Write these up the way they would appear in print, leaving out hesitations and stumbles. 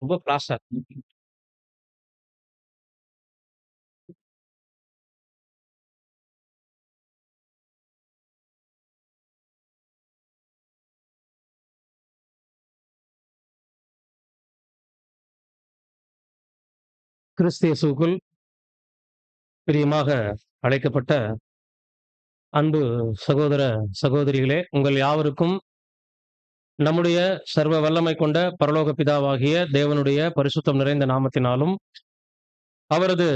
ரொம்ப ஃபாஸ்ட்டா. கிறிஸ்து இயேசுவுக்குள் பிரியமாக அழைக்கப்பட்ட அன்பு சகோதர, சகோதரிகளே, உங்கள் யாவருக்கும் நம்முடைய சர்வ வல்லமை கொண்ட பரலோக பிதாவாகிய தேவனுடைய பரிசுத்தம் நிறைந்த நாமத்தினாலும், அவரது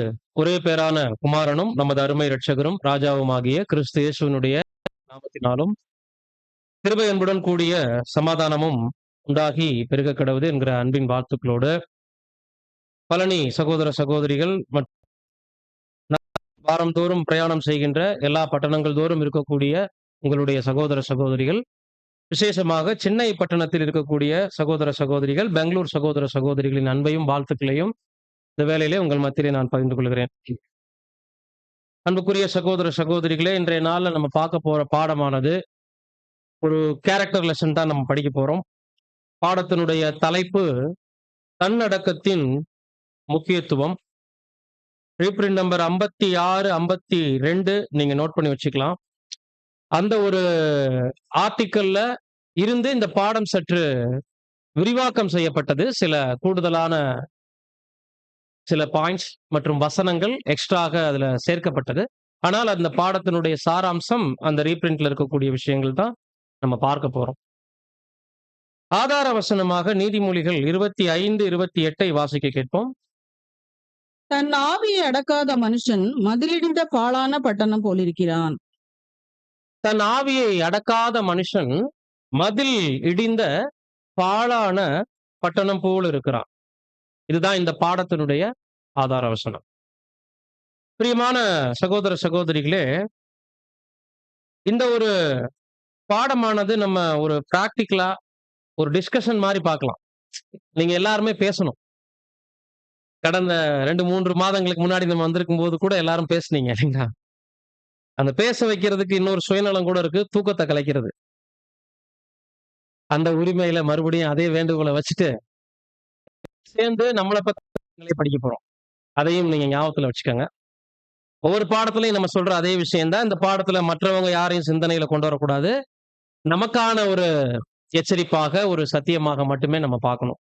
ஒரே பேரான குமாரனும், நமது அருமை இரட்சகரும், ராஜாவுமாகிய கிறிஸ்து இயேசுவினுடைய நாமத்தினாலும், கிருபை அன்புடன் கூடிய சமாதானமும் உண்டாகி பெருகக் கடவுது என்கிற அன்பின் வாழ்த்துக்களோடு, பழனி சகோதர, சகோதரிகள் வாரந்தோறும் பிரயாணம் செய்கின்ற எல்லா பட்டணங்கள் தோறும் இருக்கக்கூடிய உங்களுடைய சகோதர, சகோதரிகள், விசேஷமாக சென்னை பட்டணத்தில் இருக்கக்கூடிய சகோதர, சகோதரிகள், பெங்களூர் சகோதர, சகோதரிகளின் அன்பையும் வாழ்த்துக்களையும் இந்த வேளையிலே உங்கள் மத்தியிலே நான் பகிர்ந்து கொள்கிறேன். அன்புக்குரிய சகோதர, சகோதரிகளே, இன்றைய நாள்ல நம்ம பார்க்க போற பாடமானது ஒரு கேரக்டர் லெசன் தான் நம்ம படிக்க போறோம். பாடத்தினுடைய தலைப்பு தன்னடக்கத்தின் முக்கியத்துவம். ரீப்ரிண்ட் நம்பர் 56, 52 நீங்க நோட் பண்ணி வச்சுக்கலாம். அந்த ஒரு ஆர்டிக்கல்ல இருந்து இந்த பாடம் சற்று விரிவாக்கம் செய்யப்பட்டது. சில கூடுதலான சில பாயிண்ட்ஸ் மற்றும் வசனங்கள் எக்ஸ்ட்ராக அதுல சேர்க்கப்பட்டது. ஆனால் அந்த பாடத்தினுடைய சாராம்சம் அந்த ரீப்ரிண்ட்ல இருக்கக்கூடிய விஷயங்கள் தான் நம்ம பார்க்க போறோம். ஆதார வசனமாக நீதிமொழிகள் 25, 28 வாசிக்க கேட்போம். தன் ஆவியை அடக்காத மனுஷன் மதிலிடிந்த பாழான பட்டணம் போலிருக்கிறான். தன் ஆவியை அடக்காத மனுஷன் மதில் இடிந்த பாழான பட்டணம் போல் இருக்கிறான். இதுதான் இந்த பாடத்தினுடைய ஆதார வசனம். பிரியமான சகோதர, சகோதரிகளே, இந்த ஒரு பாடமானது நம்ம ஒரு பிராக்டிகலா ஒரு டிஸ்கஷன் மாதிரி பார்க்கலாம். நீங்க எல்லாருமே பேசணும். கடந்த 2, 3 மாதங்களுக்கு முன்னாடி நம்ம வந்திருக்கும் போது கூட எல்லாரும் பேசுனீங்க இல்லைங்களா? அந்த பேச வைக்கிறதுக்கு இன்னொரு சுயநலம் கூட இருக்கு. தூக்கத்த கலைக்கிறது. அந்த உரிமையில மறுபடியும் அதே வேண்டுகோள வச்சுட்டு சேர்ந்து நம்மள பத்தி படிக்க போறோம். அதையும் நீங்க ஞாபகத்துல வச்சுக்கோங்க. ஒவ்வொரு பாடத்திலையும் நம்ம சொல்ற அதே விஷயம் தான். இந்த பாடத்துல மற்றவங்க யாரையும் சிந்தனையில கொண்டு வரக்கூடாது. நமக்கான ஒரு எச்சரிப்பாக, ஒரு சத்தியமாக மட்டுமே நம்ம பார்க்கணும்.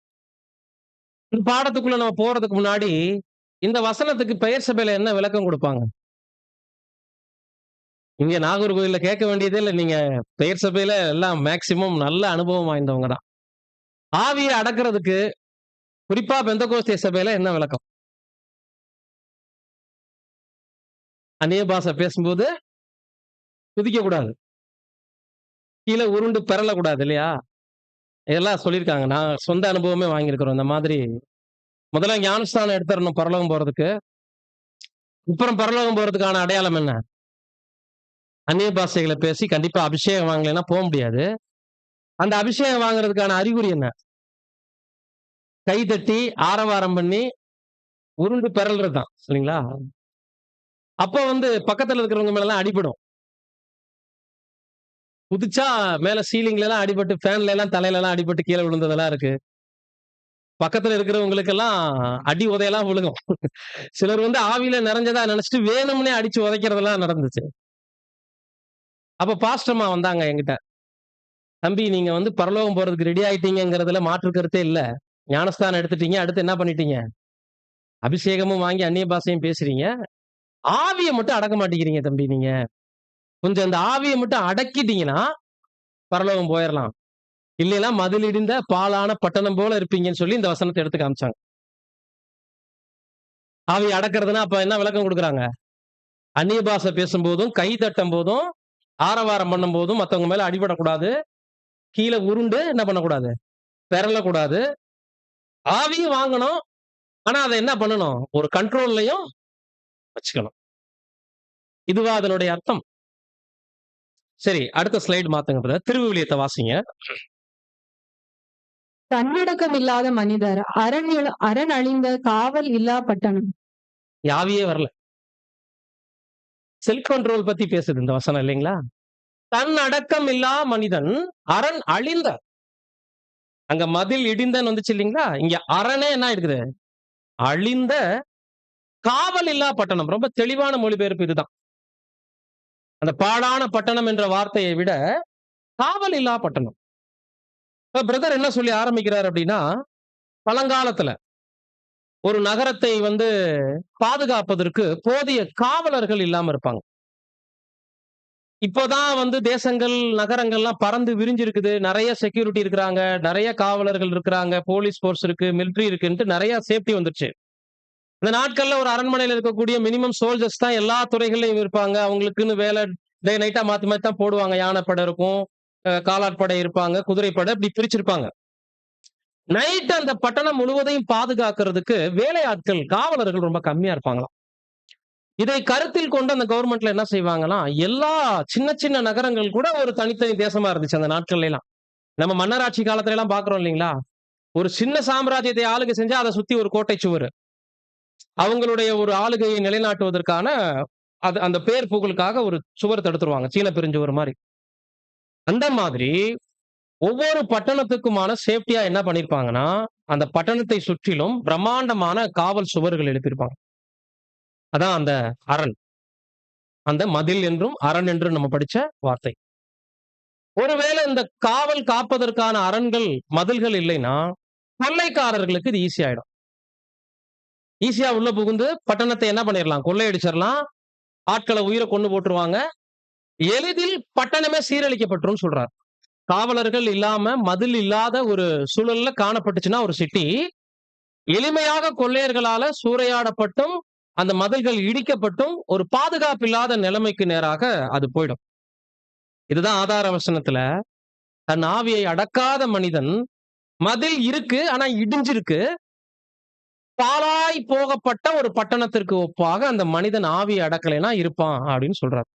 இந்த பாடத்துக்குள்ள நம்ம போறதுக்கு முன்னாடி, இந்த வசனத்துக்கு பெயர் சபையில என்ன விளக்கம் குடுப்பாங்க? இங்க நாகர்கோவில்ல கேட்க வேண்டியதே இல்ல. நீங்க பெயர் சபையில எல்லாம் மேக்ஸிமம் நல்ல அனுபவம் வாய்ந்தவங்க தான். ஆவிய அடக்குறதுக்கு குறிப்பா பெந்தகோஸ்தே சபையில என்ன விளக்கம்? அந்நிய பாஷை பேசும்போது குதிக்க கூடாது. கீழ உருண்டு பெரளக்கூடாது இல்லையா? இதெல்லாம் சொல்லியிருக்காங்க. நான் சொந்த அனுபவமே வாங்கியிருக்கிறோம். இந்த மாதிரி முதல்ல ஞானஸ்தானம் எடுத்துறணும் பரலோகம் போறதுக்கு. அப்புறம் பரலோகம் போறதுக்கான அடையாளம் என்ன? அந்நிய பாஷைகள பேசி கண்டிப்பா அபிஷேகம் வாங்கலைன்னா போ முடியாது. அந்த அபிஷேகம் வாங்குறதுக்கான அறிகுறி என்ன? கை தட்டி, ஆரவாரம் பண்ணி, உருண்டு பெரல்றது தான். சரிங்களா? அப்ப பக்கத்துல இருக்கிறவங்க மேலலாம் அடிபடும். குதிச்சா மேல சீலிங்லலாம் அடிபட்டு, ஃபேன்ல எல்லாம் தலையிலலாம் அடிபட்டு கீழ விழுந்ததெல்லாம் இருக்கு. பக்கத்துல இருக்கிறவங்களுக்கெல்லாம் அடி உதையெல்லாம் விழுகும். சிலர் ஆவியில நிறைஞ்சதா நினைச்சுட்டு வேணும்னே அடிச்சு உதைக்கிறதெல்லாம் நடந்துச்சு. அப்ப பாஸ்டர் அம்மா வந்தாங்க என்கிட்ட. "தம்பி நீங்க பரலோகம் போறதுக்கு ரெடி ஆயிட்டீங்கங்கிறதுல மாற்று கருத்தே இல்ல. ஞானஸ்தானம் எடுத்துட்டீங்க. அடுத்து என்ன பண்ணிட்டீங்க? அபிஷேகமும் வாங்கி அந்நிய பாஷையும் பேசுறீங்க. ஆவிய மட்டும் அடக்க மாட்டேங்கிறீங்க தம்பி நீங்க. கொஞ்சம் இந்த ஆவிய மட்டும் அடக்கிட்டீங்கன்னா, பரலோகம் போயிரலாம். இல்லைன்னா மதில் இடிந்த பாழான பட்டணம் போல இருப்பீங்கன்னு" சொல்லி இந்த வசனத்த எடுத்து காமிச்சாங்க. ஆவிய அடக்குறதுன்னா அப்ப என்ன விளக்கம் குடுக்குறாங்க? அந்நிய பாஷை பேசும்போதும், கை தட்டும் போதும், ஆரவாரம் பண்ணும்போதும் மத்தவங்க மேல அடிபடக்கூடாது. கீழ உருண்டு என்ன பண்ணக்கூடாது? பெரளக்கூடாது. ஆவியும் வாங்கணும். ஆனா அத என்ன பண்ணணும்? ஒரு கண்ட்ரோல்லயும் வச்சுக்கணும். இதுவா அதனுடைய அர்த்தம்? சரி, அடுத்த ஸ்லைடு மாத்துங்க பிரதர். திருவிவிலியத்த வாசிங்க. தன்னடக்கம் இல்லாத மனிதர் அரண் அழிந்த காவல் இல்லா பட்டணம். ஆவியே வரல. செல்ஃப் கண்ட்ரோல் பத்தி பேசுது இந்த வசனம் இல்லைங்களா? தன்னடக்கம் இல்லா மனிதன் அரண் அழிந்த அங்க மதில் இடிந்தன்னு வந்துச்சு இல்லீங்களா? இங்க அரணே என்ன இருக்குது? அழிந்த காவல் இல்லா பட்டணம். ரொம்ப தெளிவான மொழிபெயர்ப்பு இதுதான். அந்த பாழான பட்டணம் என்ற வார்த்தையை விட, காவல் இல்லா பட்டணம். இப்ப பிரதர் என்ன சொல்லி ஆரம்பிக்கிறார் அப்படின்னா, பழங்காலத்துல ஒரு நகரத்தை பாதுகாப்பதற்கு போதிய காவலர்கள் இல்லாம இருப்பாங்க. இப்போதான் தேசங்கள், நகரங்கள்லாம் பறந்து விரிஞ்சிருக்குது. நெறைய செக்யூரிட்டி இருக்கிறாங்க. நெறைய காவலர்கள் இருக்கிறாங்க. போலீஸ் ஃபோர்ஸ் இருக்கு, மிலிட்டரி இருக்குன்ட்டு நெறைய சேஃப்டி வந்துருச்சு. இந்த நாட்கள்ல ஒரு அரண்மனையில இருக்கக்கூடிய மினிமம் சோல்ஜர்ஸ் தான் எல்லா துறைகள்லயும் இருப்பாங்க. அவங்களுக்குன்னு வேலை டே நைட்டா மாத்தி மாத்தி தான் போடுவாங்க. யானைப்படை இருக்கும், காலாட்படை இருப்பாங்க, குதிரைப்படை இப்படி பிரிச்சிருப்பாங்க. நைட் அந்த பட்டணம் முழுவதையும் பாதுகாக்கிறதுக்கு வேலையாட்கள், காவலர்கள் ரொம்ப கம்மியா இருப்பாங்களாம். இதை கருத்தில் கொண்டு அந்த கவர்மெண்ட்ல என்ன செய்வாங்கன்னா, எல்லா சின்ன சின்ன நகரங்கள் கூட ஒரு தனித்தனி தேசமா இருந்துச்சு அந்த நாட்கள்ல எல்லாம். நம்ம மன்னராட்சி காலத்துல எல்லாம் பார்க்கிறோம் இல்லீங்களா? ஒரு சின்ன சாம்ராஜ்யத்தை ஆளுகை செஞ்சா அத சுத்தி ஒரு கோட்டை சுவரு. அவங்களுடைய ஒரு ஆளுகையை நிலைநாட்டுவதற்கான அந்த பேர் புகழுக்காக ஒரு சுவர் தடுத்துருவாங்க. சீன பெருஞ்சுவர் மாரி. அந்த மாதிரி ஒவ்வொரு பட்டணத்துக்குமான சேஃப்டியா என்ன பண்ணியிருப்பாங்கன்னா, அந்த பட்டணத்தை சுற்றிலும் பிரம்மாண்டமான காவல் சுவர்கள் எழுப்பியிருப்பாங்க. அதான் அந்த அரண். அந்த மதில் என்றும், அரண் என்றும் நம்ம படிச்ச வார்த்தை. ஒருவேளை இந்த காவல் காப்பதற்கான அரண்கள், மதில்கள் இல்லைன்னா, கொள்ளைக்காரர்களுக்கு இது ஈஸி ஆயிடும். ஈஸியா உள்ள புகுந்து பட்டணத்தை என்ன பண்ணிரலாம்? கொள்ளையடிச்சிரலாம். ஆட்கள உயிர கொன்னு போட்டுருவாங்க. எளிதில் பட்டணமே சீரழிக்கப்பட்டுரும்னு சொல்றார். காவலர்கள் இல்லாம, மதில் இல்லாத ஒரு சூழல்ல காணப்பட்டுச்சுன்னா ஒரு சிட்டி, எளிமையாக கொள்ளையர்களால சூறையாடப்பட்டும், அந்த மதில்கள் இடிக்கப்பட்டும், ஒரு பாதுகாப்பு இல்லாத நிலைமைக்கு நேராக அது போயிடும். இதுதான் ஆதார வசனத்துல, தன் ஆவியை அடக்காத மனிதன், மதில் இருக்கு, ஆனா இடிஞ்சிருக்கு. பாழாய் போகப்பட்ட ஒரு பட்டணத்திற்கு ஒப்பாக அந்த மனிதன் ஆவியை அடக்கலைன்னா இருப்பான் அப்படின்னு சொல்றார்.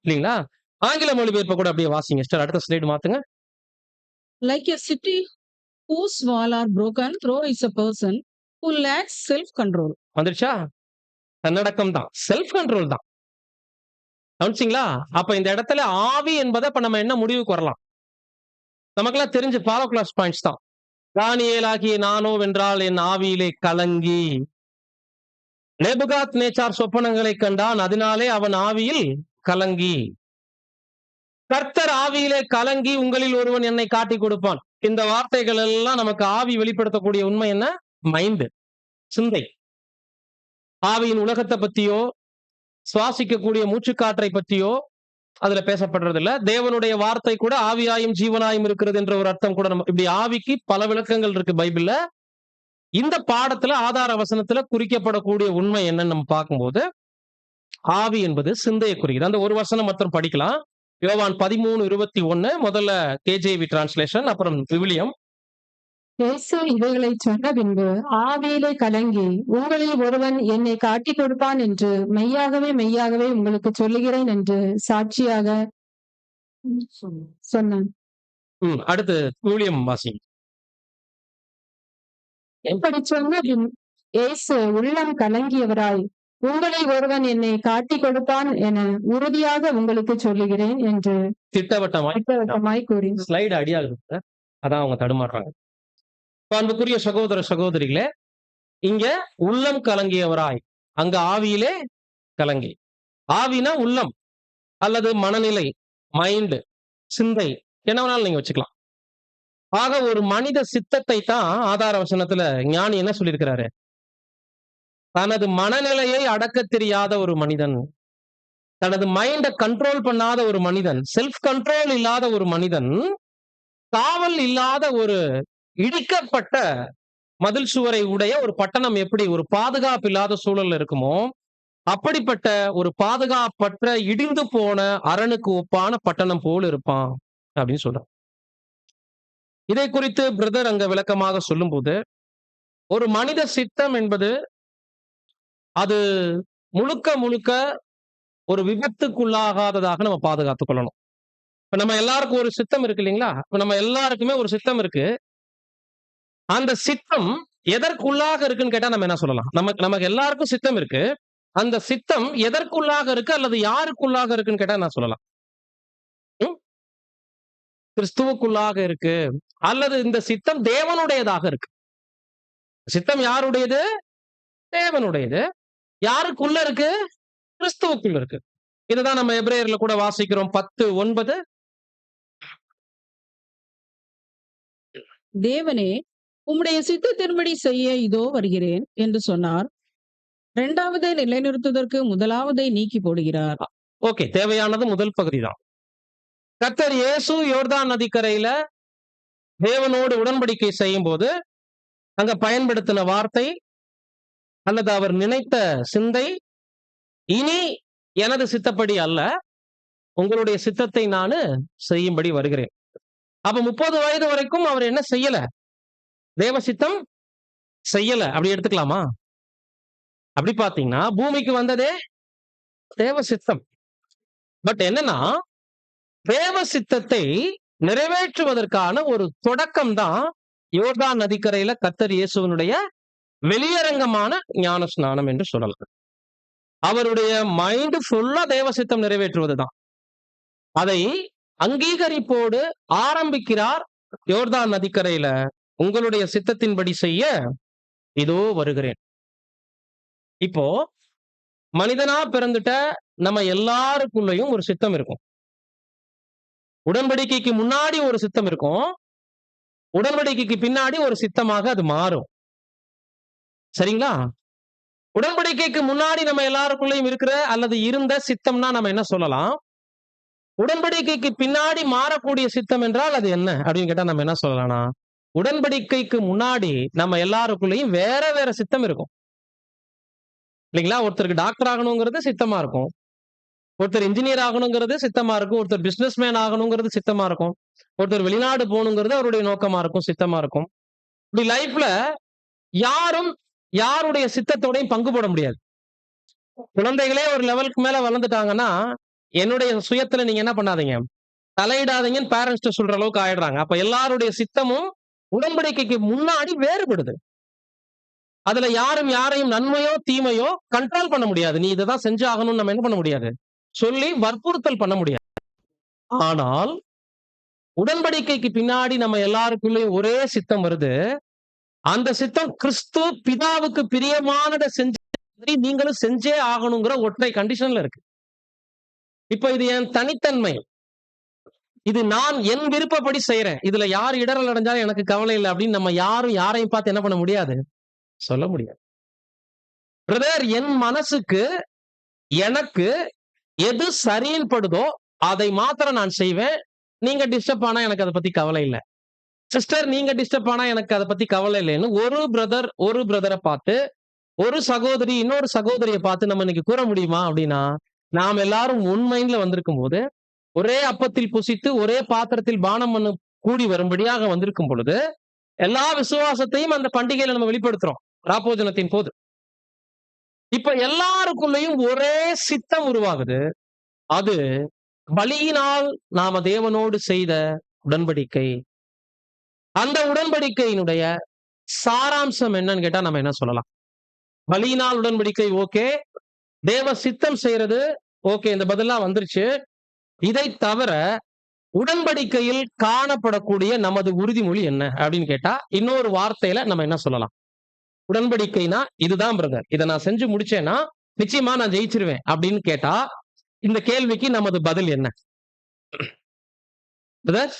இல்லீங்களா? ஆங்கில மொழிபெயர்ப்ப கூட அப்படியே வாசிங்க சிஸ்டர். அடுத்த ஸ்லைடு மாத்துங்க. Like a city whose wall are broken through is a person who lacks self-control. வந்துருச்சா? தன்னடக்கம் தான். செல்ஃப் கண்ட்ரோல் தான். கவனிச்சீங்களா? அப்ப இந்த இடத்துல ஆவி என்பத இப்ப நம்ம என்ன முடிவுக்கு வரலாம்? நமக்கெல்லாம் தெரிஞ்ச ஃபாலோ கிளாஸ் பாயிண்ட்ஸ் தான். தானியேலாகிய நானோ வென்றால் என் ஆவியிலே கலங்கி, நேபுகாத் நேச்சார் சொப்பனங்களை கண்டான், அதனாலே அவன் ஆவியில் கலங்கி. கர்த்தர் ஆவியிலே கலங்கி உங்களில் ஒருவன் என்னை காட்டிக் கொடுப்பான். இந்த வார்த்தைகள் எல்லாம் நமக்கு ஆவி வெளிப்படுத்தக்கூடிய உண்மை என்ன? மைண்ட், சிந்தை. ஆவியின் உலகத்தை பத்தியோ, சுவாசிக்கக்கூடிய மூச்சுக்காற்றை பத்தியோ அதுல பேசப்படுறது இல்ல. தேவனுடைய வார்த்தை கூட ஆவியாயும் ஜீவனாயும் இருக்கிறது என்ற ஒரு அர்த்தம் கூட நம்ம இப்படி ஆவிக்கு பல விளக்கங்கள் இருக்கு பைபிள்ல. இந்த பாடத்துல ஆதார வசனத்துல குறிக்கப்படக்கூடிய உண்மை என்னன்னு நம்ம பார்க்கும்போது, ஆவி என்பது சிந்தையை குறிக்குது. அந்த ஒரு வசனம் மட்டும் படிக்கலாம். யோவான் 13:21 முதல்ல KJV டிரான்ஸ்லேஷன், அப்புறம் விவிலியம். இயேசு இவைகளைச் சொன்ன பின்பு ஆவியிலே கலங்கி, உங்களில் ஒருவன் என்னை காட்டிக் கொடுப்பான் என்று மெய்யாகவே மெய்யாகவே உங்களுக்கு சொல்லுகிறேன் என்று சாட்சியாக சொன்னான். அடுத்து விவிலியம் வாசிங்க. இப்படி சொன்ன பின் இயேசு உள்ளம் கலங்கியவராய், உங்களில் ஒருவன் என்னை காட்டிக் கொடுப்பான் என உறுதியாக உங்களுக்கு சொல்லுகிறேன் என்று திட்டவட்டமாய் கூறினார். ஸ்லைடு அடியாகுது சார். அதான் அவங்க தடுமாறுறாங்க. அன்புக்குரிய சகோதர சகோதரிகளே, இங்க உள்ளம் கலங்கியவராய், அங்க ஆவியிலே கலங்கி. ஆவினா உள்ளம் அல்லது மனநிலை, மைண்ட், சிந்தை, என்ன வேணாலும் நீங்க வச்சுக்கலாம். ஆக ஒரு மனித சித்தத்தை தான் ஆதார வசனத்துல ஞானி என்ன சொல்லியிருக்கிறாரு? தனது மனநிலையை அடக்க தெரியாத ஒரு மனிதன், தனது மைண்டை கண்ட்ரோல் பண்ணாத ஒரு மனிதன், செல்ஃப் கண்ட்ரோல் இல்லாத ஒரு மனிதன், காவல் இல்லாத ஒரு இடிக்கப்பட்ட மதில் சுவரை உடைய ஒரு பட்டணம் எப்படி ஒரு பாதுகாப்பு இல்லாத சூழல்ல இருக்குமோ, அப்படிப்பட்ட ஒரு பாதுகாப்பற்ற இடிந்து போன அரணுக்கு ஒப்பான பட்டணம் போல் இருப்பான் அப்படின்னு சொல்றான். இதை குறித்து பிரதர் அங்க விளக்கமாக சொல்லும்போது, ஒரு மனித சித்தம் என்பது அது முழுக்க முழுக்க ஒரு விபத்துக்குள்ளாகாததாக நம்ம பாதுகாத்துக் கொள்ளணும். இப்ப நம்ம எல்லாருக்கும் ஒரு சித்தம் இருக்கு இல்லைங்களா? இப்ப நம்ம எல்லாருக்குமே ஒரு சித்தம் இருக்கு. அந்த சித்தம் எதற்குள்ளாக இருக்குன்னு கேட்டா நம்ம என்ன சொல்லலாம்? நமக்கு எல்லாருக்கும் சித்தம் இருக்கு. அந்த சித்தம் எதற்குள்ளாக இருக்கு அல்லது யாருக்குள்ளாக இருக்குன்னு கேட்டா என்ன சொல்லலாம்? கிறிஸ்துவுக்குள்ளாக இருக்கு, அல்லது இந்த சித்தம் தேவனுடையதாக இருக்கு. சித்தம் யாருடையது? தேவனுடையது. யாருக்குள்ள இருக்கு? கிறிஸ்துவுக்குள்ள இருக்கு. இதுதான் நம்ம எபிரேயர்ல கூட வாசிக்கிறோம் 10:9. தேவனே, உம்முடைய சித்தத்தின்படி செய்ய இதோ வருகிறேன் என்று சொன்னார். இரண்டாவதை நிலைநிறுத்துவதற்கு முதலாவதை நீக்கி போடுகிறார். ஓகே, தேவையானது முதல் பகுதி தான். கர்த்தர் இயேசு யோர்தான் நதிக்கரையில தேவனோடு உடன்படிக்கை செய்யும் போது அங்க பயன்படுத்தின வார்த்தை அல்லது அவர் நினைத்த சிந்தை, இனி எனது சித்தப்படி அல்ல, உங்களுடைய சித்தத்தை நான் செய்யும்படி வருகிறேன். அப்ப 30 வயது வரைக்கும் அவர் என்ன செய்யல? தேவ சித்தம் செய்யல. அப்படி எடுத்துக்கலாமா? அப்படி பாத்தீங்கன்னா பூமிக்கு வந்ததே தேவ சித்தம். பட் என்னன்னா, தேவ சித்தத்தை நிறைவேற்றுவதற்கான ஒரு தொடக்கம் தான் யோர்தான் நதிக்கரையில கர்த்தர் இயேசுவினுடைய வெளியரங்கமான ஞான ஸ்நானம் என்று சொல்லலாம். அவருடைய மைண்ட் ஃபுல்லா தேவ சித்தம் நிறைவேற்றுவதுதான். அதை அங்கீகரிப்போடு ஆரம்பிக்கிறார் யோர்தான் நதிக்கரையில. உங்களுடைய சித்தத்தின்படி செய்ய இதோ வருகிறேன். இப்போ மனிதனா பிறந்துட்ட நம்ம எல்லாருக்குள்ளயும் ஒரு சித்தம் இருக்கும். உடன்படிக்கைக்கு முன்னாடி ஒரு சித்தம் இருக்கும். உடன்படிக்கைக்கு பின்னாடி ஒரு சித்தமாக அது மாறும். சரிங்களா? உடன்படிக்கைக்கு முன்னாடி நம்ம எல்லாருக்குள்ளயும் இருக்கிற அல்லது இருந்த சித்தம்னா நம்ம என்ன சொல்லலாம்? உடன்படிக்கைக்கு பின்னாடி மாறக்கூடிய சித்தம் என்றால் அது என்ன அப்படின்னு கேட்டா நம்ம என்ன சொல்லலாம்னா, உடன்படிக்கைக்கு முன்னாடி நம்ம எல்லாருக்குள்ளயும் வேற வேற சித்தம் இருக்கும். இல்லைங்களா? ஒருத்தருக்கு டாக்டர் ஆகணுங்கிறது சித்தமா இருக்கும். ஒருத்தர் இன்ஜினியர் ஆகணுங்கிறது சித்தமா இருக்கும். ஒருத்தர் பிசினஸ் மேன் ஆகணுங்கிறது சித்தமா இருக்கும். ஒருத்தர் வெளிநாடு போகணுங்கிறது அவருடைய நோக்கமா இருக்கும், சித்தமா இருக்கும். இப்படி லைஃப்ல யாரும் யாருடைய சித்தத்தோடையும் பங்கு போட முடியாது. குழந்தைகளே ஒரு லெவலுக்கு மேல வளர்ந்துட்டாங்கன்னா, என்னுடைய சுயத்துல நீங்க என்ன பண்ணாதீங்க, தலையிடாதீங்கன்னு பேரண்ட்ஸ் சொல்ற அளவுக்கு ஆயிடுறாங்க. அப்ப எல்லாருடைய சித்தமும் உடன்படிக்கைக்கு முன்னாடி வேறுபடுது. அதுல யாரும் யாரையும் நன்மையோ தீமையோ கண்ட்ரோல் பண்ண முடியாது. நீ இதைதான் செஞ்சு ஆகணும்னு நம்ம என்ன பண்ண முடியாது, சொல்லி வற்புறுத்தல் பண்ண முடியாது. ஆனால் உடன்படிக்கைக்கு பின்னாடி நம்ம எல்லாருக்குள்ளயும் ஒரே சித்தம் வருது. அந்த சித்தம் கிறிஸ்து பிதாவுக்கு பிரியமானதை செஞ்சு நீங்களும் செஞ்சே ஆகணுங்கிற ஒற்றை கண்டிஷன்ல இருக்கு. இப்ப இது என் தனித்தன்மை, இது நான் என் விருப்பப்படி செய்யறேன், இதுல யார் இடரல் அடைஞ்சாலும் எனக்கு கவலை இல்லை அப்படின்னு நம்ம யாரும் யாரையும் பார்த்து என்ன பண்ண முடியாது, சொல்ல முடியாது. பிரதர், என் மனசுக்கு எனக்கு எது சரின்னு படுதோ அதை மாத்திரம் நான் செய்வேன். நீங்க டிஸ்டர்ப் ஆனா எனக்கு அதை பத்தி கவலை இல்லை. சிஸ்டர், நீங்க டிஸ்டர்ப் ஆனா எனக்கு அதை பத்தி கவலை இல்லைன்னு ஒரு பிரதரை பார்த்து, ஒரு சகோதரி இன்னொரு சகோதரியை பார்த்து நம்ம இன்னைக்கு கூற முடியுமா? அப்படின்னா, நாம் எல்லாரும் ஒன் மைண்ட்ல வந்திருக்கும் போது, ஒரே அப்பத்தில் புசித்து ஒரே பாத்திரத்தில் பானம் பண்ண கூடி வரும்படியாக வந்திருக்கும் பொழுது, எல்லா விசுவாசத்தையும் அந்த பண்டிகையில நம்ம வெளிப்படுத்துறோம் ராப்போஜனத்தின் போது. இப்ப எல்லாருக்குள்ளயும் ஒரே சித்தம் உருவாகுது. அது பலியினால் நாம தேவனோடு செய்த உடன்படிக்கை. அந்த உடன்படிக்கையினுடைய சாராம்சம் என்னன்னு கேட்டா நம்ம என்ன சொல்லலாம்? பலியினால் உடன்படிக்கை ஓகே, தேவ சித்தம் செய்யறது ஓகே, இந்த பதிலா வந்துருச்சு. இதை தவிர உடன்படிக்கையில் காணப்படக்கூடிய நமது உறுதிமொழி என்ன அப்படின்னு கேட்டா, இன்னொரு வார்த்தையில நம்ம என்ன சொல்லலாம்? உடன்படிக்கைனா இதுதான் பிரதர், இதை நான் செஞ்சு முடிச்சேன்னா நிச்சயமா நான் ஜெயிச்சிருவேன் அப்படின்னு கேட்டா, இந்த கேள்விக்கு நமது பதில் என்ன பிரதர்?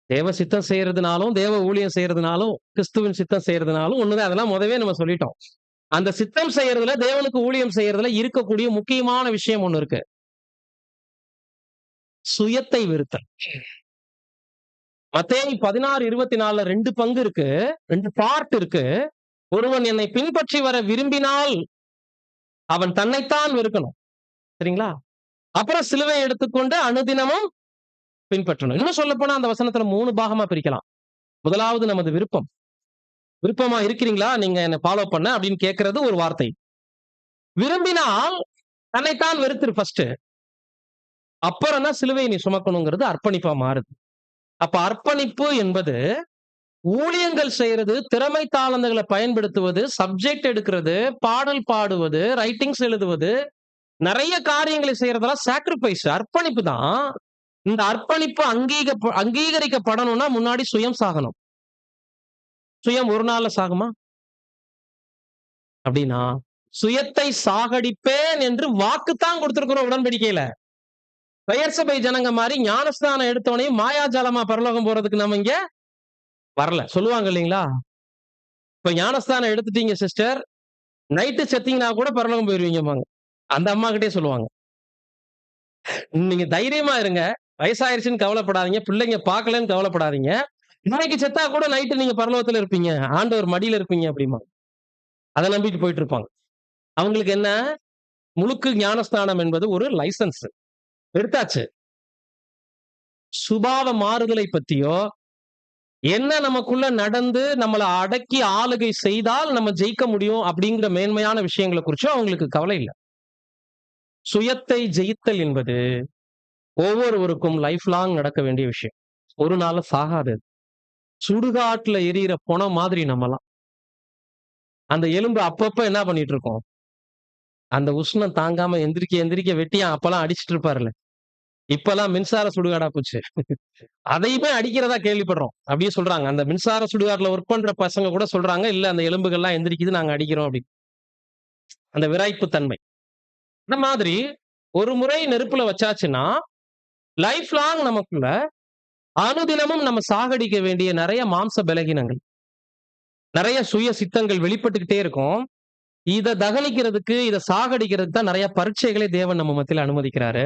தேவ சித்தம் செய்யறதுனாலும் தேவ ஊழியம் செய்யறதுனாலும் கிறிஸ்துவின் சித்தம் செய்யறதுனாலும் ஒண்ணுதான். அதெல்லாம் முதவே நம்ம சொல்லிட்டோம். அந்த சித்தம் செய்யறதுல, தேவனுக்கு ஊழியம் செய்யறதுல இருக்கக்கூடிய முக்கியமான விஷயம் ஒண்ணு இருக்கு, சுயத்தை வெறுத்தல். மத்தேயு 16:24 2 பங்கு இருக்கு, 2 பார்ட் இருக்கு. ஒருவன் என்னை பின்பற்றி வர விரும்பினால் அவன் தன்னைத்தான் வெறுக்கணும். சரிங்களா? அப்புறம் சிலுவை எடுத்துக்கொண்டு அனுதினமும் பின்பற்றணும். இன்னும் சொல்ல போனா அந்த வசனத்துல 3 பாகமா பிரிக்கலாம். முதலாவது நமது விருப்பம். விருப்பமா இருக்கிறீங்களா நீங்க என்ன ஃபாலோ பண்ண அப்படின்னு கேட்கறது ஒரு வார்த்தை. விரும்பினால் தன்னைத்தான் வெறுத்துரு ஃபர்ஸ்ட், அப்புறம் தான் சிலுவையை நீ சுமக்கணுங்கிறது அர்ப்பணிப்பா மாறுது. அப்ப அர்ப்பணிப்பு என்பது ஊழியங்கள் செய்யறது, திறமை தாளந்துகளை பயன்படுத்துவது, சப்ஜெக்ட் எடுக்கிறது, பாடல் பாடுவது, ரைட்டிங்ஸ் எழுதுவது, நிறைய காரியங்களை செய்யறதெல்லாம் சாக்ரிஃபைஸ், அர்ப்பணிப்பு தான். இந்த அர்ப்பணிப்பு அங்கீகரிக்கப்படணும்னா முன்னாடி சுயம் சாகணும். சுயம் ஒரு நாள்ல சாகுமா? அப்படின்னா, சுயத்தை சாகடிப்பேன் என்று வாக்குத்தான் கொடுத்திருக்கிறோம் உடன்படிக்கையில. பெயர் சபை ஜனங்க மாரி ஞானஸ்நானம் எடுத்தவனையும் மாயாஜாலமா பரலோகம் போறதுக்கு நம்ம இங்க வரல. சொல்லுவாங்க இல்லைங்களா? இப்ப ஞானஸ்தானம் எடுத்துட்டீங்க சிஸ்டர், நைட்டு செத்தீங்கன்னா கூட பரலோகம் போயிருவீங்கம்பாங்க. அந்த அம்மா கிட்டயே சொல்லுவாங்க. நீங்க தைரியமா இருங்க. வயசாயிருச்சுன்னு கவலைப்படாதீங்க. பிள்ளைங்க பார்க்கலன்னு கவலைப்படாதீங்க. இன்னைக்கு செத்தா கூட நைட்டு நீங்க பரலோகத்துல இருப்பீங்க. ஆண்டவர் மடியில இருப்பீங்க அப்படிம்பாங்க. அத நம்பிட்டு போயிட்டு இருப்பாங்க. அவங்களுக்கு என்ன? முழுக்கு ஞானஸ்தானம் என்பது ஒரு லைசென்ஸ். எடுத்தாச்சு. சுபாவ மாறுதலை பத்தியோ, என்ன நமக்குள்ள நடந்து நம்மள அடக்கி ஆளுகை செய்தால் நம்ம ஜெயிக்க முடியும் அப்படிங்கிற மேன்மையான விஷயங்கள குறிச்சோ அவங்களுக்கு கவலை இல்ல. சுயத்தை ஜெயித்தல் என்பது ஒவ்வொருவருக்கும் லைஃப் லாங் நடக்க வேண்டிய விஷயம். ஒரு நாள்ல சாகாது. சுடுகாட்டுல எரியிற பொணம் மாதிரி நம்மலாம். அந்த எலும்பு அப்பப்ப என்ன பண்ணிட்டு இருக்கோம்? அந்த உஷ்ணம் தாங்காம எந்திரிக்க வெட்டியான் அப்பலாம் அடிச்சிட்டு இருப்பாருல்ல. இப்பலாம் மின்சார சுடுகாடா போச்சு. அதையுமே அடிக்கிறதா கேள்விப்படுறோம். அப்படியே சொல்றாங்க. அந்த மின்சார சுடுகாட்டுல ஒர்க் பண்ற பசங்க கூட சொல்றாங்க, இல்ல அந்த எலும்புகள்லாம் எந்திரிக்குது நாங்க அடிக்கிறோம் அப்படின்னு. அந்த விறைப்பு தன்மை. இந்த மாதிரி ஒரு முறை நெருப்புல வச்சாச்சுன்னா, லைஃப் லாங் நமக்குள்ள அனுதினமும் நம்ம சாகடிக்க வேண்டிய நெறைய மாம்ச பலகீனங்கள், நெறைய சுய சித்தங்கள் வெளிப்பட்டுக்கிட்டே இருக்கும். இத தகனிக்கிறதுக்கு, இத சாகடிக்கிறதுக்கு தான் நெறைய பரீட்சைகளை தேவன் நம்ம மத்தியில அனுமதிக்கிறாரு.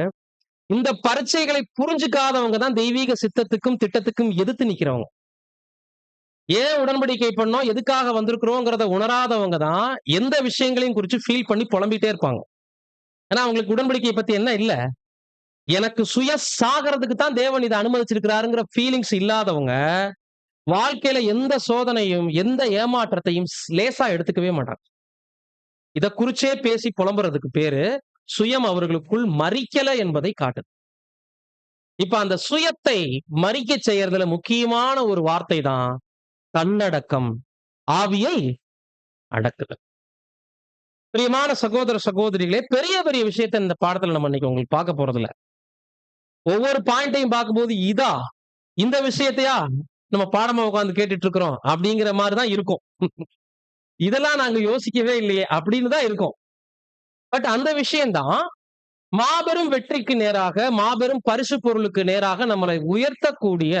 இந்த பரீட்சைகளை புரிஞ்சுக்காதவங்க தான் தெய்வீக சித்தத்துக்கும், திட்டத்துக்கும் எதிர்த்து நிக்கிறவங்க. ஏன் உடன்படிக்கை பண்ணோம்? எதுக்காக வந்திருக்கிறோங்கிறத உணராதவங்க தான் எந்த விஷயங்களையும் குறிச்சு ஃபீல் பண்ணி புலம்பிட்டே இருப்பாங்க. ஏன்னா அவங்களுக்கு உடன்படிக்கைய பத்தி என்ன இல்ல? எனக்கு சாகறதுக்கு தான் தேவன் இத அனுமதிச்சிருக்கிறாருங்கிற ஃபீலிங்ஸ் இல்லாதவங்க, வாழ்க்கையில எந்த சோதனையும், எந்த ஏமாற்றத்தையும் லேசா எடுத்துக்கவே மாட்டாங்க. இத குறிச்சே பேசி புலம்புறதுக்கு பேரு, சுயம் அவர்களுக்குள் மரிக்கல என்பதை காட்டுது. இப்ப அந்த சுயத்தை மரிக்கச் செய்யறதுல முக்கியமான ஒரு வார்த்தை தான் தன்னடக்கம். ஆவியை அடக்குதல். பிரியமான சகோதர, சகோதரிகளே, பெரிய பெரிய விஷயத்த இந்த பாடத்துல நம்ம இன்னைக்கு உங்களுக்கு பார்க்க போறதில்ல. ஒவ்வொரு பாயிண்ட்டையும் பார்க்கும்போது, இதா? இந்த விஷயத்தையா நம்ம பாடமா உட்கார்ந்து கேட்டுட்டு இருக்கிறோம்? அப்படிங்கிற மாரி தான் இருக்கும். இதெல்லாம் நாங்க யோசிக்கவே இல்லையே! அப்படின்னு தான் இருக்கும். பட் அந்த விஷயம் தான் மாபெரும் வெற்றிக்கு நேராக, மாபெரும் பரிசு பொருளுக்கு நேராக நம்மளை உயர்த்தக்கூடிய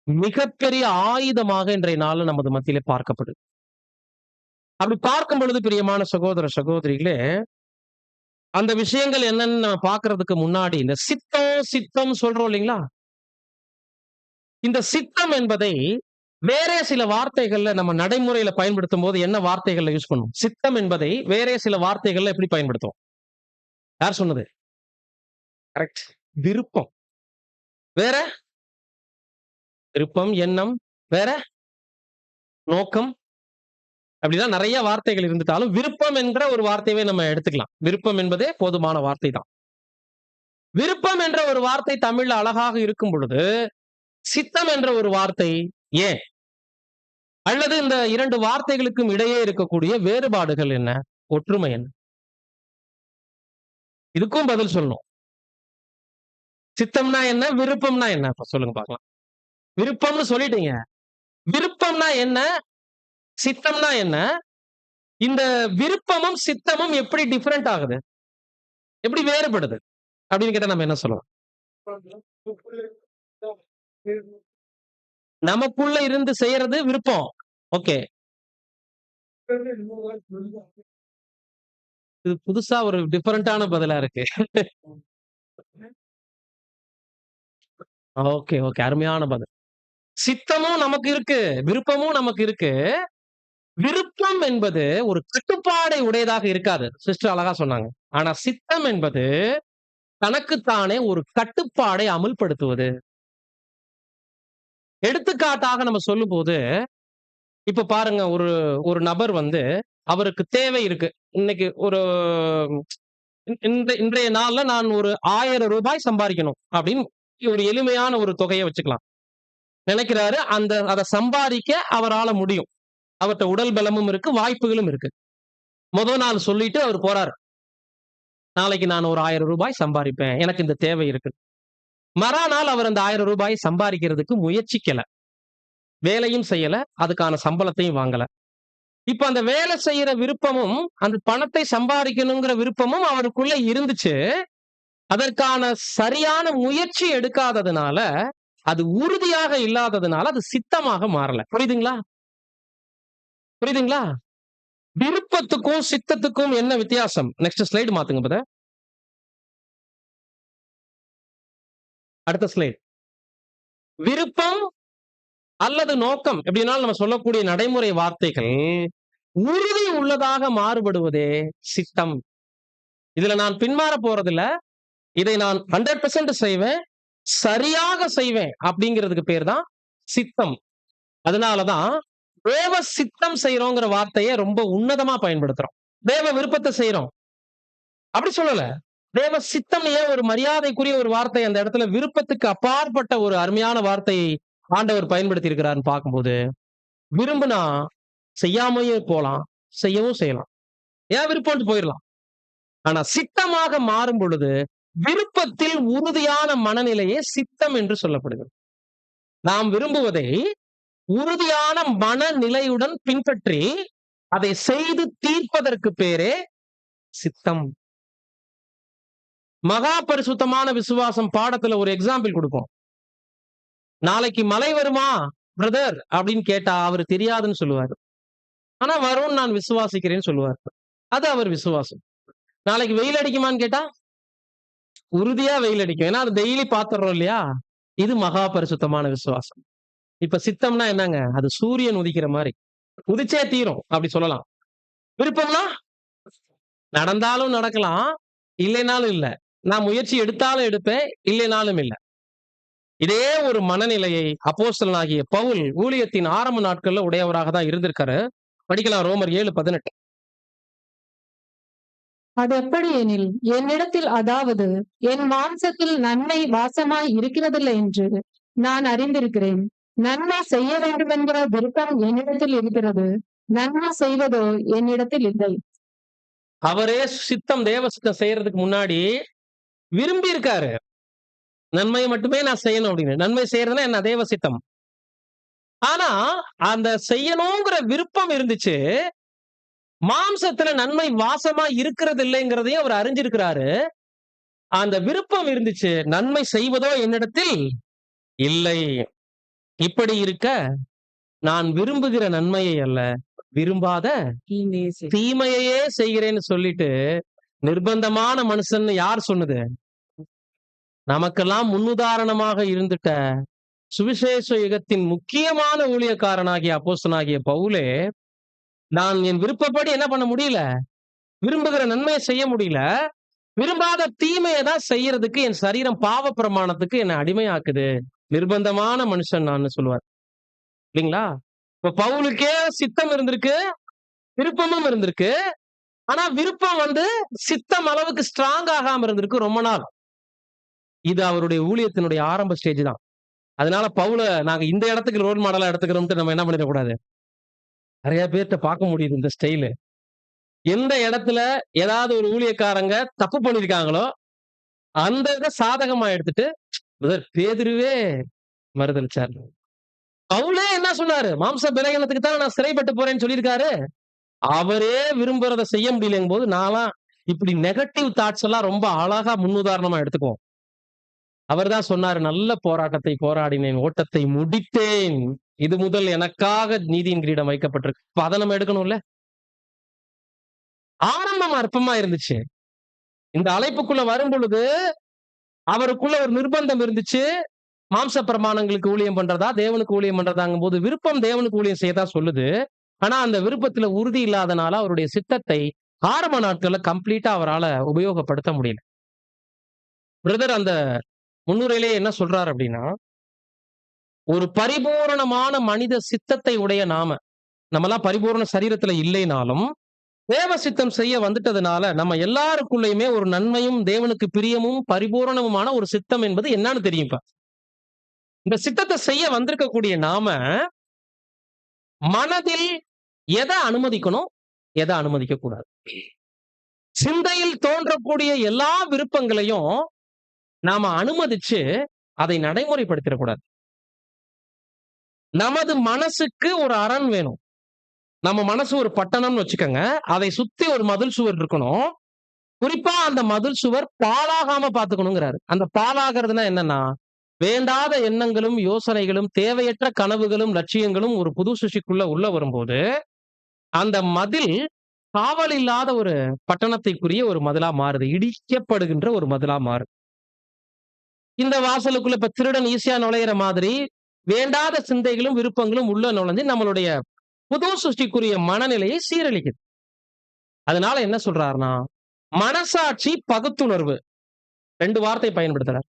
மிகப்பெரிய ஆயுதமாக இன்றைய நாள்ல நமது மத்தியிலே பார்க்கப்படுது. அப்படி பார்க்கும் பொழுது பிரியமான சகோதர, சகோதரிகளே, அந்த விஷயங்கள் என்னன்னு நம்ம பார்க்கிறதுக்கு முன்னாடி, இந்த சித்தம் சொல்றோம் இல்லைங்களா? இந்த சித்தம் என்பதை வேறே சில வார்த்தைகள்ல நம்ம நடைமுறையில பயன்படுத்தும்போது என்ன வார்த்தைகள்ல யூஸ் பண்ணுவோம்? சித்தம் என்பதை வேறே சில வார்த்தைகள்ல எப்படி பயன்படுத்துவோம்? யார் சொன்னது? கரெக்ட். விருப்பம். வேற? விருப்பம், எண்ணம், வேற? நோக்கம். அப்படிதான் நெறைய வார்த்தைகள் இருந்துட்டாலும், விருப்பம் என்ற ஒரு வார்த்தையவே நம்ம எடுத்துக்கலாம். விருப்பம் என்பதே போதுமான வார்த்தை தான். விருப்பம் என்ற ஒரு வார்த்தை தமிழ்ல அழகாக இருக்கும் பொழுது, சித்தம் என்ற ஒரு வார்த்தை ஏன்? அல்லது இந்த 2 வார்த்தைகளுக்கும் இடையே இருக்கக்கூடிய வேறுபாடுகள் என்ன? ஒற்றுமை என்ன? இதுக்கும் பதில் சொல்லணும். சித்தம்னா என்ன? விருப்பம்னா என்ன? இப்ப சொல்லுங்க பார்க்கலாம். விருப்பம்னு சொல்லிட்டீங்க. விருப்பம்னா என்ன? சித்தம்னா என்ன? இந்த விருப்பமும், சித்தமும் எப்படி டிஃபரெண்ட் ஆகுது? எப்படி வேறுபடுது? அப்படின்னு கேட்டா நம்ம என்ன சொல்லலாம்? நமக்குள்ள இருந்து செய்யறது விருப்பம். ஓகே. இது புதுசா ஒரு டிஃபரெண்டான பதிலா இருக்கு. ஓகே. அருமையான பதில். சித்தமும் நமக்கு இருக்கு. விருப்பமும் நமக்கு இருக்கு. விருப்பம் என்பது ஒரு கட்டுப்பாடை உடையதாக இருக்காது. சிஸ்டர் அழகா சொன்னாங்க. ஆனா சித்தம் என்பது தனக்குத்தானே ஒரு கட்டுப்பாடை அமுல்படுத்துவது. எடுத்துக்காட்டாக நம்ம சொல்லும்போது, இப்ப பாருங்க ஒரு ஒரு நபர் வந்து அவருக்கு தேவை இருக்கு. இன்னைக்கு ஒரு இன்றைய நாள்ல நான் ஒரு ரூ. 1000 சம்பாரிக்கணும் அப்படின்னு ஒரு எளிமையான ஒரு தொகைய வச்சுக்கலாம். நினைக்கிறாரு. அத சம்பாதிக்க அவரால முடியும். அவர்ட்ட உடல் பலமும் இருக்கு, வாய்ப்புகளும் இருக்கு. முதல் நாள் சொல்லிட்டு அவர் போறாரு. நாளைக்கு நான் ஒரு ரூ. 1000 சம்பாரிப்பேன். எனக்கு இந்த தேவை இருக்கு. மறாநாள் அவர் அந்த 1000 ரூபாயை சம்பாதிக்கிறதுக்கு முயற்சிக்கல. வேலையும் செய்யல. அதுக்கான சம்பளத்தையும் வாங்கல. இப்ப அந்த வேலை செய்யற விருப்பமும், அந்த பணத்தை சம்பாதிக்கணுங்கிற விருப்பமும் அவருக்குள்ள இருந்துச்சு. அதற்கான சரியான முயற்சி எடுக்காததுனால, அது உறுதியாக இல்லாததுனால, அது சித்தமாக மாறல. புரியுதுங்களா? புரியுதுங்களா? விருப்பத்துக்கும், சித்தத்துக்கும் என்ன வித்தியாசம்? நெக்ஸ்ட் ஸ்லைடு மாத்துங்க பிரதர். அடுத்த ஸ்லைடு. விருப்பம் அல்லது நோக்கம் எப்படினாலும் நம்ம சொல்லக்கூடிய நடைமுறை வார்த்தைகள் உறுதி உள்ளதாக மாறுபடுவதே சித்தம். இதுல நான் பின்மாற போறதில்ல. இதை நான் 100% செய்வேன், சரியாக செய்வேன் அப்படிங்கிறதுக்கு பேர் தான் சித்தம். அதனாலதான் தேவ சித்தம் செய்யறோங்கிற வார்த்தையை ரொம்ப உன்னதமா பயன்படுத்துறோம். தேவ விருப்பத்தை செய்யறோம் அப்படி சொல்லல. தேவ சித்தம் ஏன் ஒரு மரியாதைக்குரிய ஒரு வார்த்தை, அந்த இடத்துல விருப்பத்துக்கு அப்பாற்பட்ட ஒரு அருமையான வார்த்தையை ஆண்டவர் பயன்படுத்தி இருக்கிறாருன்னு பார்க்கும்போது, விரும்புனா செய்யாமையும் போலாம், செய்யவும் செய்யலாம். ஏன் விருப்பம் போயிடலாம். ஆனா சித்தமாக மாறும் பொழுது விருப்பத்தில் உறுதியான மனநிலையே சித்தம் என்று சொல்லப்படுகிறது. நாம் விரும்புவதை உறுதியான மனநிலையுடன் பின்பற்றி அதை செய்து தீர்ப்பதற்கு பேரே சித்தம். மகா பரிசுத்தமான விசுவாசம் பாடத்துல ஒரு எக்ஸாம்பிள் கொடுப்போம். நாளைக்கு மழை வருமா பிரதர் அப்படின்னு கேட்டா அவரு தெரியாதுன்னு சொல்லுவாரு. ஆனா வரும்னு நான் விசுவாசிக்கிறேன்னு சொல்லுவாரு. அது அவர் விசுவாசம். நாளைக்கு வெயில் அடிக்குமான்னு கேட்டா உறுதியா வெயில் அடிக்கும். ஏன்னா அது டெய்லி பாத்துறோம் இல்லையா? இது மகா பரிசுத்தமான விசுவாசம். இப்ப சித்தம்னா என்னங்க? அது சூரியன் உதிக்கிற மாதிரி உதிச்சே தீரும் அப்படி சொல்லலாம். விருப்பம்னா நடந்தாலும் நடக்கலாம், இல்லைனாலும் இல்ல. நான் முயற்சி எடுத்தாலும் எடுப்பேன், இல்லைனாலும் இல்ல. இதே ஒரு மனநிலையை அப்போஸ்தலனாகிய பவுல் ஊழியத்தின் ஆரம்ப நாட்கள்ல உடையவராக தான் இருந்திருக்காரு. படிக்கலாம் ரோமர் 7:18. அது எப்படி எனில், என்னிடத்தில் அதாவது என் மாம்சத்தில் நன்மை வாசமாய் இருக்கிறதில்லை என்று நான் அறிந்திருக்கிறேன். நன்மை செய்ய வேண்டும் என்கிற விருப்பம் என்னிடத்தில் இருக்கிறது, நன்மை செய்வதோ என்னிடத்தில் இல்லை. அவரே சித்தம், தேவ சித்தம் செய்யறதுக்கு முன்னாடி விரும்பி இருக்காரு. நன்மையை மட்டுமே நான் செய்யணும் அப்படின்னு. நன்மை செய்யறதுன்னா என்ன? தேவ சித்தம். ஆனா அந்த செய்யணுங்கிற விருப்பம் இருந்துச்சு. மாம்சத்துல நன்மை வாசமா இருக்கிறது இல்லைங்கிறதையும் அவர் அறிஞ்சிருக்கிறாரு. அந்த விருப்பம் இருந்துச்சு. நன்மை செய்வதோ என்னிடத்தில் இல்லை. இப்படி இருக்க நான் விரும்புகிற நன்மையை அல்ல, விரும்பாத தீமையையே செய்கிறேன்னு சொல்லிட்டு நிர்பந்தமான மனுஷன் யார் சொன்னது? நமக்கெல்லாம் முன்னுதாரணமாக இருந்துட்ட சுவிசேஷ யுகத்தின் முக்கியமான ஊழியக்காரனாகிய அப்போஸ்தலனாகிய பவுலே, நான் என் விருப்பப்படி என்ன பண்ண முடியல, விரும்புகிற நன்மையை செய்ய முடியல, விரும்பாத தீமையை தான் செய்யறதுக்கு என் சரீரம் பாவ பிரமாணத்துக்கு என்னை அடிமையாக்குது. நிர்பந்தமான மனுஷன் நான் சொல்லுவார் இல்லைங்களா? இப்ப பவுலுக்கே சித்தம் இருந்திருக்கு, விருப்பமும் இருந்திருக்கு. ஆனா விருப்பம் சித்தம் அளவுக்கு ஸ்ட்ராங் ஆகாம இருந்திருக்கு ரொம்ப நாள். இது அவருடைய ஊழியத்தினுடைய ஆரம்ப ஸ்டேஜ் தான். அதனால பவுல நாங்க இந்த இடத்துக்கு ரோல் மாடலா எடுத்துக்கிறோம்ட்டு நம்ம என்ன பண்ணிடக்கூடாது. நிறைய பேர்ட்ட பார்க்க முடியுது இந்த ஸ்டைலு. எந்த இடத்துல ஏதாவது ஒரு ஊழியக்காரங்க தப்பு பண்ணிருக்காங்களோ அந்த இதை சாதகமா எடுத்துட்டு பேதுருவே மறுதளிச்சார். பவுலே என்ன சொன்னாரு? மாம்ச பலகீனத்துக்கு தான் நான் சிறைப்பட்டு போறேன்னு சொல்லியிருக்காரு. அவரே விரும்புறதை செய்ய முடியலங்கும் போது நான்லாம் இப்படி நெகட்டிவ் தாட்ஸ் எல்லாம் ரொம்ப அழகா முன்னுதாரணமா எடுத்துக்குவோம். அவர் தான் சொன்னாரு, நல்ல போராட்டத்தை போராடினேன், ஓட்டத்தை முடித்தேன், இது முதல் எனக்காக நீதியின் கிரீடம் வைக்கப்பட்டிருக்கு. அதை நம்ம எடுக்கணும்ல. ஆரம்பம் அற்பமா இருந்துச்சு. இந்த அழைப்புக்குள்ள வரும் பொழுது அவருக்குள்ள ஒரு நிர்பந்தம் இருந்துச்சு. மாம்ச பிரமாணங்களுக்கு ஊழியம் பண்றதா, தேவனுக்கு ஊழியம் பண்றதாங்கும் போது விருப்பம் தேவனுக்கு ஊழியம் செய்யதான் சொல்லுது. ஆனா அந்த விருப்பத்துல உறுதி இல்லாதனால அவருடைய சித்தத்தை ஆரம்ப நாட்கள்ல கம்ப்ளீட்டா அவரால உபயோகப்படுத்த முடியல. பிரதர் அந்த முன்னுரையிலேயே என்ன சொல்றாரு அப்படின்னா, ஒரு பரிபூரணமான மனித சித்தத்தை உடைய நம்மெல்லாம் பரிபூரண சரீரத்துல இல்லைனாலும் தேவ சித்தம் செய்ய வந்துட்டதுனால நம்ம எல்லாருக்குள்ளயுமே ஒரு நன்மையும் தேவனுக்கு பிரியமும் பரிபூரணமுமான ஒரு சித்தம் என்பது என்னன்னு தெரியும். இப்ப இந்த சித்தத்தை செய்ய வந்திருக்கக்கூடிய நாம மனதில் எதை அனுமதிக்கணும், எதை அனுமதிக்க கூடாது, சிந்தையில் தோன்றக்கூடிய எல்லா விருப்பங்களையும் நாம அனுமதிச்சு அதை நடைமுறைப்படுத்திடக்கூடாது. நமது மனசுக்கு ஒரு அரண் வேணும். நம்ம மனசு ஒரு பட்டணம்னு வச்சுக்கோங்க. அதை சுத்தி ஒரு மதில் சுவர் இருக்கணும். குறிப்பா அந்த மதில் சுவர் பாழாகாம பாத்துக்கணுங்கிறாரு. அந்த பாழாகிறதுனா என்னன்னா, வேண்டாத எண்ணங்களும், யோசனைகளும், தேவையற்ற கனவுகளும், லட்சியங்களும் ஒரு புது சிருஷ்டிக்குள்ள உள்ள வரும்போது, அந்த மதில் காவல் இல்லாத ஒரு பட்டணத்திற்குரிய ஒரு மதிலா மாறுது. இடிக்கப்படுகின்ற ஒரு மதிலா மாறுது. இந்த வாசலுக்குள்ள இப்ப திருடன் ஈஸியா நுழையிற மாதிரி, வேண்டாத சிந்தைகளும், விருப்பங்களும் உள்ள நுழைஞ்சு நம்மளுடைய புது சிருஷ்டிக்குரிய மனநிலையை சீரழிக்குது. அதனால என்ன சொல்றாருன்னா, மனசாட்சி, பகுத்துணர்வு 2 வார்த்தை பயன்படுத்துறார்.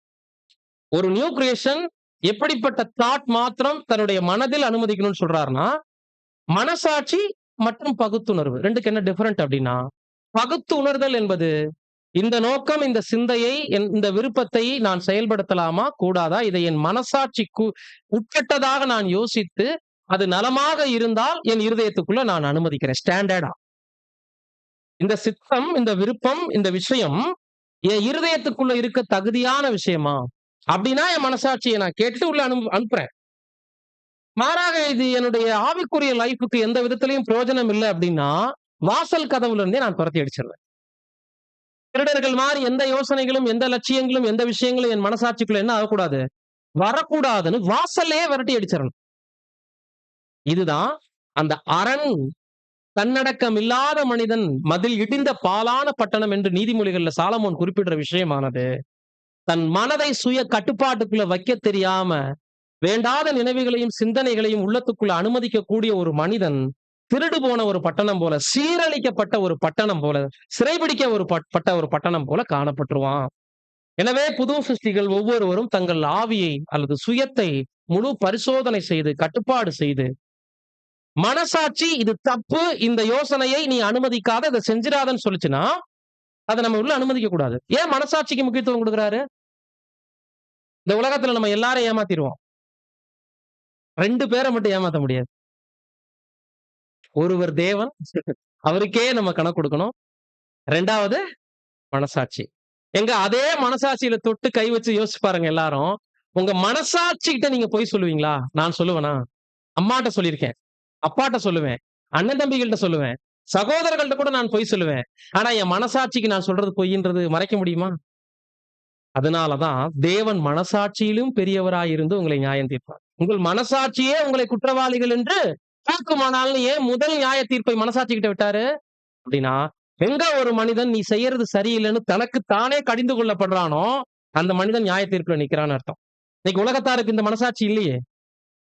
ஒரு நியூ கிரியேஷன் எப்படிப்பட்ட தாட் மாத்திரம் தன்னுடைய மனதில் அனுமதிக்கணும்னு சொல்றாருன்னா, மனசாட்சி மற்றும் பகுத்துணர்வு 2க்கு என்ன டிஃபரெண்ட் அப்படின்னா, பகுத்துணர்தல் என்பது இந்த நோக்கம், இந்த சிந்தையை, இந்த விருப்பத்தை நான் செயல்படுத்தலாமா? கூடாதா? இதை என் மனசாட்சிக்கு உட்பட்டதாக நான் யோசித்து, அது நலமாக இருந்தால் என் இருதயத்துக்குள்ள நான் அனுமதிக்கிறேன். ஸ்டாண்டர்டா. இந்த சித்தம், இந்த விருப்பம், இந்த விஷயம் என் இருதயத்துக்குள்ள இருக்க தகுதியான விஷயமா? அப்படின்னா என் மனசாட்சியை நான் கேட்டுட்டு உள்ள அனுப்புறேன். மாறாக இது என்னுடைய ஆவிக்குரிய லைஃப்க்கு எந்த விதத்திலையும் பிரயோஜனம் இல்லை அப்படின்னா, வாசல் கதவுல இருந்தே நான் துரத்தி அடிச்சிருவேன். திருடர்கள் மாதிரி எந்த யோசனைகளும், எந்த லட்சியங்களும், எந்த விஷயங்களும் என் மனசாட்சிக்குள்ள என்ன ஆகக்கூடாது? வரக்கூடாதுன்னு வாசல்லையே விரட்டி அடிச்சிடணும். இதுதான் அந்த அரண். தன்னடக்கம் இல்லாத மனிதன் மதில் இடிந்த பாழான பட்டணம் என்று நீதிமொழிகள்ல சாலமோன் குறிப்பிடுற விஷயமானது, தன் மனதை சுய கட்டுப்பாட்டுக்குள்ள வைக்க தெரியாம வேண்டாத நினைவுகளையும் சிந்தனைகளையும் உள்ளத்துக்குள்ள அனுமதிக்கக்கூடிய ஒரு மனிதன் திருடு போன ஒரு பட்டணம் போல, சீரழிக்கப்பட்ட ஒரு பட்டணம் போல, சிறைபிடிக்க பட்ட ஒரு பட்டணம் போல காணப்பட்டுருவான். எனவே புது சிருஷ்டிகள் ஒவ்வொருவரும் தங்கள் ஆவியை அல்லது சுயத்தை முழு பரிசோதனை செய்து, கட்டுப்பாடு செய்து, மனசாட்சி இது தப்பு, இந்த யோசனையை நீ அனுமதிக்காத, இதை செஞ்சிடாதன்னு சொல்லுச்சுன்னா அதை நம்ம உள்ள அனுமதிக்க கூடாது. ஏன் மனசாட்சிக்கு முக்கியத்துவம் கொடுக்குறாரு? இந்த உலகத்துல நம்ம எல்லாரும் ஏமாத்திடுவோம். 2 பேரை மட்டும் ஏமாத்த முடியாது. ஒருவர் தேவன், அவருக்கே நம்ம கணக்கு கொடுக்கணும். 2வது மனசாட்சி. எங்க அதே மனசாட்சியில தொட்டு கை வச்சு யோசிச்சு பாருங்க எல்லாரும். உங்க மனசாட்சி கிட்ட நீங்க பொய் சொல்லுவீங்களா? நான் சொல்லுவேனா? அம்மாட்ட சொல்லியிருக்கேன், அப்பாட்ட சொல்லுவேன், அண்ணன் தம்பிகள்ட்ட சொல்லுவேன், சகோதரர்கள்ட்ட கூட நான் பொய் சொல்லுவேன். ஆனா என் மனசாட்சிக்கு நான் சொல்றது பொய்ன்றது மறைக்க முடியுமா? அதனாலதான் தேவன் மனசாட்சியிலும் பெரியவராயிருந்து உங்களை நியாயம் தீர்ப்பார். உங்கள் மனசாட்சியே உங்களை குற்றவாளிகள் என்று தீர்க்குமானால்னு ஏன் முதல் நியாய தீர்ப்பை மனசாட்சி கிட்ட விட்டாரு? அப்படின்னா, எங்க ஒரு மனிதன் நீ செய்யறது சரியில்லைன்னு தனக்கு தானே கடிந்து கொள்ளப்படுறானோ, அந்த மனிதன் நியாய தீர்ப்புல நிக்கிறான்னு அர்த்தம். இன்னைக்கு உலகத்தாருக்கு இந்த மனசாட்சி இல்லையே.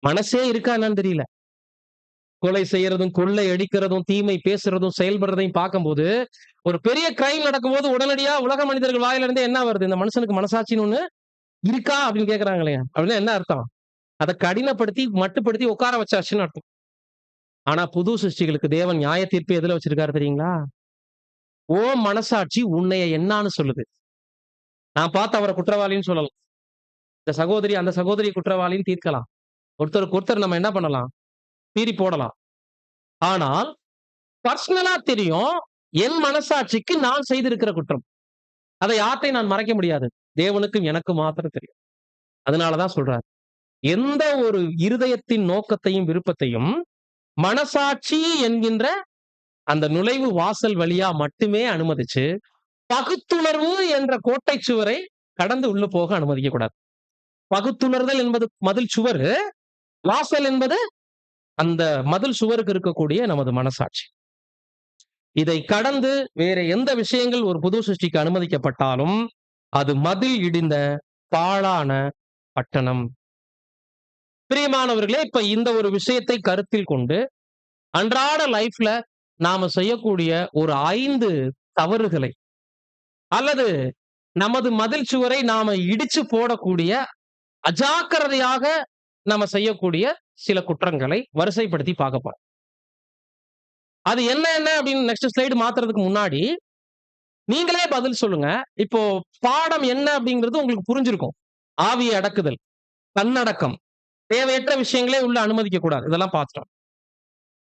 மனசே இருக்கா என்னன்னு தெரியல. கொலை செய்யறதும், கொள்ளை அடிக்கிறதும், தீமை பேசுறதும், செயல்படுறதையும் பார்க்கும்போது, ஒரு பெரிய கிரைம் நடக்கும்போது உடனடியா உலக மனிதர்கள் வாயில இருந்தே என்ன வருது? இந்த மனுஷனுக்கு மனசாட்சின்னு ஒண்ணு இருக்கா அப்படின்னு கேக்குறாங்களே. அப்படின்னா என்ன அர்த்தம்? அதை கடினப்படுத்தி, மட்டுப்படுத்தி உட்கார வச்சாச்சுன்னு அர்த்தம். ஆனா புது சிருஷ்டிகளுக்கு தேவன் நியாய தீர்ப்பு எதுல வச்சிருக்காரு தெரியுங்களா? ஓ மனசாட்சி உன்னைய என்னான்னு சொல்லுது. நான் பார்த்து அவரை குற்றவாளின்னு சொல்லலாம். இந்த சகோதரி, அந்த சகோதரி குற்றவாளின்னு தீர்க்கலாம். ஒருத்தருக்கு ஒருத்தர் நம்ம என்ன பண்ணலாம்? தீரி போடலாம். ஆனால் பர்சனலா தெரியும், என் மனசாட்சிக்கு நான் செய்திருக்கிற குற்றம். அதை யார்ட்டையும் நான் மறைக்க முடியாது. தேவனுக்கும் எனக்கும் மாத்திரம் தெரியும். அதனாலதான் சொல்றார், எந்த ஒரு இருதயத்தின் நோக்கத்தையும் விருப்பத்தையும் மனசாட்சி என்கின்ற அந்த நுழைவு வாசல் வழியா மட்டுமே அனுமதிச்சு, பகுத்துணர்வு என்ற கோட்டை சுவரை கடந்து உள்ள போக அனுமதிக்க கூடாது. பகுத்துணர்தல் என்பது மதில் சுவர், வாசல் என்பது அந்த மதில் சுவருக்கு இருக்கக்கூடிய நமது மனசாட்சி. இதை கடந்து வேற எந்த விஷயங்கள் ஒரு புது சிருஷ்டிக்கு அனுமதிக்கப்பட்டாலும் அது மதில் இடிந்த பாழான பட்டணம். பிரியமானவர்களே, இப்ப இந்த ஒரு விஷயத்தை கருத்தில் கொண்டு அன்றாட லைஃப்ல நாம செய்யக்கூடிய ஒரு 5 தவறுகளை அல்லது நமது மதில் சுவரை நாம இடிச்சு போடக்கூடிய அஜாக்கிரதையாக நாம செய்யக்கூடிய சில குற்றங்களை வரிசைப்படுத்தி பார்க்க போறோம். அது என்ன என்ன அப்படின்னு நெக்ஸ்ட் ஸ்லைடு மாத்துறதுக்கு முன்னாடி நீங்களே பதில் சொல்லுங்க. இப்போ பாடம் என்ன அப்படிங்கிறது உங்களுக்கு புரிஞ்சிருக்கும். ஆவியை அடக்குதல், தன்னடக்கம், தேவையற்ற விஷயங்களே உள்ள அனுமதிக்க கூடாது. இதெல்லாம் பார்த்துட்டோம்.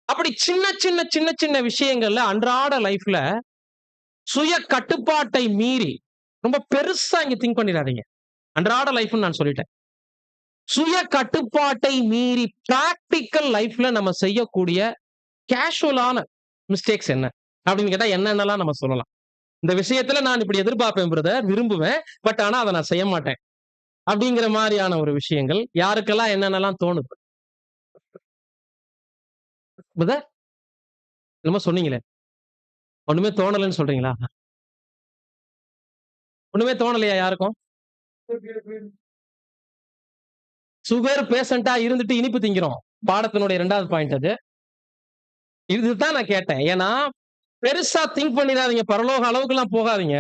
அப்படி சின்ன சின்ன சின்ன சின்ன விஷயங்கள்ல அன்றாட லைஃப்ல சுய கட்டுப்பாட்டை மீறி ரொம்ப பெருசா இங்க திங்க் பண்ணிடாதீங்க. அன்றாட லைஃப்னு நான் சொல்லிட்டேன். சுய கட்டுப்பாட்டை மீறி பிராக்டிக்கல் லைஃப்ல நம்ம செய்யக்கூடிய கேஷுவலான மிஸ்டேக்ஸ் என்ன அப்படின்னு கேட்டா என்னென்னலாம் நம்ம சொல்லலாம். இந்த விஷயத்துல நான் இப்படி எதிர்பார்ப்பேன் பிரதர், விரும்புவேன். பட் ஆனா அதை நான் செய்ய மாட்டேன் அப்படிங்கிற மாதிரியான ஒரு விஷயங்கள் யாருக்கெல்லாம் என்னென்னலாம் தோணுது பிரதர்? என்னமோ சொன்னீங்களே, ஒண்ணுமே தோணலைன்னு சொல்றீங்களா? ஒண்ணுமே தோணலையா யாருக்கும்? சுகர் பேஷண்டா இருந்துட்டு இனிப்பு திங்கிறோம். பாடத்தினுடைய 2வது பாயிண்ட் அது. இதுதான் நான் கேட்டேன். ஏன்னா பெருசா திங்க் பண்ணிடாதீங்க, பரலோக அளவுக்குலாம் போகாதீங்க.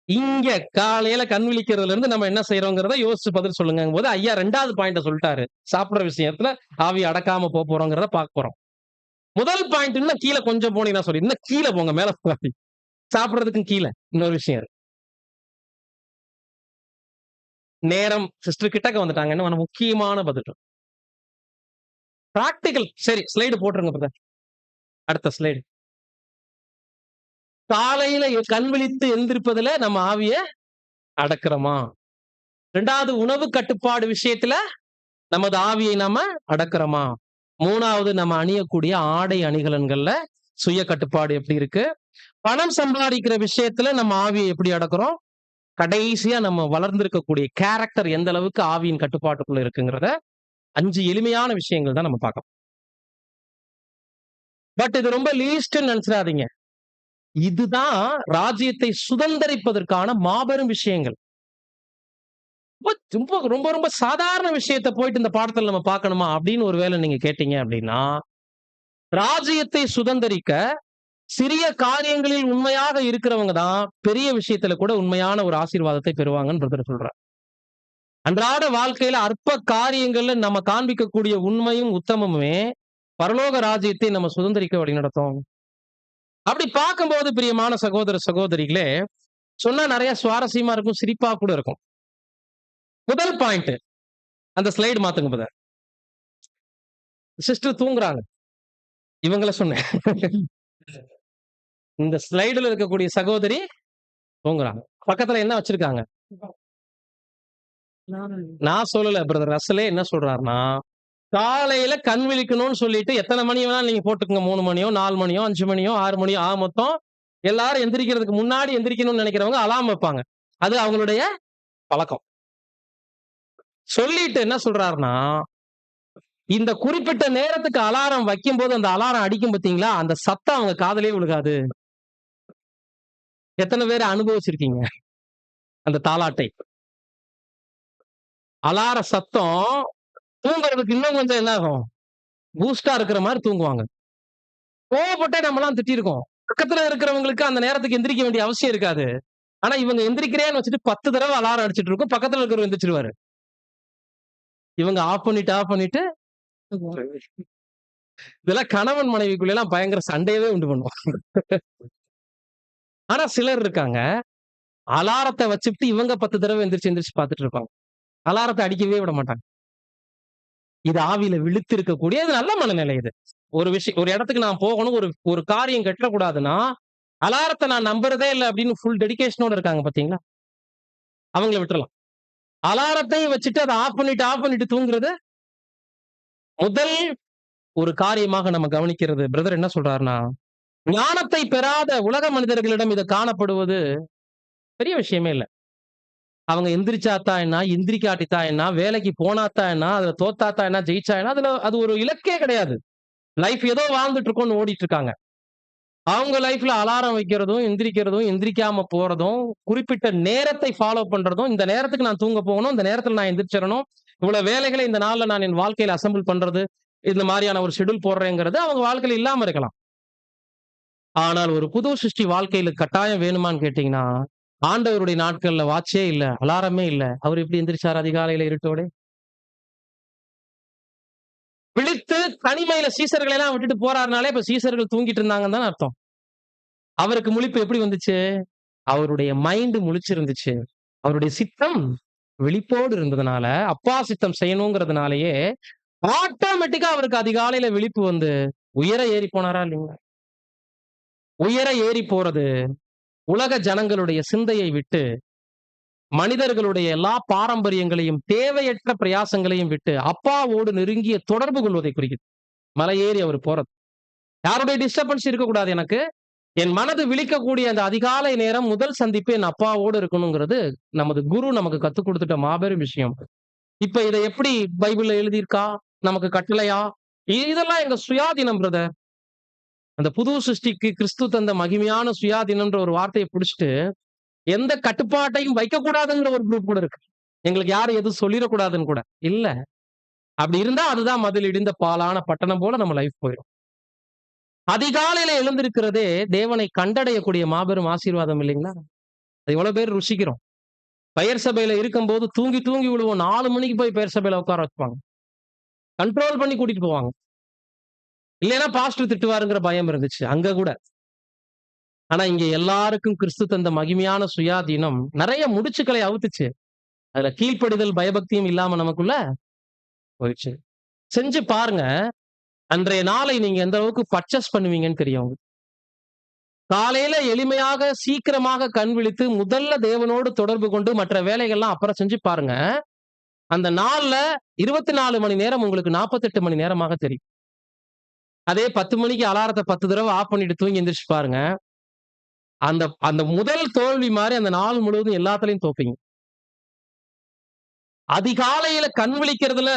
இங்க காலையில கண் விழிக்கிறதுல இருந்து நம்ம என்ன செய்யறோங்கிறத யோசிச்சு பதில் சொல்லுங்க போது ஐயா 2வது பாயிண்ட சொல்லிட்டாரு. சாப்பிடுற விஷயத்துல ஆவி அடக்காம போறோங்கிறத பார்க்க போறோம். முதல் பாயிண்ட் இன்னும் கீழே கொஞ்சம் போனீங்கன்னா சொல்லி இன்னும் கீழே போங்க, மேல போகாதீங்க. சாப்பிடுறதுக்கும் கீழே இன்னொரு விஷயம் இருக்கு. நேரம் சிஸ்டர் கிட்டக்க வந்துட்டாங்க. என்ன முக்கியமான பதில் பிராக்டிகல். சரி, ஸ்லைடு போட்டுருங்க பிரதர். அடுத்த ஸ்லைடு. காலையில கண் விழித்து எந்திருப்பதுல நம்ம ஆவிய அடக்குறோமா? 2வது உணவு கட்டுப்பாடு விஷயத்துல நமது ஆவியை நாம அடக்குறோமா? 3வது நம்ம அணியக்கூடிய ஆடை அணிகலன்கள்ல சுய கட்டுப்பாடு எப்படி இருக்கு? பணம் சம்பாதிக்கிற விஷயத்துல நம்ம ஆவியை எப்படி அடக்குறோம்? கடைசியா நம்ம வளர்ந்திருக்கக்கூடிய கேரக்டர் எந்த அளவுக்கு ஆவியின் கட்டுப்பாட்டுக்குள்ள இருக்குங்கிறத 5 எளிமையான விஷயங்கள் தான் நம்ம பார்க்கணும். பட் இது ரொம்ப லீஸ்ட்னு நினைச்சிடாதீங்க. இதுதான் ராஜ்யத்தை சுதந்தரிப்பதற்கான மாபெரும் விஷயங்கள். ரொம்ப ரொம்ப ரொம்ப சாதாரண விஷயத்தை போயிட்டு இந்த பாடத்துல நம்ம பார்க்கணுமா அப்படின்னு ஒருவேளை நீங்க கேட்டீங்க அப்படின்னா, ராஜ்யத்தை சுதந்தரிக்க சிறிய காரியங்களில் உண்மையாக இருக்கிறவங்க தான் பெரிய விஷயத்துல கூட உண்மையான ஒரு ஆசீர்வாதத்தை பெறுவாங்கன்னு பிரதர் சொல்றார். அன்றாட வாழ்க்கையில அற்ப காரியங்கள்ல நம்ம காண்பிக்கக்கூடிய உண்மையும் உத்தமமுமே பரலோக ராஜ்யத்தை நம்ம சுதந்திரிக்க வழி நடத்தும். அப்படி பார்க்கும்போது பிரியமான சகோதர சகோதரிகளே, சொன்னா நிறைய சுவாரஸ்யமா இருக்கும், சிரிப்பா கூட இருக்கும். முதல் பாயிண்ட், அந்த ஸ்லைடு மாத்துங்க பிரதர். சிஸ்டர் தூங்குறாங்க. இவங்கள சொன்னேன். இந்த ஸ்லைடுல இருக்கக்கூடிய சகோதரி தூங்குறாங்க. பக்கத்துல என்ன வச்சிருக்காங்க? நான் சொல்லல, பிரதர் ரசலே என்ன சொல்றாருன்னா, காலையில கண் விழிக்கணும்னு சொல்லிட்டு எத்தனை மணி வேணாலும் நீங்க போட்டுக்கங்க. 3 மணியோ 4 மணியோ 5 மணியோ 6 மணியோ மொத்தம் எல்லாரும் எந்திரிக்கிறதுக்கு முன்னாடி எந்திரிக்கணும்னு நினைக்கிறவங்க அலாரம் வைப்பாங்க. அது அவங்களுடைய பழக்கம். சொல்லிட்டு என்ன சொல்றாருன்னா, இந்த குறிப்பிட்ட நேரத்துக்கு அலாரம் வைக்கும் போது அந்த அலாரம் அடிக்கும் பாத்தீங்களா, அந்த சத்தம் அவங்க காதுலயே விழுகாது. எத்தனை பேர் அனுபவிச்சிருக்கீங்க அந்த தாலாட்டை? அலார சத்தம் தூங்குறதுக்கு இன்னும் கொஞ்சம் என்ன ஆகும், பூஸ்டா இருக்கிற மாதிரி தூங்குவாங்க. கோவப்பட்டே நம்மலாம் திட்டிருக்கோம். பக்கத்துல இருக்கிறவங்களுக்கு அந்த நேரத்துக்கு எந்திரிக்க வேண்டிய அவசியம் இருக்காது. ஆனா இவங்க எந்திரிக்கிறேன்னு வச்சுட்டு 10 தடவை அலாரம் அடிச்சிட்டு இருக்கும். பக்கத்துல இருக்கிறவர் எந்திரிச்சிருவாரு. இவங்க ஆஃப் பண்ணிட்டு இதெல்லாம் கணவன் மனைவிக்குள்ள எல்லாம் பயங்கர சண்டையவே உண்டு பண்ணுவோம். ஆனா சிலர் இருக்காங்க, அலாரத்தை வச்சுட்டு இவங்க 10 தடவை எந்திரிச்சு பார்த்துட்டு இருப்பாங்க. அலாரத்தை அடிக்கவே விட மாட்டாங்க. இது ஆவியில விழுத்து இருக்கக்கூடிய இது நல்ல மனநிலை. இது ஒரு விஷயம், ஒரு இடத்துக்கு நான் போகணும், ஒரு காரியம் கட்டக்கூடாதுன்னா அலாரத்தை நான் நம்புறதே இல்லை அப்படின்னு ஃபுல் டெடிகேஷனோட இருக்காங்க பாத்தீங்களா, அவங்களை விட்டுறலாம். அலாரத்தையும் வச்சுட்டு அதை ஆஃப் பண்ணிட்டு தூங்குறது முதல் ஒரு காரியமாக நம்ம கவனிக்கிறது. பிரதர் என்ன சொல்றாருன்னா, ஞானத்தை பெறாத உலக மனிதர்களிடம் இது காணப்படுவது பெரிய விஷயமே இல்லை. அவங்க எந்திரிச்சாத்தா என்ன, எந்திரிக்காட்டித்தா என்ன, வேலைக்கு போனாத்தா என்ன, அதுல தோத்தாத்தா என்ன, ஜெயிச்சா என்ன, அதுல அது ஒரு இலக்கே கிடையாது. லைஃப் ஏதோ வாழ்ந்துட்டு இருக்கோம்னு ஓடிட்டு இருக்காங்க. அவங்க லைஃப்ல அலாரம் வைக்கிறதும், எந்திரிக்கிறதும், எந்திரிக்காம போறதும், குறிப்பிட்ட நேரத்தை ஃபாலோ பண்றதும், இந்த நேரத்துக்கு நான் தூங்க போகணும், இந்த நேரத்துல நான் எந்திரிச்சிடணும், இவ்வளவு வேலைகளை இந்த நாள்ல நான் என் வாழ்க்கையில அசெம்பிள் பண்றது, இந்த மாதிரியான ஒரு ஷெட்யூல் போடுறேங்கிறது அவங்க வாழ்க்கையில இல்லாம இருக்கலாம். ஆனால் ஒரு புது சிருஷ்டி வாழ்க்கையில கட்டாயம் வேணுமான்னு கேட்டீங்கன்னா, ஆண்டவருடைய நாட்கள்ல வாட்சே இல்ல, அலாரமே இல்ல. அவர் எப்படி எந்திரிச்சார் அதிகாலையில இருட்டோட? விழித்து தனிமையில சீசர்களை எல்லாம் விட்டுட்டு போறாருனாலே இப்ப சீசர்கள் தூங்கிட்டு இருந்தாங்கன்னு தானே அர்த்தம். அவருக்கு முழிப்பு எப்படி வந்துச்சு? அவருடைய மைண்ட் முழிச்சிருந்துச்சு. அவருடைய சித்தம் விழிப்போடு இருந்ததுனால, அப்பா சித்தம் செய்யணுங்கிறதுனாலயே ஆட்டோமேட்டிக்கா அவருக்கு அதிகாலையில விழிப்பு வந்து உயர ஏறி போனாரா இல்லைங்களா? உயர ஏறி போறது உலக ஜனங்களுடைய சிந்தையை விட்டு மனிதர்களுடைய எல்லா பாரம்பரியங்களையும் தேவையற்ற பிரயாசங்களையும் விட்டு அப்பாவோடு நெருங்கிய தொடர்பு கொள்வதை குறிக்குது. மலையேறி அவர் போறது. யாருடைய டிஸ்டர்பன்ஸ் இருக்கக்கூடாது எனக்கு. என் மனது விழிக்கக்கூடிய அந்த அதிகாலை நேரம் முதல் சந்திப்பு என் அப்பாவோடு இருக்கணுங்கிறது நமது குரு நமக்கு கத்துக் கொடுத்துட்ட மாபெரும் விஷயம். இப்ப இதை எப்படி பைபிள்ல எழுதியிருக்கா? நமக்கு கட்டளையா? இதெல்லாம் எங்க சுயாதீனம் பிரதர். அந்த புது சிருஷ்டிக்கு கிறிஸ்து தந்த மகிமையான சுயாதீனம்ன்ற ஒரு வார்த்தையை பிடிச்சிட்டு எந்த கட்டுப்பாட்டையும் வைக்கக்கூடாதுங்கிற ஒரு குரூப் கூட இருக்கு. எங்களுக்கு யாரும் எதுவும் சொல்லிடக்கூடாதுன்னு கூட இல்ல. அப்படி இருந்தா அதுதான் மதில் இடிந்த பாலான பட்டணம் போல நம்ம லைஃப் போயிடும். அதிகாலையில எழுந்திருக்கிறதே தேவனை கண்டடையக்கூடிய மாபெரும் ஆசீர்வாதம் இல்லைங்களா? அது எவ்வளவு பேர் ருசிக்கிறோம். பெயர் சபையில இருக்கும்போது தூங்கி தூங்கி விழுவோம். 4 மணிக்கு போய் பெயர் சபையில உட்கார வைப்பாங்க. கண்ட்ரோல் பண்ணி கூட்டிட்டு போவாங்க. இல்லைன்னா பாஸ்டர் திட்டுவாருங்கிற பயம் இருந்துச்சு அங்க கூட. ஆனா இங்க எல்லாருக்கும் கிறிஸ்து தந்த மகிமையான சுயாதீனம் நிறைய முடிச்சுக்களை அவுத்துச்சு. அதுல கீழ்ப்படிதல் பயபக்தியும் இல்லாம நமக்குள்ள போயிடுச்சு. செஞ்சு பாருங்க. அன்றைய நாளை நீங்க எந்த அளவுக்கு பர்ச்சேஸ் பண்ணுவீங்கன்னு தெரியும் உங்களுக்கு. காலையில எளிமையாக சீக்கிரமாக கண் விழித்து முதல்ல தேவனோடு தொடர்பு கொண்டு மற்ற வேலைகள்லாம் அப்புறம் செஞ்சு பாருங்க. அந்த நாள்ல 24 மணி நேரம் உங்களுக்கு 48 மணி நேரமாக தெரியும். அதே 10 மணிக்கு அலாரத்தை 10 தடவை ஆஃப் பண்ணிட்டு தூங்கி எந்திரிச்சு பாருங்க. அந்த அந்த முதல் தோல்வி மாதிரி அந்த நாள் முழுவதும் எல்லாத்துலயும் தோப்பீங்க. அதிகாலையில கண் விழிக்கிறதுல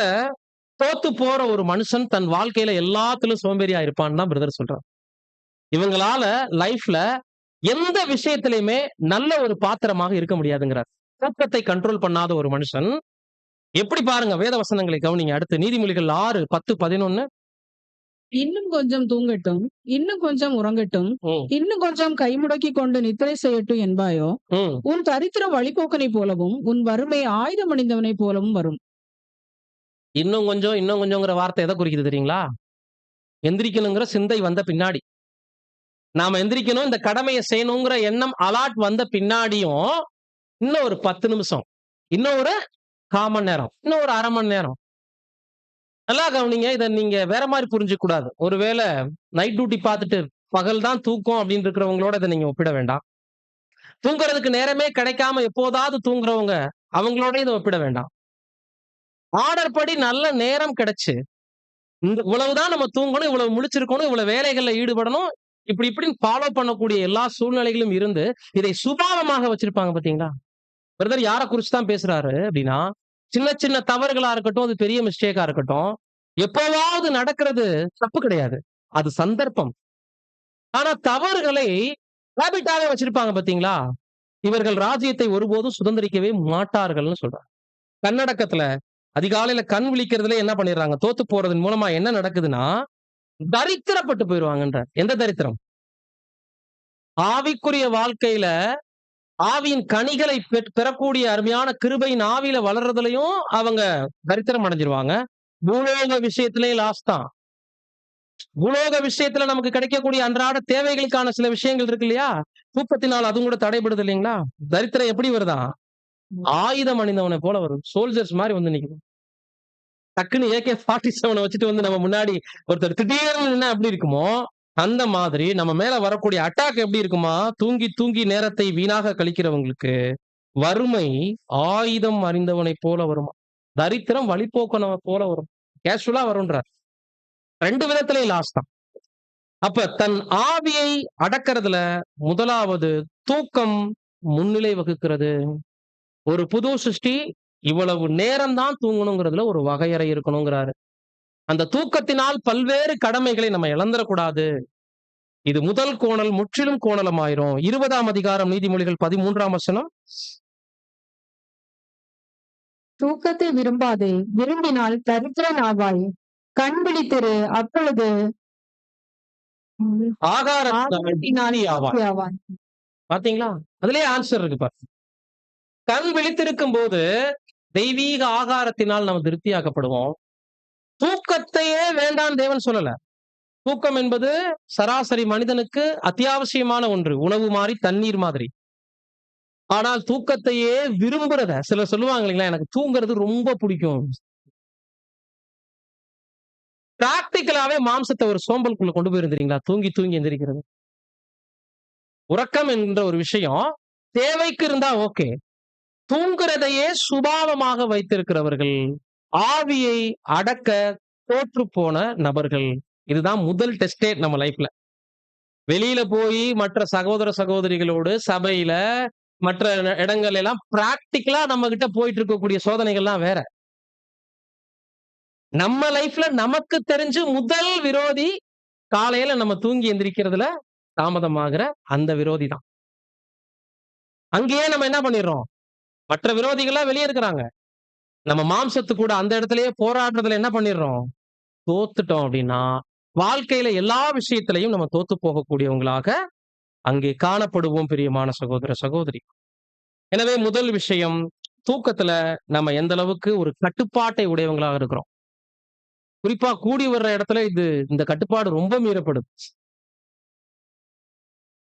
தோத்து போற ஒரு மனுஷன் தன் வாழ்க்கையில எல்லாத்திலும் சோம்பேறியா இருப்பான்னு தான் பிரதர் சொல்றார். இவங்களால லைஃப்ல எந்த விஷயத்திலையுமே நல்ல ஒரு பாத்திரமாக இருக்க முடியாதுங்கிறார். தூக்கத்தை கண்ட்ரோல் பண்ணாத ஒரு மனுஷன் எப்படி பாருங்க வேத வசனங்களை கவனிங்க. அடுத்து நீதிமொழிகள் 6, 10, 11. இன்னும் கொஞ்சம் தூங்கட்டும், இன்னும் கொஞ்சம் உறங்கட்டும், இன்னும் கொஞ்சம் கைமுடக்கி கொண்டு நித்திரை செய்யட்டும் என்பாயோ, உன் தரித்திரம் வழிபோக்கனை போலவும் உன் வறுமை ஆயுதம் அணிந்தவனை போலவும் வரும். இன்னும் கொஞ்சம்ங்கிற வார்த்தை எதை குறிக்குது தெரியுங்களா? எந்திரிக்கணுங்கிற சிந்தை வந்த பின்னாடி, நாம எந்திரிக்கணும் இந்த கடமையை செய்யணுங்கிற எண்ணம் அலாட் வந்த பின்னாடியும் இன்னும் ஒரு 10 நிமிஷம், இன்னும் ஒரு 1/4 மணி நேரம், இன்னும் ஒரு 1/2 மணி நேரம். நல்லா கவனிங்க. இதை நீங்க வேற மாதிரி புரிஞ்சுக்க கூடாது. ஒருவேளை நைட் டியூட்டி பார்த்துட்டு பகல் தான் தூக்கம் அப்படின்னு இருக்கிறவங்களோட இதை நீங்க ஒப்பிட வேண்டாம். தூங்குறதுக்கு நேரமே கிடைக்காம எப்போதாவது தூங்குறவங்க அவங்களோட இதை ஒப்பிட வேண்டாம். ஆர்டர் படி நல்ல நேரம் கிடைச்சு இவ்வளவுதான் நம்ம தூங்கணும், இவ்வளவு முழிச்சிருக்கணும், இவ்வளவு வேலைகள்ல ஈடுபடணும், இப்படின்னு ஃபாலோ பண்ணக்கூடிய எல்லா சூழ்நிலைகளும் இருந்து இதை சுபாவமாக வச்சிருப்பாங்க பாத்தீங்களா? பிரதர் யாரை குறிச்சு தான் பேசுறாரு அப்படின்னா, சின்ன சின்ன தவறுகளா இருக்கட்டும், அது பெரிய மிஸ்டேக்கா இருக்கட்டும், எப்பவாவது நடக்கிறது தப்பு கிடையாது, அது சந்தர்ப்பம். ஆனா தவறுகளை ஹேபிட்டாவே வச்சிருப்பாங்க பாத்தீங்களா? இவர்கள் ராஜ்யத்தை ஒருபோதும் சுதந்திரிக்கவே மாட்டார்கள்னு சொல்றாங்க. கன்னடக்கத்துல அதிகாலையில கண் விழிக்கிறதுல என்ன பண்ணிடுறாங்க? தோத்து போறதன் மூலமா என்ன நடக்குதுன்னா தரித்திரப்பட்டு போயிடுவாங்கன்ற. எந்த தரித்திரம்? ஆவிக்குரிய வாழ்க்கையில ஆவியின் கனிகளை பெறக்கூடிய அருமையான கிருபையின் ஆவியில வளர்றதுலயும் அவங்க தரித்திரம் அடைஞ்சிருவாங்க. பூலோக விஷயத்திலேயே லாஸ்ட் தான். பூலோக விஷயத்துல நமக்கு கிடைக்கக்கூடிய அன்றாட தேவைகளுக்கான சில விஷயங்கள் இருக்கு இல்லையா? தூக்கத்தினால் அதுவும் கூட தடைபடுது இல்லைங்களா? தரித்திரம் எப்படி வருதா? ஆயுதம் அணிந்தவனை போல வரும். சோல்ஜர்ஸ் மாதிரி வந்து நிக்குது. டக்குன்னு AK-47 வச்சுட்டு வந்து நம்ம முன்னாடி ஒருத்தர் திடீர்னு எப்படி இருக்குமோ அந்த மாதிரி நம்ம மேல வரக்கூடிய அட்டாக் எப்படி இருக்குமா? தூங்கி தூங்கி நேரத்தை வீணாக கழிக்கிறவங்களுக்கு வறுமை ஆயுதம் அறிந்தவனை போல வருமா? தரித்திரம் வழிபோக்கனவ போல வரும். கேஷுவலா வரும்ன்றார். 2 விதத்திலேயும் லாஸ் தான். அப்ப தன் ஆவியை அடக்கிறதுல முதலாவது தூக்கம் முன்னிலை வகுக்கிறது. ஒரு புது சிருஷ்டி இவ்வளவு நேரம் தான் தூங்கணுங்கிறதுல ஒரு வகையறை இருக்கணுங்கிறாரு. அந்த தூக்கத்தினால் பல்வேறு கடமைகளை நம்ம இழந்துடக்கூடாது. இது முதல் கோணல் முற்றிலும் கோணலமாயிரும். 20ஆம் அதிகாரம் நீதிமொழிகள் 13ஆம் வசனம். தூக்கத்தை விரும்பாதே, விரும்பினால் தரித்திரன் ஆவாய். கண் விழித்திரு, அப்பொழுது ஆகாரத்தினால் ஆவாய். பாத்தீங்களா? அதுலயே ஆன்சர் இருக்கு பாரு. கண் விழித்திருக்கும் போது தெய்வீக ஆகாரத்தினால் நம்ம திருப்தியாக்கப்படுவோம். தூக்கத்தையே வேண்டாம் தேவன் சொல்லல. தூக்கம் என்பது சராசரி மனிதனுக்கு அத்தியாவசியமான ஒன்று. உணவு மாதிரி, தண்ணீர் மாதிரி. ஆனால் தூக்கத்தையே விரும்புறத சிலர் சொல்லுவாங்க இல்லைங்களா, எனக்கு தூங்குறது ரொம்ப பிடிக்கும். பிராக்டிக்கலாவே மாம்சத்தை ஒரு சோம்பலுக்குள்ள கொண்டு போயிருந்தீங்களா? தூங்கி தூங்கி எந்திரிக்கிறது. உறக்கம் என்ற ஒரு விஷயம் தேவைக்கு இருந்தா ஓகே. தூங்குறதையே சுபாவமாக வைத்திருக்கிறவர்கள், ஆவியை அடக்க தோற்று போன நபர்கள். இதுதான் முதல் டெஸ்டே நம்ம லைஃப்ல. வெளியில போய் மற்ற சகோதர சகோதரிகளோடு சபையில மற்ற இடங்கள் எல்லாம் பிராக்டிக்கலா நம்ம கிட்ட போயிட்டு இருக்கக்கூடிய சோதனைகள்லாம் வேற. நம்ம லைஃப்ல நமக்கு தெரிஞ்சு முதல் விரோதி காலையில நம்ம தூங்கி எந்திரிக்கிறதுல தாமதமாகிற அந்த விரோதி தான். அங்கேயே நம்ம என்ன பண்ணிடுறோம், மற்ற விரோதிகள்லாம் வெளியே இருக்கிறாங்க, நம்ம மாம்சத்து கூட அந்த இடத்துலயே போராடுறதுல என்ன பண்ணிடுறோம், தோத்துட்டோம் அப்படின்னா வாழ்க்கையில எல்லா விஷயத்திலையும் நம்ம தோத்து போகக்கூடியவங்களாக அங்கே காணப்படுவோம் பிரியமான சகோதர சகோதரி. எனவே முதல் விஷயம், தூக்கத்துல நம்ம எந்த அளவுக்கு ஒரு கட்டுப்பாட்டை உடையவங்களாக இருக்கிறோம். குறிப்பா கூடி வர்ற இடத்துல இந்த கட்டுப்பாடு ரொம்ப மீறப்படுது.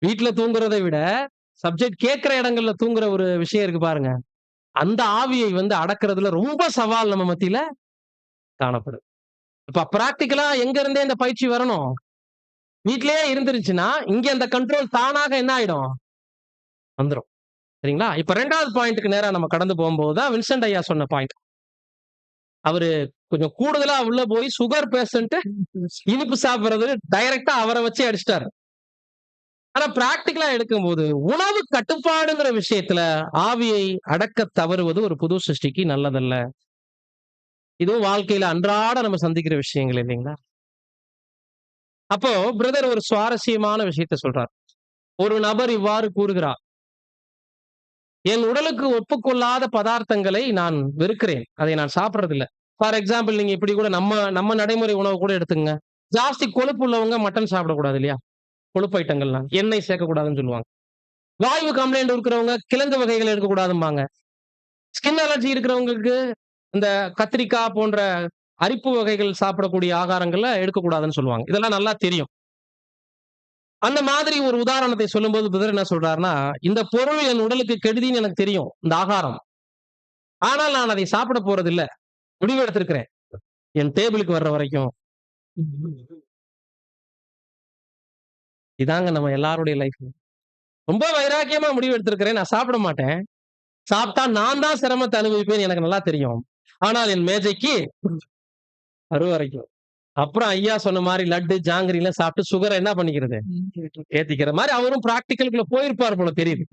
வீட்டுல தூங்குறதை விட சப்ஜெக்ட் கேட்கிற இடங்கள்ல தூங்குற ஒரு விஷயம் இருக்கு பாருங்க, அந்த ஆவியை அடக்குறதுல ரொம்ப சவால் நம்ம மத்தியில காணப்படுது. இப்ப பிராக்டிக்கலா எங்க இருந்தே இந்த பயிற்சி வரணும், வீட்லயே இருந்துருச்சுன்னா இங்க அந்த கண்ட்ரோல் தானாக என்ன ஆயிடும், வந்துரும். சரிங்களா? இப்ப 2வது பாயிண்ட்க்கு நேரா நம்ம கடந்து போகும்போதுதான் வின்சென்ட் ஐயா சொன்ன பாயிண்ட். அவரு கொஞ்சம் கூடுதலா உள்ள போய் சுகர் பேஷண்ட் இனிப்பு சாப்பிடுறது டைரக்டா அவரை வச்சு அடிச்சிட்டாரு. ஆனா பிராக்டிக்கலா எடுக்கும்போது உணவு கட்டுப்பாடுங்கிற விஷயத்துல ஆவியை அடக்க தவறுவது ஒரு புது சிருஷ்டிக்கு நல்லதல்ல. இதுவும் வாழ்க்கையில அன்றாட நம்ம சந்திக்கிற விஷயங்கள் இல்லைங்களா? அப்போ பிரதர் ஒரு சுவாரஸ்யமான விஷயத்தை சொல்றார். ஒரு நபர் இவ்வாறு கூறுகிறார், என் உடலுக்கு ஒப்புக்கொள்ளாத பதார்த்தங்களை நான் வெறுக்கிறேன், அதை நான் சாப்பிடுறதில்ல. ஃபார் எக்ஸாம்பிள் நீங்க இப்படி கூட நம்ம நடைமுறை உணவு கூட எடுத்துங்க. ஜாஸ்தி கொழுப்பு உள்ளவங்க மட்டன் சாப்பிடக்கூடாது இல்லையா? கொழுப்பு ஐட்டங்கள்லாம் எண்ணெய் சேர்க்கக்கூடாதுன்னு சொல்லுவாங்க. வாயு கம்ப்ளைண்ட் இருக்கிறவங்க கிழங்கு வகைகள் எடுக்கக்கூடாதும்பாங்க. ஸ்கின் அலர்ஜி இருக்கிறவங்களுக்கு இந்த கத்திரிக்காய் போன்ற அரிப்பு வகைகள் சாப்பிடக்கூடிய ஆகாரங்கள்ல எடுக்கக்கூடாதுன்னு சொல்லுவாங்க. இதெல்லாம் நல்லா தெரியும். அந்த மாதிரி ஒரு உதாரணத்தை சொல்லும்போது பிரதர் என்ன சொல்றாருன்னா, இந்த பொருள் என் உடலுக்கு கெடுதின்னு எனக்கு தெரியும், இந்த ஆகாரம். ஆனால் நான் அதை சாப்பிட போறது இல்ல. முடிவு எடுத்திருக்கிறேன் என் டேபிளுக்கு வர்ற வரைக்கும். இதாங்க நம்ம எல்லாருடைய லைஃப். ரொம்ப வைராக்கியமா முடிவு எடுத்திருக்கிறேன், நான் சாப்பிட மாட்டேன். சாப்பிட்டா நான் தான் சிரமத்தை அனுபவிப்பேன் எனக்கு நல்லா தெரியும். ஆனால் என் மேஜைக்கு வரைக்கும். அப்புறம் ஐயா சொன்ன மாதிரி லட்டு ஜாங்கிரி எல்லாம் சாப்பிட்டு சுகரை என்ன பண்ணிக்கிறது, ஏத்திக்கிற மாதிரி அவரும் பிராக்டிக்கலுக்குள்ள போயிருப்பார் போல தெரியுது.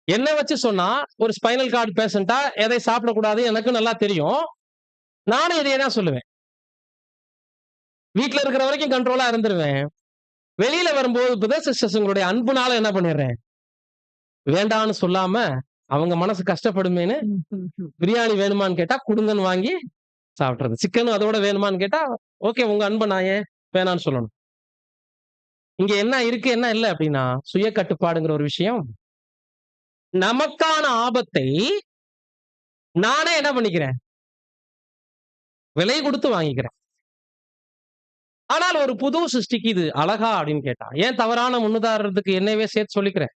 என்ன வச்சு சொன்னா, ஒரு ஸ்பைனல் கார்டு பேஷண்டா எதை சாப்பிடக்கூடாது எனக்கு நல்லா தெரியும். நானும் இதையே தான் சொல்லுவேன். வீட்டுல இருக்கிற வரைக்கும் கண்ட்ரோலா இருந்துருவேன். வெளியில வரும்போது பிரதர் சிஸ்டர்ஸ் உங்களுடைய அன்புனால என்ன பண்ணிடுறேன், வேண்டான்னு சொல்லாம அவங்க மனசு கஷ்டப்படுமேன்னு பிரியாணி வேணுமான்னு கேட்டா குடுங்கன்னு வாங்கி சாப்பிடுறது. சிக்கனும் அதோட வேணுமான்னு கேட்டா ஓகே உங்க அன்பை நான் ஏன் வேணான்னு சொல்லணும். இங்க என்ன இருக்கு என்ன இல்லை அப்படின்னா, சுய கட்டுப்பாடுங்கிற ஒரு விஷயம். நமக்கான ஆபத்தை நானே என்ன பண்ணிக்கிறேன், விலை கொடுத்து வாங்கிக்கிறேன். ஆனால் ஒரு புது சிருஷ்டிக்கு இது அழகா அப்படின்னு கேட்டா, ஏன் தவறான முன்னுதாரணத்துக்கு என்னவே சேர்த்து சொல்லிக்கிறேன்.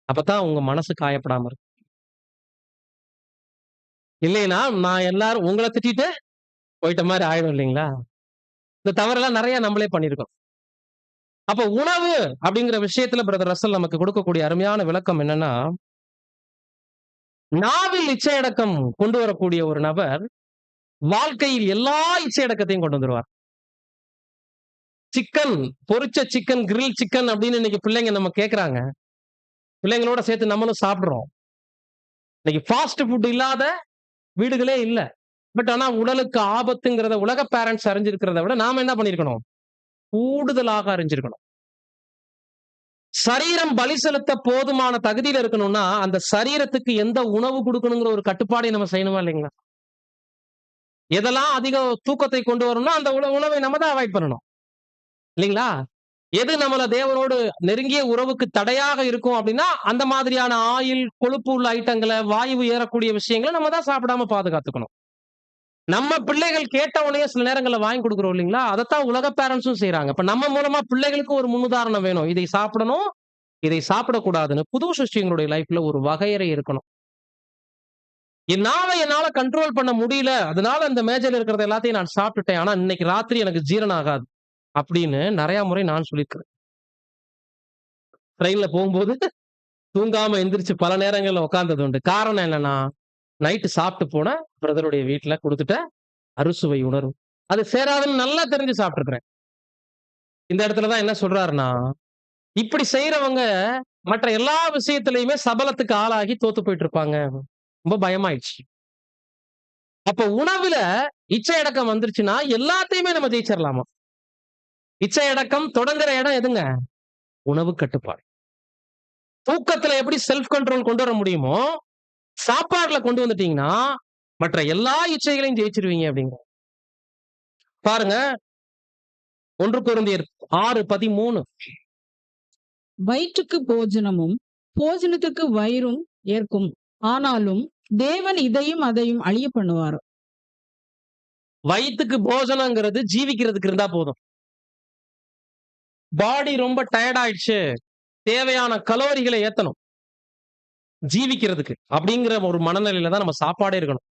அப்பதான் உங்க மனசு காயப்படாம இருக்கு. இல்லைன்னா நான் எல்லாரும் உங்களை திட்டிட்டு போயிட்ட மாதிரி ஆயிடும் இல்லைங்களா? இந்த தவறெல்லாம் நிறைய நம்மளே பண்ணிருக்கோம். அப்ப உணவு அப்படிங்கிற விஷயத்துல பிரதர் ரசல் நமக்கு கொடுக்கக்கூடிய அருமையான விளக்கம் என்னன்னா, நாவில் இச்சையடக்கம் கொண்டு வரக்கூடிய ஒரு நபர் வாழ்க்கையில் எல்லா இச்சையடக்கத்தையும் கொண்டு வந்துருவார். சிக்கன், பொரிச்ச சிக்கன், கிரில் சிக்கன் அப்படின்னு இன்னைக்கு பிள்ளைங்க நம்ம கேட்கறாங்க. பிள்ளைங்களோட சேர்த்து நம்மளும் சாப்பிடுறோம். இன்னைக்கு ஃபாஸ்ட் ஃபுட் இல்லாத வீடுகளே இல்ல. பட் ஆனா உடலுக்கு ஆபத்துங்கிறத உலக பேரண்ட்ஸ் அறிஞ்சிருக்கிறத விட நாம என்ன பண்ணிருக்கணும், கூடுதலாக அறிஞ்சிருக்கணும். சரீரம் பலி செலுத்த போதுமான தகுதியில இருக்கணும்னா அந்த சரீரத்துக்கு எந்த உணவு கொடுக்கணுங்கிற ஒரு கட்டுப்பாடை நம்ம செய்யணுமா இல்லைங்களா? எதெல்லாம் அதிக தூக்கத்தை கொண்டு வரணும்னா அந்த உணவை நம்ம தான் அவாய்ட் பண்ணணும் இல்லைங்களா? எது நம்மள தேவனோடு நெருங்கிய உறவுக்கு தடையாக இருக்கும் அப்படின்னா அந்த மாதிரியான ஆயில், கொழுப்பு உள்ள ஐட்டங்களை, வாயு ஏறக்கூடிய விஷயங்களை நம்ம தான் சாப்பிடாம பாதுகாத்துக்கணும். நம்ம பிள்ளைகள் கேட்ட உடனே சில நேரங்கள்ல வாங்கி கொடுக்குறோம் இல்லைங்களா? அதைத்தான் உலக பேரண்ட்ஸும் செய்யறாங்க. இப்ப நம்ம மூலமா பிள்ளைகளுக்கு ஒரு முன்னுதாரணம் வேணும். இதை சாப்பிடணும், இதை சாப்பிடக்கூடாதுன்னு புது சிருஷ்டிகளுடைய லைஃப்ல ஒரு வகையறை இருக்கணும். என்னால கண்ட்ரோல் பண்ண முடியல, அதனால அந்த மேஜையில இருக்கிறது எல்லாத்தையும் நான் சாப்பிட்டுட்டேன், ஆனா இன்னைக்கு ராத்திரி எனக்கு ஜீரணம் ஆகாது அப்படின்னு நிறைய முறை நான் சொல்லியிருக்கிறேன். ட்ரெயின்ல போகும்போது தூங்காம எந்திரிச்சு பல நேரங்கள்ல உட்கார்ந்தது உண்டு. காரணம் என்னன்னா, நைட்டு சாப்பிட்டு போன பிரதருடைய வீட்ல குடுத்துட்ட அறுசுவை உணர்வு. அது சேராதுன்னு நல்லா தெரிஞ்சு சாப்பிட்டுருக்கிறேன். இந்த இடத்துல தான் என்ன சொல்றாருன்னா, இப்படி செய்றவங்க மற்ற எல்லா விஷயத்திலயுமே சபலத்துக்கு ஆளாகி தோத்து போயிட்டு இருப்பாங்க. ரொம்ப பயமாயிடுச்சு. அப்ப உணவுல இச்சை அடக்கம் வந்துருச்சுன்னா, எல்லாத்தையுமே நம்ம ஜெயிச்சிரலாமா? இச்சை அடக்கம் தொடங்குற இடம் எதுங்க? உணவு கட்டுப்பாடு. தூக்கத்துல எப்படி செல்ஃப் கண்ட்ரோல் கொண்டு வர முடியுமோ, சாப்பாடுல கொண்டு வந்துட்டீங்கன்னா, மற்ற எல்லா இச்சைகளையும் ஜெயிச்சிருவீங்க அப்படிங்கிறார். பாருங்க 1 கொரிந்தியர் 6:13. வயிற்றுக்கு போஜனமும் போஜனத்துக்கு வயிறும் ஏற்கும். ஆனாலும் தேவன் இதையும் அதையும் அழிய பண்ணுவார். வயித்துக்கு போஜனங்கிறது ஜீவிக்கிறதுக்கு இருந்தா போதும். பாடி ரொம்ப டயர்ட் ஆயிடுச்சு. தேவையான கலோரிகளை ஏத்தணும். ஜீவிக்கிறதுக்கு. அப்படிங்கிற ஒரு மனநிலையில தான் நம்ம சாப்பாடே இருக்கணும்.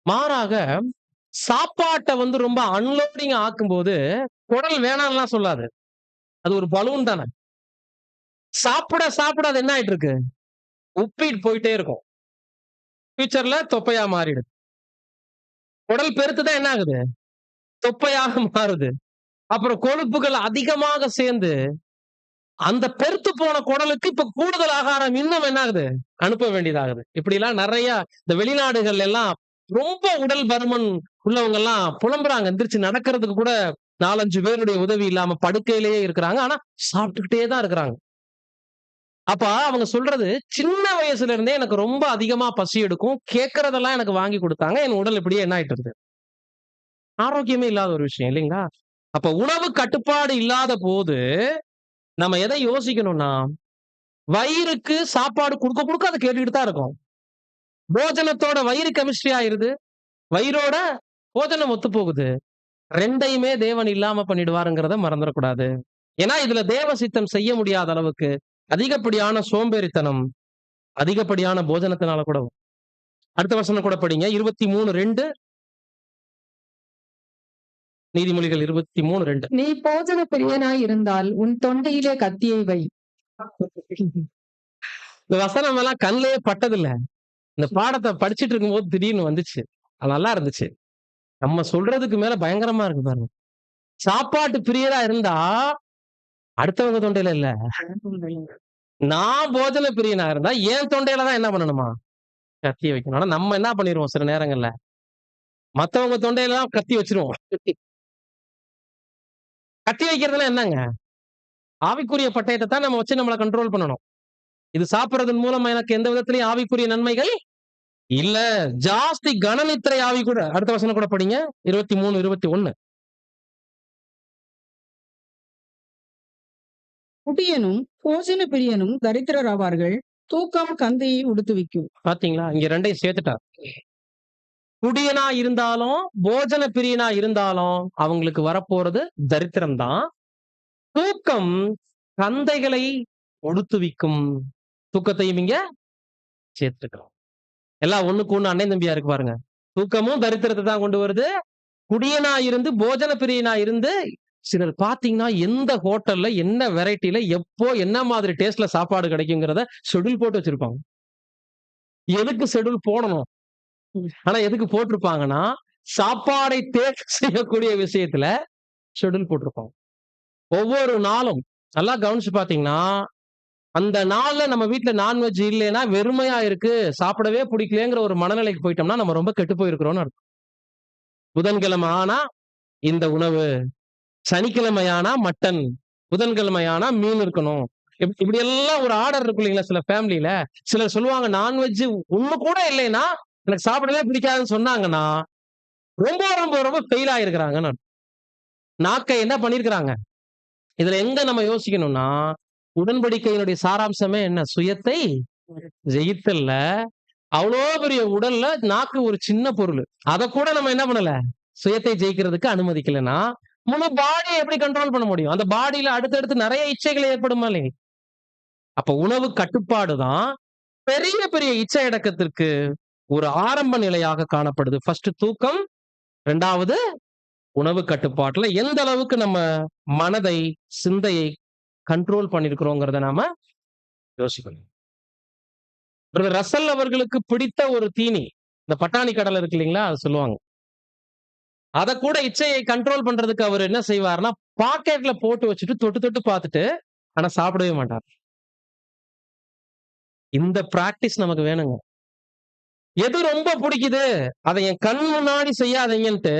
மாறாக சாப்பாட்ட ரொம்ப அன்லோடிங் ஆக்கும்போது, குடல் வேணாம்லாம் சொல்லாது. அது ஒரு பலூன் தானே. சாப்பிட சாப்பிட அது என்ன ஆயிட்டு இருக்கு? உப்பிட்டு போயிட்டே இருக்கும். ஃபியூச்சர்ல தொப்பையா மாறிடுது. குடல் பெருத்துதான் என்ன ஆகுது? தொப்பையாக மாறுது. அப்புறம் கொழுப்புகள் அதிகமாக சேர்ந்து, அந்த பெருத்து போன குடலுக்கு இப்ப கூடுதல் ஆகாரம் இன்னும் என்ன ஆகுது? அனுப்ப வேண்டியதாகுது. இப்படிலாம் நெறைய இந்த வெளிநாடுகள்ல எல்லாம் ரொம்ப உடல் பருமன் உள்ளவங்க எல்லாம் புலம்புறாங்க. எந்திரிச்சு நடக்கிறதுக்கு கூட 4, 5 பேருடைய உதவி இல்லாம படுக்கையிலேயே இருக்கிறாங்க. ஆனா சாப்பிட்டுக்கிட்டே தான் இருக்கிறாங்க. அப்ப அவங்க சொல்றது, சின்ன வயசுல இருந்தே எனக்கு ரொம்ப அதிகமா பசி எடுக்கும். கேட்கிறதெல்லாம் எனக்கு வாங்கி குடுத்தாங்க. என் உடல் இப்படியே என்ன ஆயிட்டு இருக்குது? ஆரோக்கியமே இல்லாத ஒரு விஷயம் இல்லைங்களா? அப்ப உணவு கட்டுப்பாடு இல்லாத போது, நம்ம எதை யோசிக்கணும்னா, வயிறுக்கு சாப்பாடு குடுக்க குடுக்க அது கேட்டுக்கிட்டு தான் இருக்கும். போஜனத்தோட வயிறு கெமிஸ்ட்ரி ஆயிருது. வயிறோட போஜனம் ஒத்து போகுது. 2யுமே தேவன் இல்லாம பண்ணிடுவாருங்கிறத மறந்துடக்கூடாது. ஏன்னா இதுல தேவ சித்தம் செய்ய முடியாத அளவுக்கு அதிகப்படியான சோம்பேறித்தனம், அதிகப்படியான போஜனத்தினால கூட வரும். அடுத்த வசனம் கூட படிங்க. 23:2. நீதிமொழிகள் 23:2. நீ போஜன பிரியனாய் இருந்தால் உன் தொண்டையிலே கத்தியை வை. இந்த வசனம் எல்லாம் கண்ணிலேயே பட்டதில்ல. இந்த பாடத்தை படிச்சிட்டு இருக்கும்போது திடீர்னு வந்துச்சு. அது நல்லா இருந்துச்சு. நம்ம சொல்றதுக்கு மேல பயங்கரமா இருக்கு பாருங்க. சாப்பாட்டு பிரியரா இருந்தா அடுத்தவங்க தொண்டையில இல்ல. நான் போஜன பிரியனா இருந்தா என் தொண்டையில தான் என்ன பண்ணணுமா? கத்திய வைக்கணும். ஆனா நம்ம என்ன பண்ணிருவோம் சில நேரங்கள்ல, மத்தவங்க தொண்டையில தான் கத்தி வச்சிருவோம். கத்தி வைக்கிறதுல என்னங்க? ஆவிக்குரிய பட்டயத்தை தான் நம்ம வச்சு நம்மள கண்ட்ரோல் பண்ணணும். இது சாப்பிடுறதன் மூலமா எனக்கு எந்த விதத்திலயும் ஆவிக்குரிய நன்மைகள் இல்ல. ஜாஸ்தி கனநித்திரை ஆவி கூட. அடுத்த வசனம் கூட படிங்க. 23, 21. குடியனும் போஜன பிரியனும் தரித்திரர் ஆவார்கள். தூக்கம் கந்தையை உடுத்துவிக்கும். பாத்தீங்களா? இங்க 2யும் சேர்த்துட்டார். குடியனா இருந்தாலும், போஜன பிரியனா இருந்தாலும் அவங்களுக்கு வரப்போறது தரித்திரம் தான். தூக்கம் கந்தைகளை ஒடுத்துவிக்கும். தூக்கத்தையும் இங்க சேர்த்துக்கிறோம். எல்லாம் ஒண்ணுக்கு ஒண்ணு அண்ணன் தம்பியா இருக்கு பாருங்க. தூக்கமும் தரித்திரத்தை தான் கொண்டு வருது. குடியனா இருந்து போஜன பிரியனா இருந்து சிலர் பாத்தீங்கன்னா எந்த ஹோட்டல்ல என்ன வெரைட்டில எப்போ என்ன மாதிரி டேஸ்ட்ல சாப்பாடு கிடைக்குங்கிறத ஷெட்யூல் போட்டு வச்சிருப்பாங்க. எதுக்கு ஷெட்யூல் போடணும்? ஆனா எதுக்கு போட்டிருப்பாங்கன்னா, சாப்பாடை தேர்வு செய்யக்கூடிய விஷயத்துல ஷெட்யூல் போட்டிருப்பாங்க. ஒவ்வொரு நாளும் நல்லா கவனிச்சு பாத்தீங்கன்னா, அந்த நாள்ல நம்ம வீட்ல நான்வெஜ் இல்லைன்னா வெறுமையா இருக்கு, சாப்பிடவே பிடிக்கலங்கிற ஒரு மனநிலைக்கு போயிட்டோம்னா, நம்ம ரொம்ப கெட்டு போயிருக்கிறோம்னு அர்த்தம். புதன்கிழமை ஆனா இந்த உணவு, சனிக்கிழமை ஆனா மட்டன், புதன்கிழமை ஆனா மீன் இருக்கணும். இப்படி எல்லாம் ஒரு ஆர்டர் இருக்கும் இல்லைங்களா சில ஃபேமிலில. சிலர் சொல்லுவாங்க நான்வெஜ் ஒண்ணு கூட இல்லைன்னா, எனக்கு சாப்பிடவே பிடிக்காதுன்னு சொன்னாங்கன்னா, ரொம்ப ரொம்ப ரொம்ப ஃபெயில் ஆயிருக்கிறாங்கன்னு அர்த்தம். நாக்கை என்ன பண்ணியிருக்கிறாங்க? இதுல எங்க நம்ம யோசிக்கணும்னா, உடன்படிக்கையினுடைய சாராம்சமே என்ன? சுயத்தை ஜெயித்தல்ல. அவ்வளோ பெரிய உடல்ல நாக்கு ஒரு சின்ன பொருள். அத கூட நம்ம என்ன பண்ணல? சுயத்தை ஜெயிக்கிறதுக்கு அனுமதிக்கலன்னா, முழு பாடியை எப்படி கண்ட்ரோல் பண்ண முடியும்? அந்த பாடியில அடுத்தடுத்து நிறைய இச்சைகள் ஏற்படுமா இல்லைங்க? அப்ப உணவு கட்டுப்பாடு தான் பெரிய பெரிய இச்சை அடக்கத்திற்கு ஒரு ஆரம்ப நிலையாக காணப்படுது. ஃபர்ஸ்ட் தூக்கம், 2வது உணவு கட்டுப்பாட்டுல எந்த அளவுக்கு நம்ம மனதை, சிந்தையை கண்ட்ரோல் பண்ணியிருக்கிறோங்கிறத நாம யோசிக்கணும். பிரதர் ரசல் அவர்களுக்கு பிடித்த ஒரு தீனி, இந்த பட்டாணி கடலை இருக்கு இல்லைங்களா? அது சொல்லுவாங்க. அத கூட இச்சையை கண்ட்ரோல் பண்றதுக்கு அவரு என்ன செய்வாருன்னா, பாக்கெட்ல போட்டு வச்சுட்டு தொட்டு தொட்டு பார்த்துட்டு, ஆனா சாப்பிடவே மாட்டார். இந்த பிராக்டிஸ் நமக்கு வேணுங்க. எது ரொம்ப பிடிக்குது, அத என் கண் முன்னாடி செய்யாதீங்கன்ட்டு,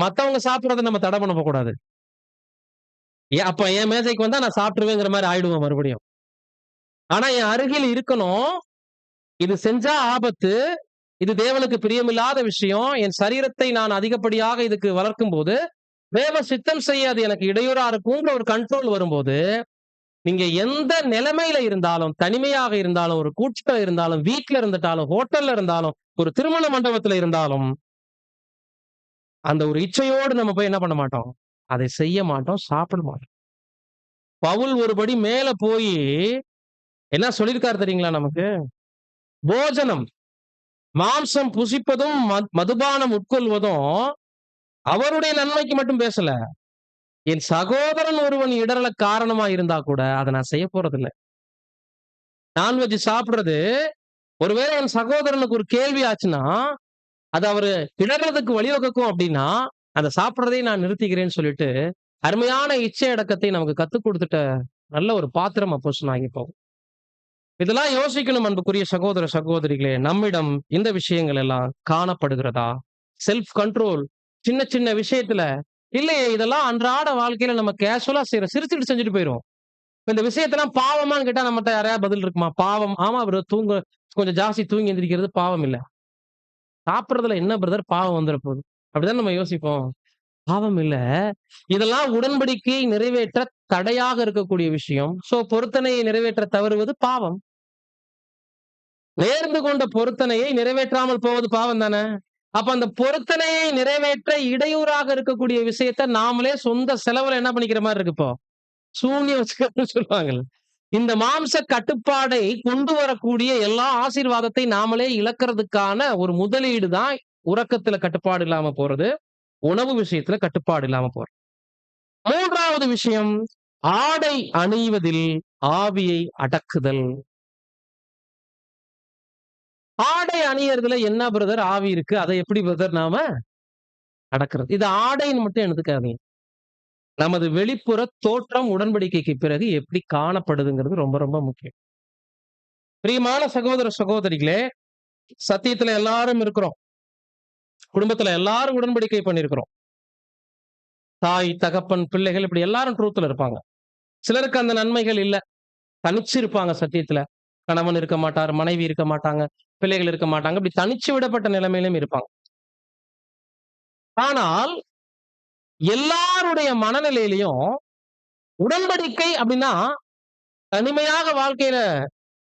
மத்தவங்க சாப்பிடுறத நம்ம தடை பண்ண கூடாது. அப்ப என் மேஜைக்கு வந்தா நான் சாப்பிட்டுருவேங்கிற மாரி ஆயிடுவோம் மறுபடியும். ஆனா என் அருகில் இருக்கணும். இது செஞ்சா ஆபத்து. இது தேவனுக்கு பிரியமில்லாத விஷயம். என் சரீரத்தை நான் அதிகப்படியாக இதுக்கு வளர்க்கும்போது, தேவ சித்தம் செய்ய அது எனக்கு இடையூறா இருக்குங்கிற ஒரு கண்ட்ரோல் வரும்போது, நீங்க எந்த நிலைமையில இருந்தாலும், தனிமையாக இருந்தாலும், ஒரு கூட்டத்துல இருந்தாலும், வீட்ல இருந்துட்டாலும், ஹோட்டல்ல இருந்தாலும், ஒரு திருமண மண்டபத்துல இருந்தாலும், அந்த ஒரு இச்சையோடு நம்ம போய் என்ன பண்ண மாட்டோம்? அதை செய்ய மாட்டோம், சாப்பிட மாட்டோம். பவுல் ஒருபடி மேல போயி என்ன சொல்லியிருக்காரு தெரியுங்களா நமக்கு? போஜனம், மாம்சம் புசிப்பதும், மதுபானம் உட்கொள்வதும் அவருடைய நன்மைக்கு மட்டும் பேசல. என் சகோதரன் ஒருவன் இடறல காரணமா இருந்தா கூட, அத நான் செய்ய போறதில்ல. நான்வெஜ் சாப்பிடுறது, ஒருவேளை என் சகோதரனுக்கு ஒரு கேள்வி ஆச்சுன்னா, அது அவரு இடறதுக்கு வழிவகுக்கும் அப்படின்னா, அத சாப்பிடுறதை நான் நிறுத்திக்கிறேன்னு சொல்லிட்டு, அருமையான இச்சை அடக்கத்தை நமக்கு கத்துக் குடுத்துட்ட நல்ல ஒரு பாத்திரம் அப்போஸ்தலனாகிய பவுல். இதெல்லாம் யோசிக்கணும் அன்புக்குரிய சகோதர, சகோதரிகளே. நம்மிடம் இந்த விஷயங்கள் எல்லாம் காணப்படுகிறதா? செல்ஃப் கண்ட்ரோல் சின்ன சின்ன விஷயத்துல இல்லையே, இதெல்லாம் அன்றாட வாழ்க்கையில நம்ம கேஷுவலா செய்றோம். சிரிச்சுட்டு செஞ்சுட்டு போயிருவோம். இப்ப இந்த விஷயத்தெல்லாம் பாவமான்னு கேட்டா நம்மட்ட யாரையாவது பதில் இருக்குமா? பாவம். ஆமா பிரதர், கொஞ்சம் ஜாஸ்தி தூங்கி எந்திரிக்கிறது பாவம் இல்ல. சாப்பிடுறதுல என்ன பிரதர் பாவம் வந்துற போகுது? அப்படிதான் நம்ம யோசிப்போம். பாவம் இல்ல. இதெல்லாம் உடன்படிக்கையை நிறைவேற்ற தடையாக இருக்கக்கூடிய விஷயம். சோ பொருத்தனையை நிறைவேற்ற தவறுவது பாவம். நேர்ந்து கொண்ட பொருத்தனையை நிறைவேற்றாமல் போவது பாவம் தானே? அப்ப அந்த பொருத்தனையை நிறைவேற்ற இடையூறாக இருக்கக்கூடிய விஷயத்த நாமளே சொந்த செலவுல என்ன பண்ணிக்கிற மாரி இருக்கு இப்போ? சூனியம் வச்சுக்கிறதுன்னு சொல்லுவாங்கல்ல. இந்த மாம்ச கட்டுப்பாடை கொண்டு வரக்கூடிய எல்லா ஆசீர்வாதத்தை நாமளே இழக்கிறதுக்கான ஒரு முதலீடு தான் உறக்கத்துல கட்டுப்பாடு இல்லாம போறது. உணவு விஷயத்துல கட்டுப்பாடு இல்லாம போறது. 3வது விஷயம், ஆடை அணிவதில் ஆவியை அடக்குதல். ஆடை அணியறதுல என்ன பிரதர் ஆவி இருக்கு? அதை எப்படி பிரதர் நாம அடக்குறது? இது ஆடைன்னு மட்டும் எடுத்துக்காதீங்க. நமது வெளிப்புற தோற்றம் உடன்படிக்கைக்கு பிறகு எப்படி காணப்படுதுங்கிறது ரொம்ப ரொம்ப முக்கியம். பிரியமான சகோதர, சகோதரிகளே, சத்தியத்துல எல்லாரும் இருக்கிறோம். குடும்பத்துல எல்லாரும் உடன்படிக்கை பண்ணியிருக்கிறோம். தாய், தகப்பன், பிள்ளைகள் இப்படி எல்லாரும் ட்ரூத்ல இருப்பாங்க. சிலருக்கு அந்த நன்மைகள் இல்ல. தனிச்சு இருப்பாங்க சத்தியத்துல. கணவன் இருக்க மாட்டார், மனைவி இருக்க மாட்டாங்க, பிள்ளைகள் இருக்க மாட்டாங்க. இப்படி தனிச்சு விடப்பட்ட நிலைமையிலும் இருப்பாங்க. ஆனால் எல்லாருடைய மனநிலையிலயும் உடன்படிக்கை அப்படின்னா, தனிமையாக வாழ்க்கையில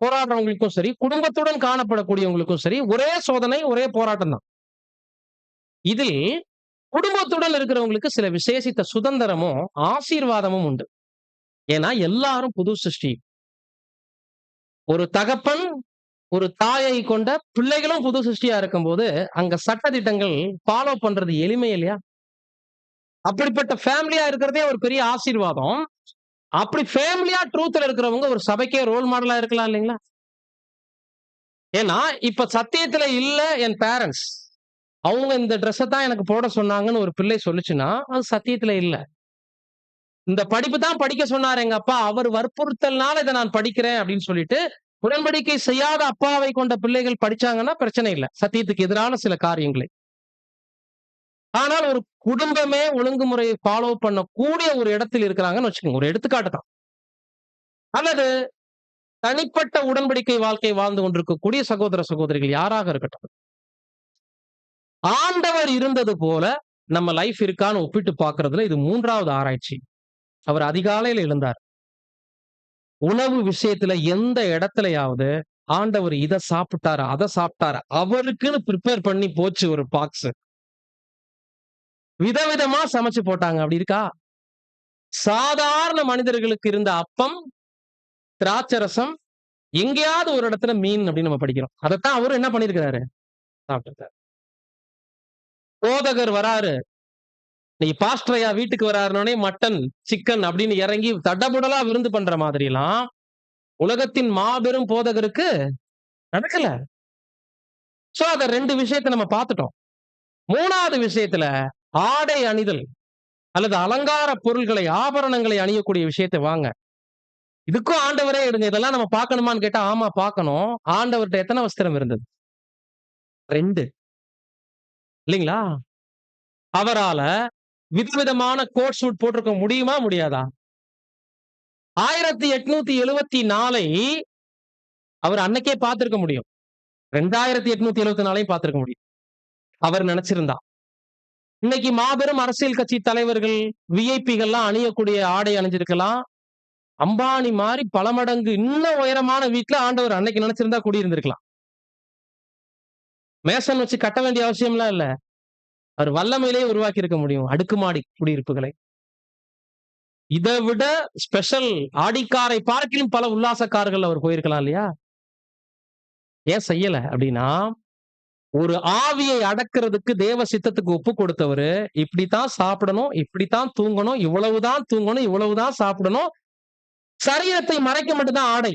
போராடுறவங்களுக்கும் சரி, குடும்பத்துடன் காணப்படக்கூடியவங்களுக்கும் சரி, ஒரே சோதனை, ஒரே போராட்டம் தான். இதில் குடும்பத்துடன் இருக்கிறவங்களுக்கு சில விசேஷித்த சுதந்திரமும், ஆசீர்வாதமும் உண்டு. ஏன்னா எல்லாரும் புது சிருஷ்டி. ஒரு தகப்பன், ஒரு தாயை கொண்ட பிள்ளைகளும் புது சிருஷ்டியா இருக்கும்போது, அங்க சட்ட திட்டங்கள் ஃபாலோ பண்றது எளிமை இல்லையா? அப்படிப்பட்ட ஃபேமிலியா இருக்கிறதே ஒரு பெரிய ஆசீர்வாதம். அப்படி ஃபேமிலியா ட்ரூத்ல இருக்கிறவங்க ஒரு சபைக்கே ரோல் மாடலா இருக்கலாம் இல்லைங்களா? ஏன்னா, இப்ப சத்தியத்துல இல்ல என் பேரண்ட்ஸ். அவங்க இந்த ட்ரெஸ்ஸ தான் எனக்கு போட சொன்னாங்கன்னு ஒரு பிள்ளை சொல்லுச்சுன்னா, அது சத்தியத்துல இல்ல. இந்த படிப்பு தான் படிக்க சொன்னாரு எங்க அப்பா. அவர் வற்புறுத்தல்னால இத நான் படிக்கிறேன் அப்படின்னு சொல்லிட்டு, உடன்படிக்கை செய்யாத அப்பாவை கொண்ட பிள்ளைகள் படிச்சாங்கன்னா பிரச்சனை இல்ல. சத்தியத்துக்கு எதிரான சில காரியங்களை. ஆனால் ஒரு குடும்பமே ஒழுங்குமுறையை ஃபாலோ பண்ணக்கூடிய ஒரு இடத்தில் இருக்கிறாங்கன்னு வச்சுக்கோங்க. ஒரு எடுத்துக்காட்டு தான். அல்லது தனிப்பட்ட உடன்படிக்கை வாழ்க்கை வாழ்ந்து கொண்டிருக்கக்கூடிய சகோதர, சகோதரிகள் யாராக இருக்கட்டும். ஆண்டவர் இருந்தது போல நம்ம லைஃப் இருக்கான்னு ஒப்பிட்டு பார்க்கிறதுல இது 3வது ஆராய்ச்சி. அவர் அதிகாலையில எழுந்தார். உணவு விஷயத்துல எந்த இடத்துலயாவது ஆண்டவர் இத சாப்பிட்டாரு, அத சாப்பிட்டாரு. அவருக்குன்னு பிரிப்பேர் பண்ணி போச்சு ஒரு பாக்ஸ். விதவிதமா சமைச்சு போட்டாங்க. அப்படி இருக்கா? சாதாரண மனிதர்களுக்கு இருந்த அப்பம், திராட்சரசம், எங்கேயாவது ஒரு இடத்துல மீன் அப்படின்னு நம்ம படிக்கிறோம். அதத்தான் அவரு என்ன பண்ணியிருக்கிறாரு? சாப்பிட்டிருக்காரு. போதகர் வராரு. நீ பாஸ்டர் ஐயா வீட்டுக்கு வராருனோனே மட்டன், சிக்கன் அப்படின்னு இறங்கி தடபுடலா விருந்து பண்ற மாதிரிலாம் உலகத்தின் மாபெரும் போதகருக்கு நடக்கல. சோ அத 2 விஷயத்த நம்ம பார்த்துட்டோம். 3வது விஷயத்துல ஆடை அணிதல் அல்லது அலங்கார பொருள்களை, ஆபரணங்களை அணியக்கூடிய விஷயத்த வாங்க. இதுக்கும் ஆண்டவரே எடுங்க. இதெல்லாம் நம்ம பார்க்கணுமான்னு கேட்டா, ஆமா பார்க்கணும். ஆண்டவர்ட்ட எத்தன வஸ்திரம் இருந்தது? 2 இல்லைங்களா? அவரால விதவிதமான கோட் சூட் போட்டிருக்க முடியுமா? முடியாதா? 1874 அவர் அன்னைக்கே பார்த்திருக்க முடியும். 2874 பார்த்திருக்க முடியும். அவர் நினைச்சிருந்தா. இன்னைக்கு மாபெரும் அரசியல் கட்சி தலைவர்கள், விஐபிகள்லாம் அணியக்கூடிய ஆடை அணிஞ்சிருக்கலாம். அம்பானி மாரி பல மடங்கு இன்னும் உயரமான வீட்ல ஆண்டவர் அன்னைக்கு நினைச்சிருந்தா குடியிருந்திருக்கலாம். மேசன் வச்சு கட்ட வேண்டிய அவசியம்லாம் இல்ல. அவர் வல்லமையிலேயே உருவாக்கி இருக்க முடியும் அடுக்குமாடி குடியிருப்புகளை. இதை விட ஸ்பெஷல் ஆடிக்காரை பார்க்கிலும் பல உல்லாச கார்கள் அவர் போயிருக்கலாம் இல்லையா? ஏன் செய்யல அப்படின்னா, ஒரு ஆவியை அடக்கிறதுக்கு தேவ சித்தத்துக்கு ஒப்பு கொடுத்தவரு, இப்படித்தான் சாப்பிடணும், இப்படித்தான் தூங்கணும், இவ்வளவுதான் தூங்கணும், இவ்வளவுதான் சாப்பிடணும். சரீரத்தை மறைக்க மட்டும்தான் ஆடை.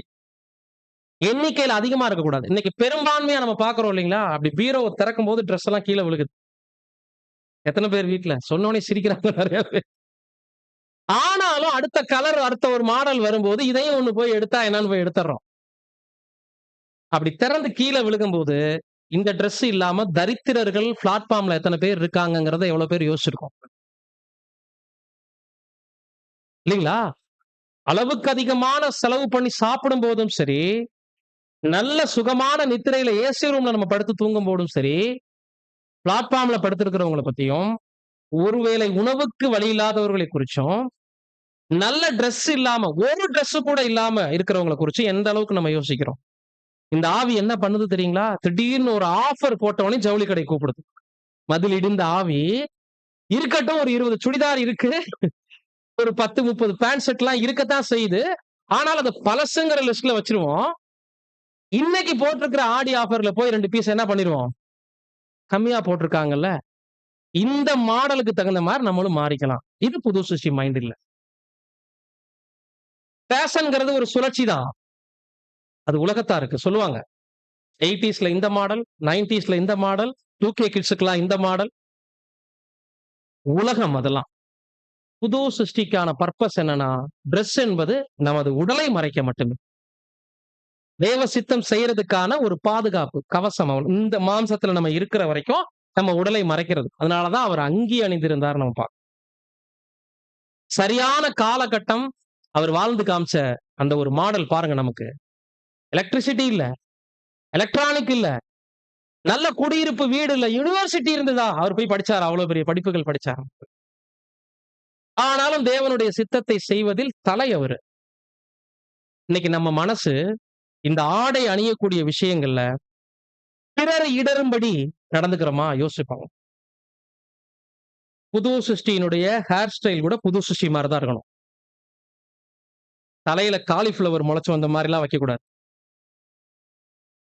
எண்ணிக்கையில அதிகமா இருக்கக்கூடாது. இன்னைக்கு பெரும்பான்மையா நம்ம பாக்குறோம் இல்லைங்களா? அப்படி பீரோவை திறக்கும் போது ட்ரெஸ் எல்லாம் கீழே விழுகுது. எத்தனை பேர் வீட்டுல சொன்னோனே சிரிக்கிறாங்க நிறைய பேர். ஆனாலும் அடுத்த கலர், அடுத்த ஒரு மாடல் வரும்போது இதையும் ஒண்ணு போய் எடுத்தா என்னன்னு போய் எடுத்துறோம். அப்படி திறந்து கீழே விழுகும்போது இந்த ட்ரெஸ் இல்லாம தரித்திரர்கள் பிளாட்ஃபார்ம்ல எத்தனை பேர் இருக்காங்கிறத எவ்வளவு பேர் யோசிச்சிருக்கோம் இல்லைங்களா? அளவுக்கு அதிகமான செலவு பண்ணி சாப்பிடும் போதும் சரி, நல்ல சுகமான நித்திரையில ஏசி ரூம்ல நம்ம படுத்து தூங்கும் போதும் சரி, பிளாட்ஃபார்ம்ல படுத்திருக்கிறவங்களை பத்தியும், ஒருவேளை உணவுக்கு வழி இல்லாதவர்களை குறிச்சும், நல்ல ட்ரெஸ் இல்லாம, ஒரு ட்ரெஸ் கூட இல்லாம இருக்கிறவங்களை குறிச்சு எந்த அளவுக்கு நம்ம யோசிக்கிறோம்? இந்த ஆவி என்ன பண்ணுது தெரியுங்களா? திடீர்னு ஒரு ஆஃபர் போட்டவனே ஜவுளி கடை கூப்பிடுது. மதில் இடிந்த ஆவி இருக்கட்டும், ஒரு 20 சுடிதார் இருக்கு, ஒரு 10, 30 பேண்ட் செட் எல்லாம் இருக்கத்தான் செய்யுது. ஆனால் அது பழசுங்கிற லிஸ்ட்ல வச்சிருவோம். இன்னைக்கு போட்டிருக்கிற ஆடி ஆஃபர்ல போய் 2 பீஸ் என்ன பண்ணிடுவோம்? கம்மியா போட்டிருக்காங்கல்ல, இந்த மாடலுக்கு தகுந்த மாதிரி நம்மளும் மாறிக்கலாம். இது புது சிருஷ்டி மைண்ட் இல்ல. ஃபேஷன்ங்கிறது ஒரு சுழற்சி தான். அது உலகத்தாருக்கு சொல்லுவாங்க. 80ஸ்ல இந்த மாடல், 90ஸ்ல இந்த மாடல், 2K கிட்ஸுக்கெல்லாம் இந்த மாடல். உலகம் அதெல்லாம். புது சிருஷ்டிக்கான பர்பஸ் என்னன்னா, டிரெஸ் என்பது நமது உடலை மறைக்க மட்டுமே. தேவ சித்தம் செய்யறதுக்கான ஒரு பாதுகாப்பு கவசம். இந்த மாம்சத்துல நம்ம இருக்கிற வரைக்கும் நம்ம உடலை மறைக்கிறது. அதனாலதான் அவர் அங்கி அணிந்திருந்தார் நம்ம பார்க்கணும். சரியான காலகட்டம் அவர் வாழ்ந்து காமிச்ச அந்த ஒரு மாடல் பாருங்க. நமக்கு எலக்ட்ரிசிட்டி இல்ல, எலக்ட்ரானிக் இல்ல, நல்ல குடியிருப்பு வீடு இல்ல, யூனிவர்சிட்டி இருந்ததா? அவர் போய் படிச்சார், அவ்வளவு பெரிய படிப்புகள் படிச்சார். ஆனாலும் தேவனுடைய சித்தத்தை செய்வதில் தலை அவரு. இன்னைக்கு நம்ம மனசு இந்த ஆடை அணியக்கூடிய விஷயங்கள்ல பிறரை இடரும்படி நடந்துக்கிறோமா? யோசிப்பாங்க. புது சிருஷ்டியினுடைய ஹேர் ஸ்டைல் கூட புது சிருஷ்டி மாதிரிதான் இருக்கணும். தலையில காலிஃபிளவர் முளைச்சு வந்த மாதிரி எல்லாம் வைக்க கூடாது.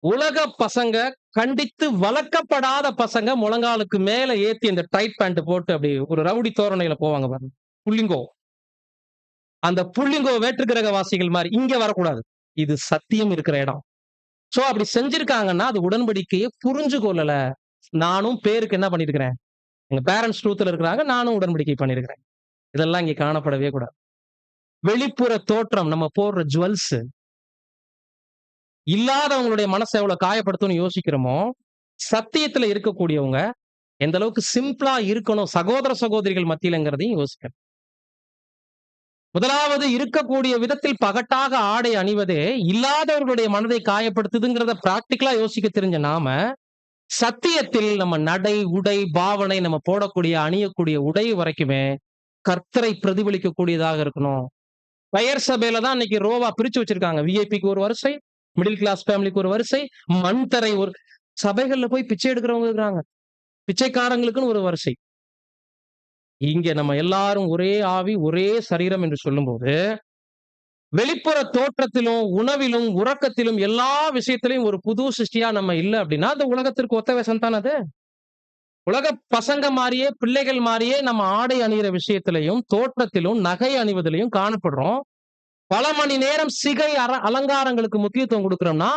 உலக பசங்க, கண்டித்து வளர்க்கப்படாத பசங்க முழங்காலுக்கு மேல ஏத்தி இந்த டைட் பேண்ட் போட்டு அப்படி ஒரு ரவுடி தோரணையில போவாங்க பாருங்க. புள்ளிங்கோ. அந்த புள்ளிங்கோ வேற்று கிரக வாசிகள் மாதிரி இங்க வரக்கூடாது. இது சத்தியம் இருக்கிற இடம். சோ அப்படி செஞ்சிருக்காங்கன்னா அது உடன்படிக்கையை புரிஞ்சு கொள்ளல. நானும் பேருக்கு என்ன பண்ணிருக்கிறேன்? எங்க பேரண்ட்ஸ் ட்ரூத்ல இருக்கிறாங்க, நானும் உடன்படிக்கை பண்ணிருக்கிறேன். இதெல்லாம் இங்க காணப்படவே கூடாது. வெளிப்புற தோற்றம், நம்ம போடுற ஜுவல்ஸ் இல்லாதவங்களுடைய மனசை எவ்வளவு காயப்படுத்தும்னு யோசிக்கிறோமோ, சத்தியத்துல இருக்கக்கூடியவங்க எந்த அளவுக்கு சிம்பிளா இருக்கணும் சகோதர சகோதரிகள் மத்தியிலங்கிறதையும் யோசிக்கணும். முதலாவது, இருக்கக்கூடிய விதத்தில் பகட்டாக ஆடை அணிவதே இல்லாதவர்களுடைய மனதை காயப்படுத்துதுங்கிறத பிராக்டிகலா யோசிக்க தெரிஞ்ச நாம, சத்தியத்தில் நம்ம நடை, உடை, பாவனை, நம்ம போடக்கூடிய அணியக்கூடிய உடை வரைக்குமே கர்த்தரை பிரதிபலிக்கக்கூடியதாக இருக்கணும். பெயர் சபையில தான் இன்னைக்கு ரோவா பிரிச்சு வச்சிருக்காங்க. விஐபிக்கு ஒரு வரிசை, மிடில் கிளாஸ் ஃபேமிலிக்கு ஒரு வரிசை, மண் தரை ஒரு. சபைகள்ல போய் பிச்சை எடுக்கிறவங்க இருக்கிறாங்க, பிச்சைக்காரங்களுக்குன்னு ஒரு வரிசை. இங்க நம்ம எல்லாரும் ஒரே ஆவி, ஒரே சரீரம் என்று சொல்லும்போது, வெளிப்புற தோற்றத்திலும், உணவிலும், உறக்கத்திலும், எல்லா விஷயத்திலையும் ஒரு புது சிருஷ்டியா நம்ம இல்ல அப்படின்னா, அந்த உலகத்திற்கு ஒத்த வேஷம் தான் அது. உலக பசங்க மாதிரியே, பிள்ளைகள் மாதிரியே நம்ம ஆடை அணிகிற விஷயத்திலையும், தோற்றத்திலும், நகை அணிவதிலையும் காணப்படுறோம். பல மணி நேரம் சிகை அலங்காரங்களுக்கு முக்கியத்துவம் கொடுக்கிறோம்னா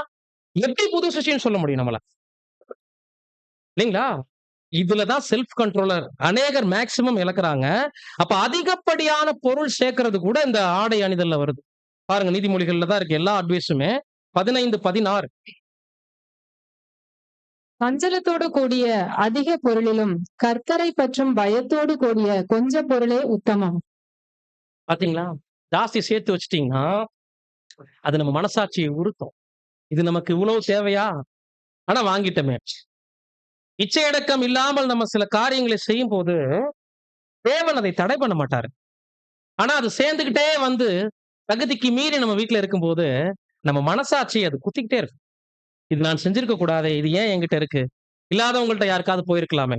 எப்படி புது சிருஷ்டின்னு சொல்ல முடியும் நம்மள? இல்லைங்களா? இதுலதான் செல்ஃப் கண்ட்ரோலர் அநேகர் மேக்சிமம் இழக்கிறாங்க. அப்ப அதிகப்படியான பொருள் சேர்க்கிறது கூட இந்த ஆடை அணிதல்ல வருது. பாருங்க, நீதிமொழிகள்ல தான் இருக்கு எல்லா அட்வைஸுமே. 15:16. சஞ்சலத்தோடு கூடிய அதிக பொருளிலும் கர்த்தரை பற்றும் பயத்தோடு கூடிய கொஞ்ச பொருளே உத்தமம். பாத்தீங்களா? ஜாஸ்தி சேர்த்து வச்சிட்டீங்கன்னா அது நம்ம மனசாட்சியை உறுத்தும். இது நமக்கு இவ்வளவு தேவையா? ஆனா வாங்கிட்டோமே. இச்சையடக்கம் இல்லாமல் நம்ம சில காரியங்களை செய்யும் போது தேவன் அதை தடை பண்ண மாட்டாரு. ஆனா அது சேர்ந்துகிட்டே வந்து தகுதிக்கு மீறி நம்ம வீட்டுல இருக்கும்போது நம்ம மனசாட்சி அது குத்திக்கிட்டே இருக்கு. இது நான் செஞ்சிருக்க கூடாதே, இது ஏன் என்கிட்ட இருக்கு, இல்லாதவங்கள்ட்ட யாருக்காவது போயிருக்கலாமே,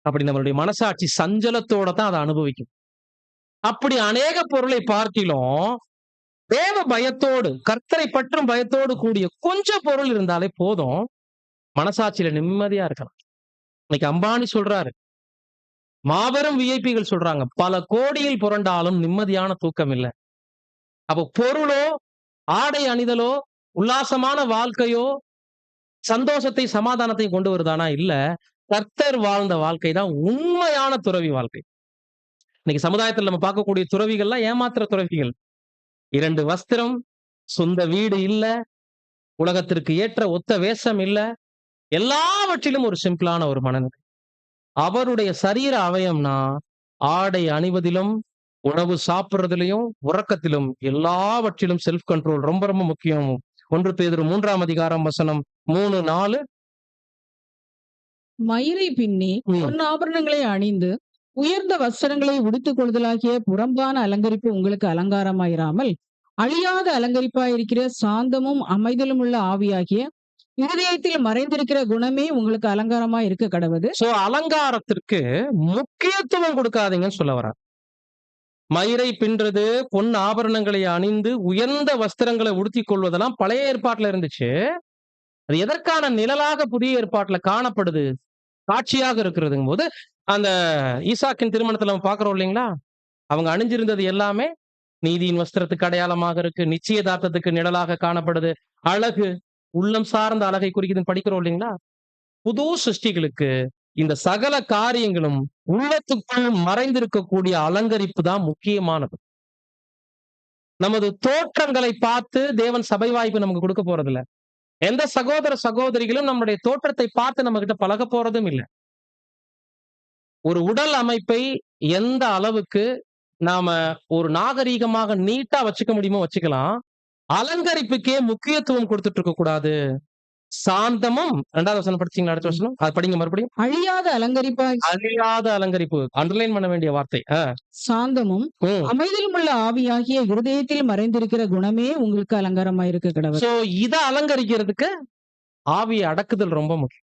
அப்படி நம்மளுடைய மனசாட்சி சஞ்சலத்தோட தான் அதை அனுபவிக்கும். அப்படி அநேக பொருளை பார்க்கிலும் தேவ பயத்தோடு, கர்த்தரை பற்றும் பயத்தோடு கூடிய கொஞ்சம் பொருள் இருந்தாலே போதும், மனசாட்சியில நிம்மதியா இருக்கலாம். இன்னைக்கு அம்பானி சொல்றாரு, மாபெரும் விஐபிகள் சொல்றாங்க, பல கோடியில் புரண்டாலும் நிம்மதியான தூக்கம் இல்லை. அப்போ பொருளோ, ஆடை அணிதலோ, உல்லாசமான வாழ்க்கையோ சந்தோஷத்தை சமாதானத்தை கொண்டு வருதானா? இல்ல. கர்த்தர் வாழ்ந்த வாழ்க்கை தான் உண்மையான துறவி வாழ்க்கை. இன்னைக்கு சமுதாயத்தில் நம்ம பார்க்கக்கூடிய துறவிகள்லாம் ஏமாத்துற துறவிகள். 2 வஸ்திரம், சொந்த வீடு இல்ல, உலகத்திற்கு ஏற்ற ஒத்த வேஷம் இல்ல, எல்லாவற்றிலும் ஒரு சிம்பிளான ஒரு மனநிலை. அவருடைய சரீர அவயம்னா ஆடை அணிவதிலும், உணவு சாப்பிடுறதிலும், உறக்கத்திலும், எல்லாவற்றிலும் செல்ஃப் கண்ட்ரோல் ரொம்ப ரொம்ப முக்கியம். 1 பேதுரு 3ஆம் அதிகாரம் வசனம் 3, 4. மயிரை பின்னி பொன் ஆபரணங்களை அணிந்து உயர்ந்த வஸ்திரங்களை உடுத்துக் கொள்தலாகிய புறம்பான அலங்கரிப்பு உங்களுக்கு அலங்காரமாயிராமல் அழியாத அலங்கரிப்பாயிருக்கிற சாந்தமும் அமைதலும் உள்ள ஆவியாகிய இருதயத்தில் மறைந்திருக்கிற குணமே உங்களுக்கு அலங்காரமா இருக்க கடவுது. சோ அலங்காரத்திற்கு முக்கியத்துவம் கொடுக்காதீங்கன்னு சொல்ல வர. மயிரை பின்றது, பொன் ஆபரணங்களை அணிந்து உயர்ந்த வஸ்திரங்களை உடுத்திக் கொள்வதெல்லாம் பழைய ஏற்பாட்டுல இருந்துச்சு. அது எதற்கான நிழலாக புதிய ஏற்பாட்டுல காணப்படுது, காட்சியாக இருக்கிறதுங்கும் போது, அந்த ஈசாக்கின் திருமணத்துல நம்ம பாக்குறோம் இல்லைங்களா, அவங்க அணிஞ்சிருந்தது எல்லாமே நீதியின் வஸ்திரத்துக்கு அடையாளமாக இருக்கு, நிச்சயதார்த்தத்துக்கு நிழலாக காணப்படுது. அழகு, உள்ளம் சார்ந்த அழகை குறிக்குதுன்னு படிக்கிறோம் இல்லைங்களா. புது சிருஷ்டிகளுக்கு இந்த சகல காரியங்களும் உள்ளத்துக்குள் மறைந்திருக்கக்கூடிய அலங்கரிப்பு தான் முக்கியமானது. நமது தோற்றங்களை பார்த்து தேவன் சபை வாய்ப்பு நமக்கு கொடுக்க போறதில்ல. எந்த சகோதர சகோதரிகளும் நம்முடைய தோற்றத்தை பார்த்து நம்ம கிட்ட பழக போறதும் இல்லை. ஒரு உடல் அமைப்பை எந்த அளவுக்கு நாம ஒரு நாகரீகமாக நீட்டா வச்சுக்க முடியுமோ வச்சுக்கலாம். அலங்கரிப்புக்கே முக்கியத்துவம் கொடுத்துட்டு இருக்க கூடாது. சாந்தமும் 2வது வசனம் படிச்சீங்களா? அடுத்த வசனம் அது படிங்க மறுபடியும். அழியாத அழியாத அலங்கரிப்பு, அண்டர்லைன் பண்ண வேண்டிய வார்த்தை. சாந்தமும் அமைதலும் உள்ள ஆவியாகிய இருதயத்தில் மறைந்திருக்கிற குணமே உங்களுக்கு அலங்காரமா இருக்க கடவுள். சோ இத அலங்கரிக்கிறதுக்கு ஆவியை அடக்குதல் ரொம்ப முக்கியம்.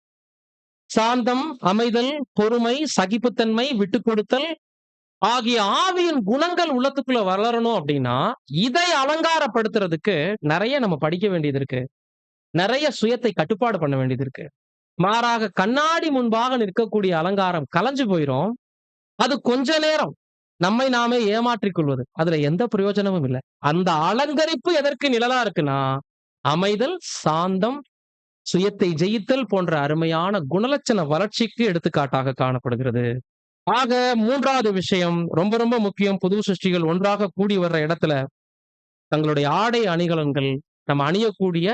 சாந்தம், அமைதல், பொறுமை, சகிப்புத்தன்மை, விட்டு கொடுத்தல் ஆகிய ஆவியின் குணங்கள் உள்ளத்துக்குள்ள வளரணும் அப்படின்னா இதை அலங்காரப்படுத்துறதுக்கு நிறைய நம்ம படிக்க வேண்டியது இருக்கு. நிறைய சுயத்தை கட்டுப்பாடு பண்ண வேண்டியது இருக்கு. மாறாக கண்ணாடி முன்பாக நிற்கக்கூடிய அலங்காரம் கலைஞ்சு போயிரும். அது கொஞ்ச நேரம் நம்மை நாமே ஏமாற்றிக் கொள்வது, அதுல எந்த பிரயோஜனமும் இல்லை. அந்த அலங்கரிப்பு எதற்கு நிழலா இருக்குன்னா அமைதல், சாந்தம், சுயத்தை ஜெயித்தல் போன்ற அருமையான குணலட்சண வளர்ச்சிக்கு எடுத்துக்காட்டாக காணப்படுகிறது. ஆக 3வது விஷயம் ரொம்ப ரொம்ப முக்கியம். புது சிருஷ்டிகள் ஒன்றாக கூடி வர்ற இடத்துல தங்களுடைய ஆடை அணிகலன்கள், நம்ம அணியக்கூடிய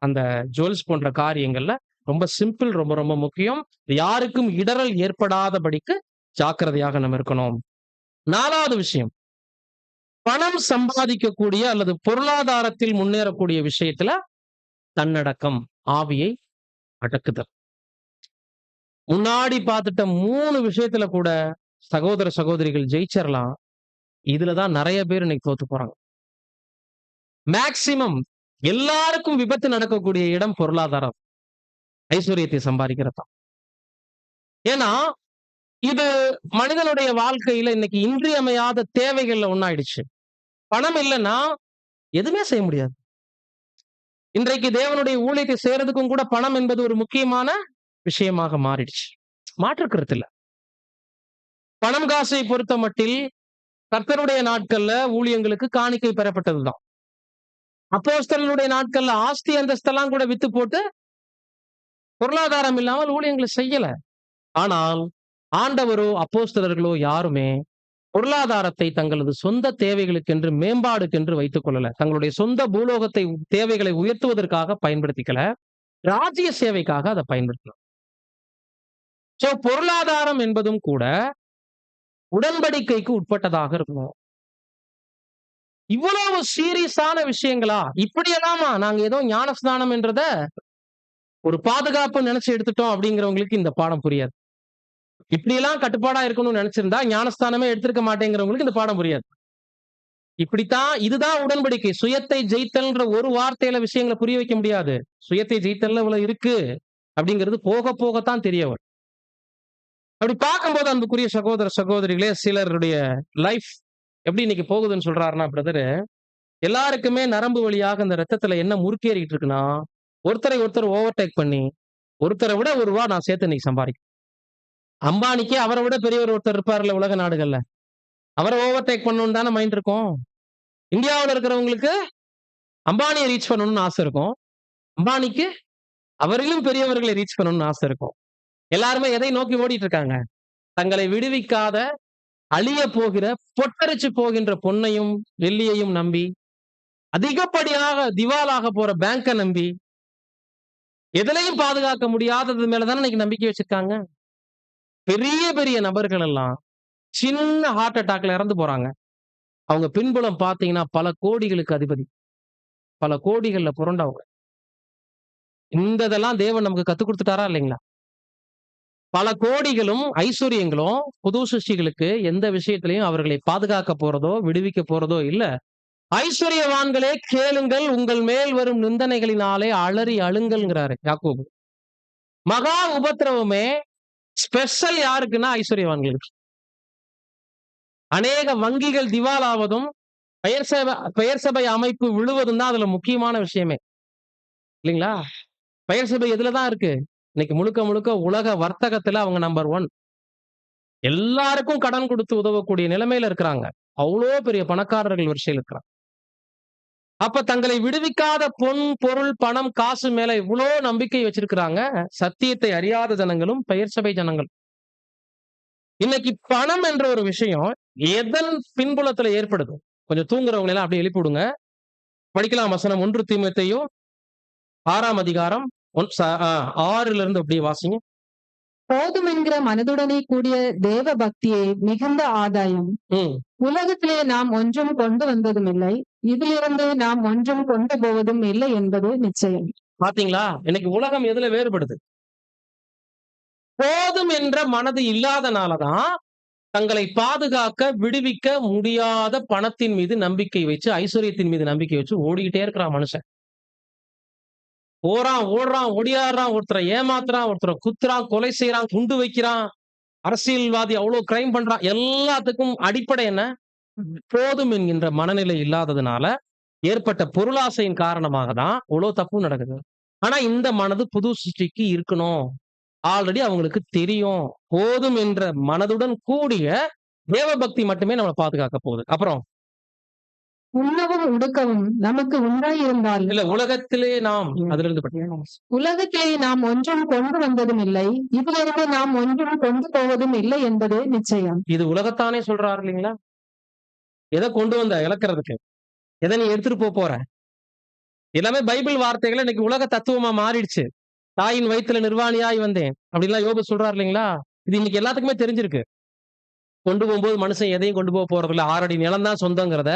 அந்த ஜுவல்ஸ் போன்ற காரியங்கள்ல ரொம்ப சிம்பிள், ரொம்ப ரொம்ப முக்கியம். யாருக்கும் இடரல் ஏற்படாதபடிக்கு ஜாக்கிரதையாக நம்ம இருக்கணும். 4வது விஷயம், பணம் சம்பாதிக்கக்கூடிய அல்லது பொருளாதாரத்தில் முன்னேறக்கூடிய விஷயத்துல தன்னடக்கம், ஆவியை அடக்குதல். முன்னாடி பார்த்துட்ட 3 விஷயத்துல கூட சகோதர சகோதரிகள் ஜெயிச்சிடலாம். இதுலதான் நிறைய பேர் இன்னைக்கு தோத்து போறாங்க. மேக்சிமம் எல்லாருக்கும் விபத்து நடக்கக்கூடிய இடம் பொருளாதாரம், ஐஸ்வர்யத்தை சம்பாதிக்கிறதா. ஏன்னா இது மனிதனுடைய வாழ்க்கையில இன்னைக்கு இன்றியமையாத தேவைகள்ல ஒண்ணாயிடுச்சு. பணம் இல்லைன்னா எதுவுமே செய்ய முடியாது. இன்றைக்கு தேவனுடைய ஊழியத்தை செய்யறதுக்கும் கூட பணம் என்பது ஒரு முக்கியமான விஷயமாக மாறிடுச்சு. மாற்றுக்கிறது இல்ல. பணம் காசை பொறுத்த மட்டில் கர்த்தருடைய நாட்கள்ல ஊழியங்களுக்கு காணிக்கை பெறப்பட்டதுதான். அப்போஸ்தலனுடைய நாட்கள்ல ஆஸ்தி அந்தஸ்தெல்லாம் கூட வித்து போட்டு பொருளாதாரம் இல்லாமல் ஊழியங்களை செய்யல. ஆனால் ஆண்டவரோ அப்போஸ்தலர்களோ யாருமே பொருளாதாரத்தை தங்களது சொந்த தேவைகளுக்கென்று மேம்பாடுக்கென்று வைத்துக் கொள்ளல. தங்களுடைய சொந்த பூலோகத்தை தேவைகளை உயர்த்துவதற்காக பயன்படுத்திக்கல. ராஜ்ய சேவைக்காக அதை பயன்படுத்தலாம். சோ பொருளாதாரம் என்பதும் கூட உடன்படிக்கைக்கு உட்பட்டதாக இருக்கணும். இவ்வளவு சீரியஸான விஷயங்களா? இப்படியெல்லாமா நாங்க ஏதோ ஞானஸ்நானம் என்றத ஒரு பாதுகாப்பு நினைச்சு எடுத்துட்டோம் அப்படிங்கிறவங்களுக்கு இந்த பாடம் புரியாது. இப்படியெல்லாம் கட்டுப்பாடா இருக்கணும்னு நினைச்சிருந்தா ஞானஸ்தானமே எடுத்திருக்க மாட்டேங்கிறவங்களுக்கு இந்த பாடம் புரியாது. இப்படித்தான் இதுதான் உடன்படிக்கை. சுயத்தை ஜெயித்தல்ன்ற ஒரு வார்த்தையில விஷயங்களை புரிய வைக்க முடியாது. சுயத்தை ஜெயித்தல்ல இவ்வளவு இருக்கு அப்படிங்கிறது போக போகத்தான் தெரிய வரும். அப்படி பார்க்கும்போது அன்புக்குரிய சகோதர சகோதரிகளே, சிலருடைய லைஃப் எப்படி இன்னைக்கு போகுதுன்னு சொல்றாருன்னா பிரதரு, எல்லாருக்குமே நரம்பு வழியாக இந்த ரத்தத்துல என்ன முறுக்கேறிட்டு இருக்குன்னா, ஒருத்தரை ஒருத்தர் ஓவர்டேக் பண்ணி ஒருத்தரை விட ₹1 நான் சேர்த்து இன்னைக்கு சம்பாதிக்கிறேன். அம்பானிக்கு அவரை விட பெரியவர் ஒருத்தர் இருப்பார்ல உலக நாடுகள்ல, அவரை ஓவர்டேக் பண்ணணும்னு தானே மைண்ட் இருக்கும். இந்தியாவில் இருக்கிறவங்களுக்கு அம்பானியை ரீச் பண்ணணும்னு ஆசை இருக்கும். அம்பானிக்கு அவரிலும் பெரியவர்களை ரீச் பண்ணணும்னு ஆசை இருக்கும். எல்லாருமே எதை நோக்கி ஓடிட்டு இருக்காங்க? தங்களை விடுவிக்காத அழிய போகிற பொட்டரிச்சு போகின்ற பொன்னையும் வெள்ளியையும் நம்பி, அதிகப்படியாக திவாலாக போற பேங்கை நம்பி, எதிலையும் பாதுகாக்க முடியாதது மேலதானே இன்னைக்கு நம்பிக்கை வச்சிருக்காங்க. பெரிய பெரிய நபர்கள் எல்லாம் சின்ன ஹார்ட் அட்டாக்ல இறந்து போறாங்க. அவங்க பின்புலம் பாத்தீங்கன்னா பல கோடிகளுக்கு அதிபதி, பல கோடிகள்ல புரண்டவங்க. இந்த இதெல்லாம் தேவன் நமக்கு கத்துக் கொடுத்துட்டாரா இல்லைங்களா? பல கோடிகளும் ஐஸ்வர்யங்களும் புது சிருஷ்டிகளுக்கு எந்த விஷயத்திலையும் அவர்களை பாதுகாக்க போறதோ விடுவிக்க போறதோ இல்ல. ஐஸ்வர்யவான்களே கேளுங்கள், உங்கள் மேல் வரும் நிந்தனைகளினாலே அலறி அழுங்கள்ங்கிறாரு யாக்கோபு. மகா உபத்திரவமே ஸ்பெஷல் யாருக்குன்னா ஐஸ்வர்யவான்களுக்கு. அநேக வங்கிகள் திவாலாவதும் பெயர் சபை அமைப்பு விழுவதும் தான் அதுல முக்கியமான விஷயமே இல்லைங்களா? பெயர் சபை எதுலதான் இருக்கு? இன்னைக்கு முழுக்க முழுக்க உலக வர்த்தகத்துல அவங்க நம்பர் 1. எல்லாருக்கும் கடன் கொடுத்து உதவக்கூடிய நிலைமையில இருக்கிறாங்க. அவ்வளோ பெரிய பணக்காரர்கள் வரிசையில் இருக்கிறாங்க. அப்ப தங்களை விடுவிக்காத பொன் பொருள் பணம் காசு மேல இவ்வளோ நம்பிக்கை வச்சிருக்கிறாங்க சத்தியத்தை அறியாத ஜனங்களும் பெயர் சபை ஜனங்களும். இன்னைக்கு பணம் என்ற ஒரு விஷயம் எதன் பின்புலத்துல ஏற்படுது? கொஞ்சம் தூங்குறவங்க எல்லாம் அப்படியே எழுப்பி விடுங்க. படிக்கலாம் வசனம் 1 தீமோத்தேயு 6ஆம் அதிகாரம் 6ல இருந்து அப்படியே வாசிங்க. போதும் என்கிற மனதுடனே கூடிய தேவ பக்தியே மிகுந்த ஆதாயம். உலகத்திலே நாம் ஒன்றும் கொண்டு வந்ததும் இல்லை, இதிலிருந்து நாம் ஒன்றும் கொண்டு போவதும் இல்லை என்பது நிச்சயம். பாத்தீங்களா? இன்னைக்கு உலகம் எதுல வேறுபடுது? போதும் என்ற மனது இல்லாதனாலதான் தங்களை பாதுகாக்க விடுவிக்க முடியாத பணத்தின் மீது நம்பிக்கை வச்சு ஐஸ்வர்யத்தின் மீது நம்பிக்கை வச்சு ஓடிக்கிட்டே இருக்கிறான் மனுஷன். போறான், ஓடுறான், ஒடியாடுறான், ஒருத்தரை ஏமாத்துறான், ஒருத்தரை குத்துறான், கொலை செய்யறான், குண்டு வைக்கிறான், அரசியல்வாதி அவ்வளவு கிரைம் பண்றான். எல்லாத்துக்கும் அடிப்படை என்ன? போதும் என்கின்ற மனநிலை இல்லாததுனால ஏற்பட்ட பொருளாசையின் காரணமாக தான் இவ்வளவு தப்பு நடக்குது. ஆனா இந்த மனது புது சிருஷ்டிக்கு இருக்கணும். ஆல்ரெடி அவங்களுக்கு தெரியும். போதும் என்ற மனதுடன் கூடிய தேவ பக்தி மட்டுமே நம்மளை பாதுகாக்க போகுது. அப்புறம் உண்ணவும் உடுக்கவும் நமக்கு உண்டாயிருந்தால் இல்ல உலகத்திலே நாம் அதுல இருந்து உலகத்திலே நாம் ஒன்றும் கொண்டு வந்ததும் இல்லை, இதிலிருந்து நாம் ஒன்றும் கொண்டு போவதும் இல்லை என்பது நிச்சயம். இது உலகத்தானே சொல்றாரு இல்லைங்களா? எதை கொண்டு வந்த இழக்கிறதுக்கு? எதை நீ எடுத்துட்டு போற? எல்லாமே பைபிள் வார்த்தைகள் இன்னைக்கு உலக தத்துவமா மாறிடுச்சு. தாயின் வயிற்றுல நிர்வாணியாய் வந்தேன் அப்படின்லாம் யோபு சொல்றாரு இல்லைங்களா? இது இன்னைக்கு எல்லாத்துக்குமே தெரிஞ்சிருக்கு. கொண்டு போகும்போது மனுஷன் எதையும் கொண்டு போக போறது இல்ல, 6 அடி நிலம் தான் சொந்தங்கிறத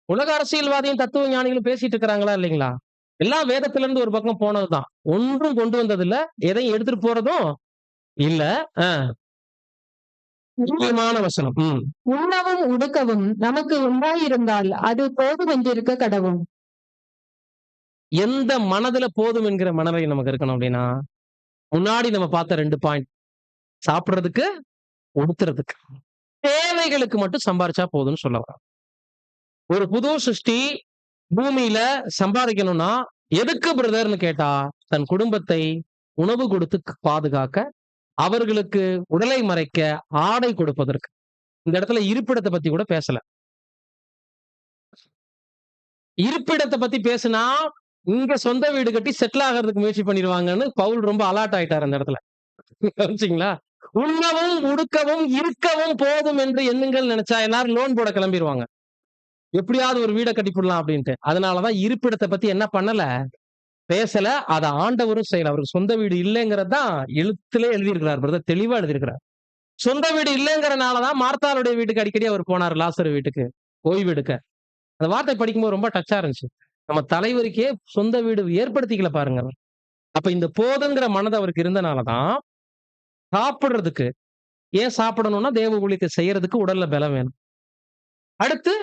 உலக அரசியல்வாதியும் தத்துவ ஞானிகளும் பேசிட்டு இருக்கிறாங்களா இல்லைங்களா? எல்லாம் வேதத்துல இருந்து ஒரு பக்கம் போனதுதான். ஒன்றும் கொண்டு வந்தது இல்ல, எதையும் எடுத்துட்டு போறதும் இல்ல. முக்கியமான வசனம். உண்ணவும் உடுக்கவும் நமக்கு உண்டாயிருந்தால் அது போதும் என்றிருக்க கடவும். எந்த மனதுல போதும் என்கிற மனநிலை நமக்கு இருக்கணும் அப்படின்னா, முன்னாடி நம்ம பார்த்த 2 பாயிண்ட், சாப்பிடுறதுக்கு உடுத்துறதுக்கு தேவைகளுக்கு மட்டும் சம்பாரிச்சா போதும்னு சொல்ல வர. ஒரு புது சிருஷ்டி பூமியில சம்பாதிக்கணும்னா எதுக்கு பிரதர்னு கேட்டா, தன் குடும்பத்தை உணவு கொடுத்து பாதுகாக்க, அவர்களுக்கு உடலை மறைக்க ஆடை கொடுப்பதற்கு. இந்த இடத்துல இருப்பிடத்தை பத்தி கூட பேசல. இருப்பிடத்தை பத்தி பேசினா இங்க சொந்த வீடு கட்டி செட்டில் ஆகிறதுக்கு முயற்சி பண்ணிடுவாங்கன்னு பவுல் ரொம்ப அலர்ட் ஆயிட்டார் அந்த இடத்துல. கவனிச்சீங்களா? உண்ணவும் உடுக்கவும் இருக்கவும் போதும் என்று எண்ணுங்கள் நினைச்சா எல்லாரும் லோன் போட கிளம்பிடுவாங்க. எப்படியாவது ஒரு வீடை கட்டி போடலாம் அப்படின்ட்டு. அதனாலதான் இருப்பிடத்தை பத்தி என்ன பண்ணல, பேசல. அதை ஆண்டவரும் செய்யல. அவருக்கு சொந்த வீடு இல்லைங்கிறது தான் எழுத்திலே எழுதியிருக்கிறார் பிரதர், தெளிவா எழுதியிருக்கிறார். சொந்த வீடு இல்லைங்கிறனாலதான் மார்த்தாளுடைய வீட்டுக்கு அடிக்கடி அவர் போனார், லாசரு வீட்டுக்கு ஓய்வு எடுக்க. அந்த வார்த்தை படிக்கும்போது ரொம்ப டச்சா இருந்துச்சு. நம்ம தலைவருக்கே சொந்த வீடு ஏற்படுத்திக்கல பாருங்க. அப்ப இந்த போதுங்கிற மனது அவருக்கு இருந்தனாலதான் சாப்பிடுறதுக்கு, ஏன் சாப்பிடணும்னா தேவ ஊழியத்தை செய்யறதுக்கு உடல்ல பலம் வேணும். அடுத்து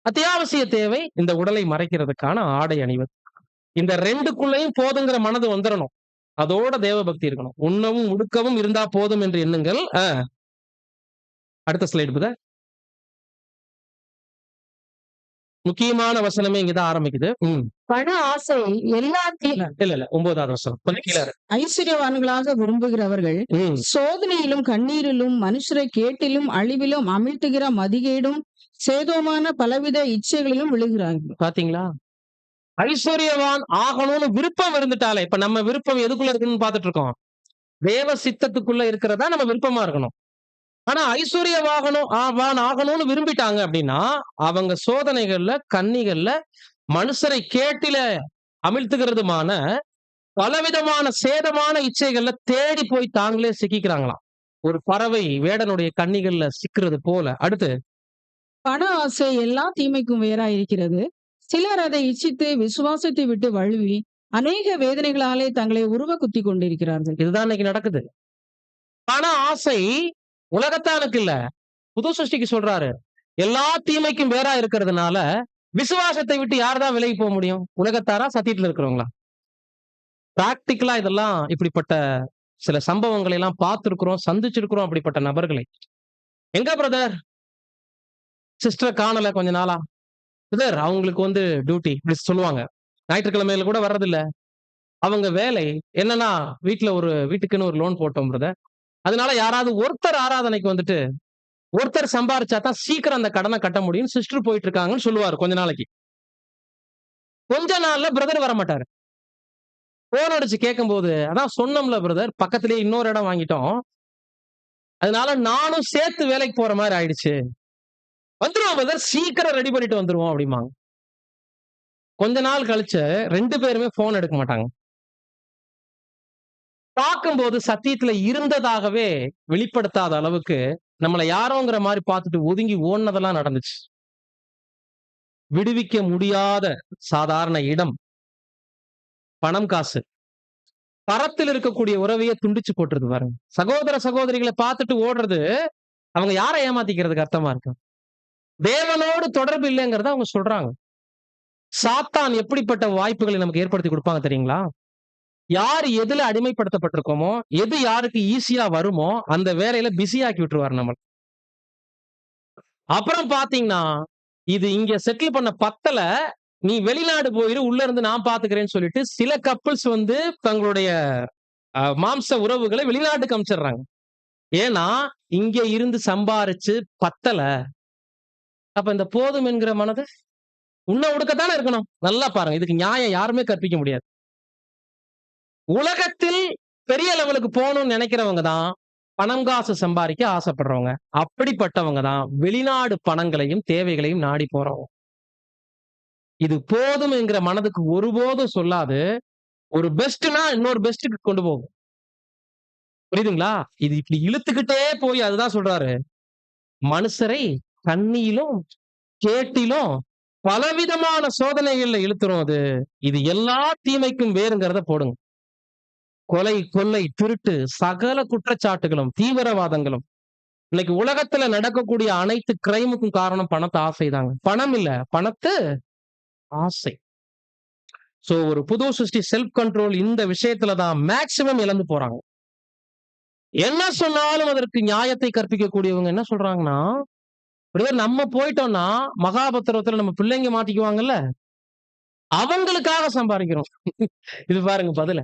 அத்தியாவசிய தேவை இந்த உடலை மறைக்கிறதுக்கான ஆடை அணிவது. இந்த ரெண்டுக்குள்ளேயும் போதுங்கிற மனது வந்துடணும். அதோட தேவ பக்தி இருக்கணும். உண்ணவும் உடுக்கவும் இருந்தா போதும் என்று எண்ணுங்கள். அடுத்த ஸ்லைடு புத. முக்கியமான வசனமே இங்கதான் ஆரம்பிக்குது. பண ஆசை எல்லா இல்ல 9வது வசனம் கொஞ்சம் கீழே இருக்கு. ஐஸ்வர்யவான்களாக விரும்புகிறவர்கள் சோதனையிலும் கண்ணீரிலும் மனுஷரை கேட்டிலும் அழிவிலும் அமிழ்த்துகிற மதிகேடும் சேதமான பலவித இச்சைகளிலும் விழுகிறார்கள். பாத்தீங்களா? ஐஸ்வர்யவான் ஆகணும்னு விருப்பம் இருந்துட்டாலே, இப்ப நம்ம விருப்பம் எதுக்குள்ள இருக்குன்னு பாத்துட்டு இருக்கோம். தேவ சித்தத்துக்குள்ள இருக்கிறதா நம்ம விருப்பமா இருக்கணும். ஆனா ஐஸ்வர்யவான் ஆகணும்னு விரும்பிட்டாங்க அப்படின்னா அவங்க சோதனைகள்ல கண்ணிகள்ல மனுஷரை கேட்டில அமிழ்த்துகிறதுமான பலவிதமான சேதமான இச்சைகள்ல தேடி போய் தாங்களே சிக்கிக்கிறாங்களாம். ஒரு பறவை வேடனுடைய கண்ணிகள்ல சிக்கிறது போல. அடுத்து பண ஆசை எல்லா தீமைக்கும் வேறா இருக்கிறது. சிலர் அதை இச்சித்து விசுவாசத்தை விட்டு வழுவி அநேக வேதனைகளாலே தங்களை உருவ குத்தி கொண்டிருக்கிறார்கள். இதுதான் இன்னைக்கு நடக்குது. பண ஆசை உலகத்தானுக்கு இல்ல, புது சிருஷ்டிக்கு சொல்றாரு. எல்லா தீமைக்கும் வேறா இருக்கிறதுனால விசுவாசத்தை விட்டு யார்தான் விலகி போக முடியும்? உலகத்தாரா, சத்தியத்துல இருக்கிறவங்களா? பிராக்டிக்கலா இதெல்லாம் இப்படிப்பட்ட சில சம்பவங்களை எல்லாம் பார்த்திருக்கிறோம், சந்திச்சிருக்கிறோம். அப்படிப்பட்ட நபர்களை எங்க பிரதர் சிஸ்டர் காணல கொஞ்ச நாளா? பிரதர் அவங்களுக்கு டியூட்டி இப்படி சொல்லுவாங்க. ஞாயிற்றுக்கிழமையில கூட வர்றதில்ல. அவங்க வேலை என்னன்னா, வீட்டுக்குன்னு ஒரு லோன் போட்டோம் பிரதர். அதனால யாராவது ஒருத்தர் ஆராதனைக்கு ஒருத்தர் சம்பாரிச்சா தான் சீக்கிரம் அந்த கடனை கட்ட முடியும், சிஸ்டர் போயிட்டு இருக்காங்கன்னு சொல்லுவாரு கொஞ்ச நாளைக்கு. கொஞ்ச நாள்ல பிரதர் வர மாட்டாரு. போன் அடிச்சு கேட்கும்போது, அதான் சொன்னோம்ல பிரதர், பக்கத்திலேயே இன்னொரு இடம் வாங்கிட்டோம், அதனால நானும் சேர்த்து வேலைக்கு போற மாதிரி ஆயிடுச்சு, வந்துருவோம் பிரதர், சீக்கிரம் ரெடி பண்ணிட்டு வந்துருவோம் அப்படிமாங்க. கொஞ்ச நாள் கழிச்சு 2 பேருமே போன் எடுக்க மாட்டாங்க. பார்க்கும்போது சத்தியத்துல இருந்ததாகவே வெளிப்படுத்தாத அளவுக்கு நம்மளை யாரோங்கிற மாதிரி பார்த்துட்டு ஒதுங்கி ஓடுனதெல்லாம் நடந்துச்சு. விடுவிக்க முடியாத சாதாரண இடம், பணம் காசு பரத்தில் இருக்கக்கூடிய உறவையே துண்டிச்சு போட்டுருது பாருங்க. சகோதர சகோதரிகளை பார்த்துட்டு ஓடுறது அவங்க யாரை ஏமாத்திக்கிறதுக்கு அர்த்தமா இருக்கு? தேவனோடு தொடர்பு இல்லைங்கிறத அவங்க சொல்றாங்க. சாத்தான் எப்படிப்பட்ட வாய்ப்புகளை நமக்கு ஏற்படுத்தி கொடுப்பாங்க தெரியுங்களா? யார் எதுல அடிமைப்படுத்தப்பட்டிருக்கோமோ, எது யாருக்கு ஈஸியா வருமோ அந்த வேலையில பிஸி ஆக்கி விட்டுருவாரு நம்ம. அப்புறம் பாத்தீங்கன்னா, இது இங்க செட்டில் பண்ண பத்தல, நீ வெளிநாடு போயிரு, உள்ள இருந்து நான் பாத்துக்கிறேன்னு சொல்லிட்டு சில கப்பிள்ஸ் தங்களுடைய மாம்ச உறவுகளை வெளிநாட்டுக்கு அனுப்பிச்சிடுறாங்க. ஏன்னா இங்க இருந்து சம்பாரிச்சு பத்தல. அப்ப இந்த போதும் என்கிற மனது உன்ன உடுக்கத்தானே இருக்கணும். நல்லா பாருங்க, இதுக்கு நியாயம் யாருமே கற்பிக்க முடியாது. உலகத்தில் பெரிய லெவலுக்கு போகணும்னு நினைக்கிறவங்க தான் பணம் காசு சம்பாதிக்க ஆசைப்படுறவங்க. அப்படிப்பட்டவங்க தான் வெளிநாடு பணங்களையும் தேவைகளையும் நாடி போறவங்க. இது போதும் என்கிற மனதுக்கு ஒருபோதும் சொல்லாது. ஒரு பெஸ்ட்னா இன்னொரு பெஸ்ட்டுக்கு கொண்டு போகும். புரியுதுங்களா? இது இப்படி இழுத்துக்கிட்டே போய் அதுதான் சொல்றாரு, மனுஷரை கண்ணியிலும் கேட்டிலும் பலவிதமான சோதனைகள்ல இழுத்துரும். இது எல்லா தீமைக்கும் வேறுங்கிறத போடுங்க. கொலை, கொள்ளை, திருட்டு, சகல குற்றச்சாட்டுகளும், தீவிரவாதங்களும், இன்னைக்கு உலகத்துல நடக்கக்கூடிய அனைத்து கிரைமுக்கும் காரணம் பணத்து ஆசைதாங்க. பணம் இல்ல, பணத்து ஆசை. சோ ஒரு புது சிருஷ்டி செல்ஃப் கண்ட்ரோல் இந்த விஷயத்துலதான் மேக்சிமம் இழந்து போறாங்க. என்ன சொன்னாலும் அதற்கு நியாயத்தை கற்பிக்கக்கூடியவங்க என்ன சொல்றாங்கன்னா, நம்ம போயிட்டோம்னா மகாபத்திரத்துல நம்ம பிள்ளைங்க மாட்டிக்குவாங்கல்ல, அவங்களுக்காக சம்பாதிக்கிறோம். இது பாருங்க பதில.